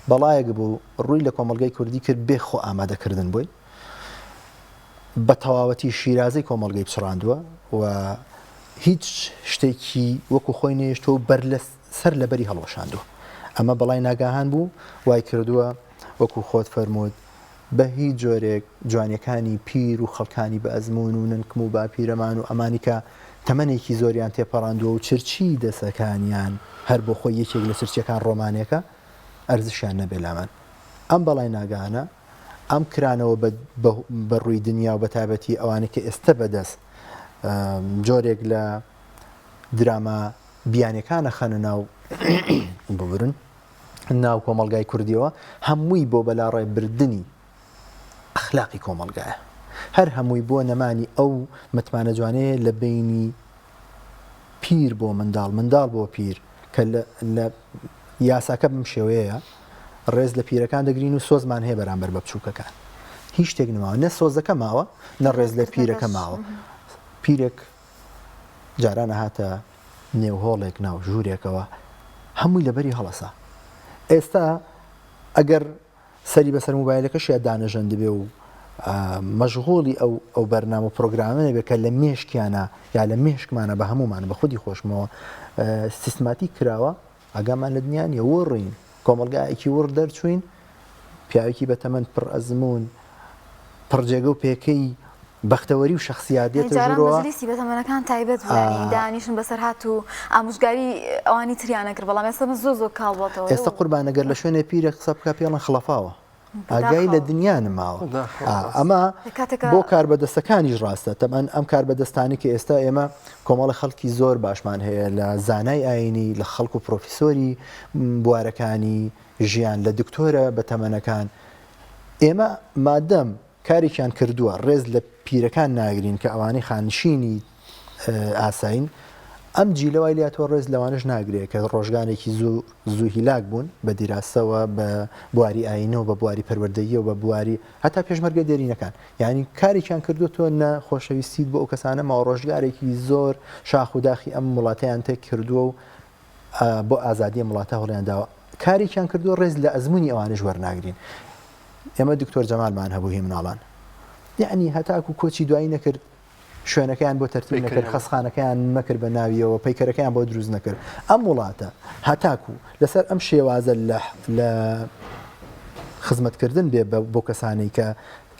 Speaker 14: بەڵایەک بوو ڕووی لە کۆمەڵگەی کوردی کرد بێ خۆ ئامادەکردن بووی بە تەواوەتی شیرازەی کۆمەڵگەی پچڕاندووە و هیچ شتێکی وەکو خۆی نێشتۆ بەر لە سەر لەبەری هەڵۆشاندووە ئەمە بەڵای ناگەهان بوو وای کردووە وەکو خۆت فەرمووت بە هیچ جۆرێک جوانیەکانی پیر و خەڵکانی بە ئەزمون و ننکم و باپیرەمان و ئەمانی کە تەمەنێکی زۆریان تێپەڕاندووە و چرچی دەسەکانیان هەر بۆ خۆی یەکێک لە چرچەکان ڕۆمانەکە ئەرزشیان نەبێ لامان ئەم بەڵای ناگەهانە ئەم کرانەوە بە ڕووی دنیا و بە تایبەتی ئەوانەی کە ئێستا بەدەست جۆرێک لە دراما بیانەکانە خەنە ناو ببرن ناو کۆمەڵگای کوردیەوە هەمووی بۆ بەلاڕێ بردننی ئەخلاقی کۆمەڵگایە هەر هەمووی بۆ نەمانی ئەو متمانە جوانەیە لە بینی پیر بۆ منداڵ بۆ پیر کە لە یاساکە بم شێوەیە ڕێز لە پیرەکان دەگرین و سۆزمان هەیە بەرامبەر بە بچووکەکان هیچ شتێک نماوە نە سۆزەکە ماوە نە ڕێز لە پیرەکە ماوە پیرێک جارانە هاتە نێوهۆڵێک ناو ژوورێکەوە هەمووی لەبەری هەڵەسا ئێستا ئەگەر سەری بەسەر مۆبایلەکەش یا دانەژەن دەبێ و مەشغوڵی ئەو بەرنامە و پرۆگرامە بێت کە لە مێشکیانە یا لە مێشکمانە بە هەمومان بە خودی خۆشمەوە سیستماتی کراوە ئەگامان لە دنیان یەوەڕین کۆمەلگایەکی وڕ دەرچوین پیاوێکی بەتەمەند پڕ ئەزمون پڕجێگە و پێکەی بەختەوەری و شخصیاتێتە ژورەوە
Speaker 1: مەجلیسی بەتەمەنەکان تایبەت دانیشن بەسەر هات و ئامۆژگاری ئەوانی تریانە کرد بەڵام ئێستا زۆ کاڵبەتەوە
Speaker 14: ئێستا قوربانەگەر لە شوێنێ پیرە قسە بکە پێڵەن خلەفاوە ئاگای لە دنیا نماوە ئەمە بۆ کاربەدەستەکانیش ڕاستە تەمان ئەم کاربەدەستانی کە ئێستا ئێمە کۆمەڵی خەڵکی زۆر باشمان هەیە لە زانای ئاینی لە خەڵک و پرۆفیسۆری بوارەکانی ژیان لە دکتۆرە بەتەمەنەکان ئێمە مادەم کارێکیان کردووە ڕێز لە پیرەکان ناگرین کە ئەوانەی خانشینی ئاساین ئەم جیلەوەی لاتەوە ڕێز لەوانش ناگرێت کە ڕۆژگانێکی زوو هیلاک بوون بە دیراستەوە بە بواری ئاینەوە بە بواری پەروەردەییەوە بە بواری هەتا پێشمەرگە دێرینەکان یعنی کارێکیان کردو تۆ نە خۆشەویستیت بۆ ئەو کەسانەمەوە ڕۆژگارێکی زۆر شاخ و داخی ئەم وڵاتیان تێک کردووە و بۆ ئازادی وڵاتە هەڵیانداوە کارێکیان کردو ڕێز لە ئەزمموی ئەوانش وەرناگرین ئێمە دکتۆر جەمالمان هەبوو هی مناڵان یعنی هەتاکو کۆچی دوایی نەکرد شوێنەکەیان بۆ تەرتیب نەکرد خەسخانەکەیان مەکرد بە ناویەوە پەیکەرەکەیان بۆ دروست نەکرد ئەم وڵاتە هەتاکو لەسەر ئەم شێوازە لە خزمەتکردن بێ بۆ کەسانی کە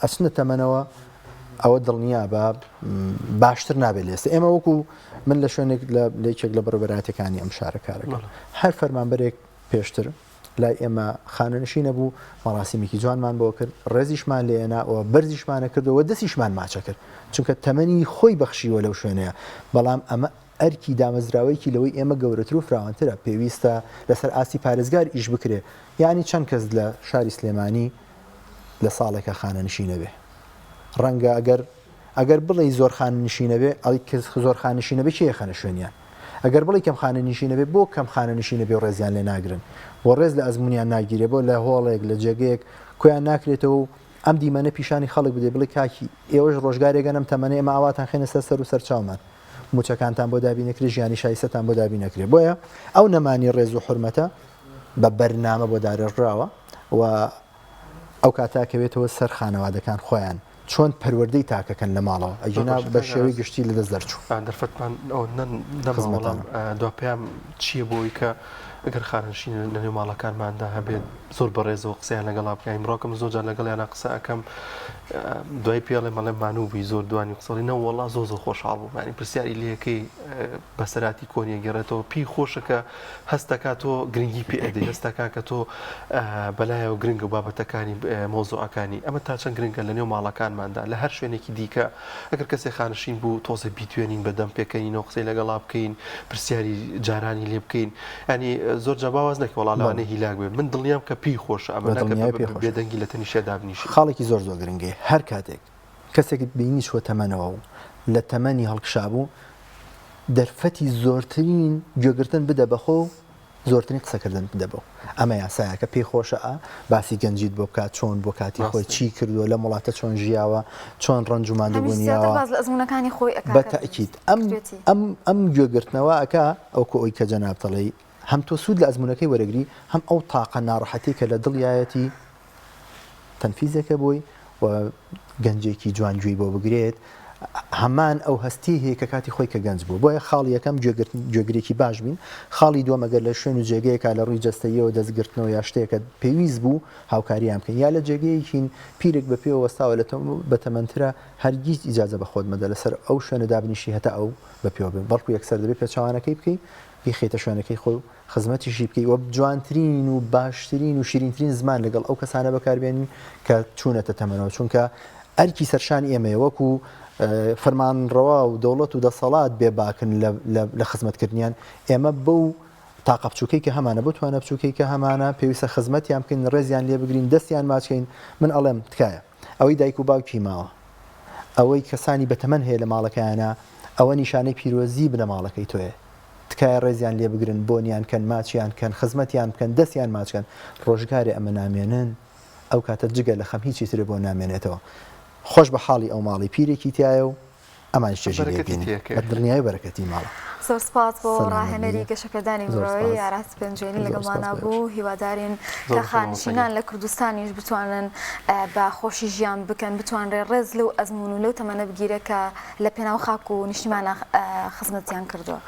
Speaker 14: ئەچنە تەمەنەوە ئەوە دڵنیا بە باشتر نابێت لێستا ئێمە وەکو من لە شوێنێک لە یەکێک لە بەڕێبەراتەکانی ئەم شارە کارەکە هەر فەرمانبەرێک پێشتر لای ئێمە خانەنشی نەبوو مەڕاستیمێکی جوانمان بۆ کرد ڕێزیشمان لێناەوە بەرزیشمانە کردەوە دەستیشمان ماچە کرد چونکە تەمەنی خۆی بەخشیوە لەو شوێنەیە بەڵام ئەمە ئەرکی دامەزراوەیەکی لەوەی ئێمە گەورەتر و فراوانترە پێویستە لەسەر ئاستی پارێزگار ئیش بکرێ یعنی چەند کەس لە شاری سلێمانی لە ساڵێکە خانەنشی نەبێ ڕەنگە ئەگەر بڵێ زۆر خانەنشینەبێ ئەڵی کەس زۆر خانەنشینەبێ چیە خەنە شوێنیان ئەگەر بڵی کەم خانەنشینەبێ بۆ کەم خانەنشینەبێ و ڕێزیان لێ ناگرن بۆ ڕێز لە ئەزممویان ناگیرێ بۆ لە هۆڵێک لە جێگەیەک کۆیان ناکرێتەوە و ئەم دیمەنە پیشانی خەڵک بدێ بڵی کاکی ئێوەش ڕۆژگارێکە نەم تەمەنە ئێمە ئاواتان خێنە سەر و سەرچاومان موچەکانتان بۆ دابی نەکرێ ژیانی شایستەتان بۆ دابی نەکرێ بۆیە ئەو نەمانی ڕێز و حرمەتە بە بەرنامە بۆ دارێژراوە و ئەو کاتاکەوێتەوە سەر خانەوادەکان خۆیان چۆن پەروەردەی تاکەکەن لە ماڵەوە ئەجینا بە شێوەی گشتی لە دەست دەرچوو
Speaker 2: دەرفەتمان نەماوەڵام دوپیام چییە بۆی کە ئەگەر خانشین لەنێو ماڵەکانماندا هەبێت زۆر بەڕێزەوە قسەیان لەگەڵا بکەین ڕۆکەم زۆرجار لەگەڵیانە قسە ئەەکەم دوای پێڵێ مەڵێ مانوبی زۆر دوانی قسەڵی نەوەڵا زۆ خۆشحاڵ بوومانی پرسیاری لەکەی بەسەراتی کۆنیە گەڕێتەوە پێی خۆشەکە هەستەکە تۆ گرنگی پێ ئەدەی هەستەکە کە تۆ بەلایەوە گرنگە و بابەتەکانی مۆزوعەکانی ئەمە تا چەند گرنگە لەنێو ماڵەکانماندا لە هەر شوێنێکی دیکە ئەگەر کەسێک خانشین بوو تۆزە بیتوێنین بەدەم پێکەینەوە قسەی لەگەڵا بکەین پرسیاری جارانی لێ بکەین ینی زۆر جەباواز نەکە وڵالانە هیلاک بێ من دڵنیام کە پێی خۆشە ئەمە بێدەنگی لە تەنی شێدابنیشی
Speaker 14: خاڵێکی زۆر گرنگی هەر کاتێک کەسێک بینی چوە تەمەنەوە و لە تەمەنی هەڵکشابوو دەرفەتی زۆرترین گوێگرتن بدە بەخۆ زۆرترین قسەکردن بدە بۆ ئەمە یاسایە کە پێی خۆشە باسی گەنجیت بۆ بکات چۆن بۆ کاتی خۆی چی کردووە لە وڵاتە چۆن ژیاوە چۆن ڕەنجوماندەبوونیەوە بە تاکید ئەم گوێگرتنەوە ئەکا ئەو کۆی کە جەنابتەڵی هەم تۆ سوود لە ئەزمونونەکەی وەرەگری هەم ئەو تاقە ناڕەحەتی کە لە دڵایەتی تەنفیزەکە بووی و گەنجێکی جوانگوێی بۆ بگرێت هەمان ئەو هەستی هەیە کە کاتی خۆی کە گەنج بوو بۆیە خاڵی یەکەم گوێگرێکی باش بین خاڵی دووەمەگەر لە شوێن و جێگەیەکە لە ڕووی جەستەیەوە دەستگرتنەوە یا شتێکە پێویست بوو هاوکاریان بکەین یا لە جێگەیەکین پیرێک بە پێوە وەستاوە لە بە تەمەنترە هەرگیز ئیجازە بە خۆت مەدە لەسەر ئەو شوێنە دابنیشی هەتا ئەو بە پێوە بێن بەڵکو یەکسەر دەبێت پێچوانەکەی بکەیت بیخێتە شوێنەکەی خۆ خزمەتیشی بکەی وە جوانترین و باشترین و شیرینترین زمان لەگەڵ ئەو کەسانە بەکاربێنین کە چوونەتە تەمەنەوە چونکە ئەرکی سەرشانی ئێمەیە وەکو فەرمانڕەوا و دەوڵەت و دەسەڵات بێباکن لە خزمەتکردنیان ئێمە بەو تاقە بچووکەی کە هەمانە بتوانە بچووکەی کە هەمانە پێویستە خزمەتیان بکەین ڕێزیان لێ بگرین دەستیان ماچکەین من ئەڵێم تکایە ئەوەی دایک و باوکی ماوە ئەوەی کەسانی بەتەمەن هەیە لە ماڵەکەیانە ئەوە نیشانەی پیرۆزی بنە ماڵەکەی تۆیە تکایە ڕێزیان لێ بگرن بۆنیان کەن ماچیان کەن خزمەتیان بکەن دەستیان ماچکەن ڕۆژگارێ ئەمە نامێنن ئەو کاتە جگە لە خەم هیچی ترە بۆ نامێنێتەوە خۆش بە حاڵی ئەو ماڵی پیرێکی تایە و ئەمان دڵنیای بەرەکەتی ماڵە
Speaker 1: زۆر سپاس بۆ ڕاهێنەری گەشەکەدانی مرۆڤی ئاراست پێنجێنی لەگەڵمانە بوو هیوادارین کە خانشینان لە کوردستانیش بتوانن بە خۆشی ژیان بکەن بتوانرێ ڕێز لەو ئەزمون و لەو تەمەنە بگیرە کە لە پێناو خاک و نیشتیمانە خزمەتیان کردووە.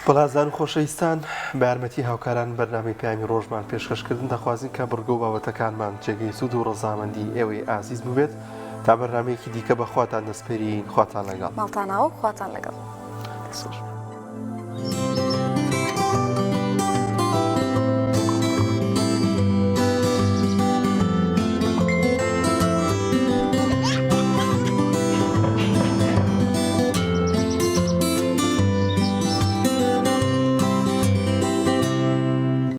Speaker 2: بەڵازان و خۆشەویستان بە یارمەتی هاوکاران بەرنامەی پامی ڕۆژمان پێشکەشکردن دەخوازین کە بڕگە و بابەتەکانمان جێگەی سوود و ڕەزامەندی ئێوەی ئازیز ببێت تا بەرنامەیەکی دیکە بەخواتان دەسپێرین خواتان لەگەڵ
Speaker 1: ماڵتانەوە خواتان لەگەڵ.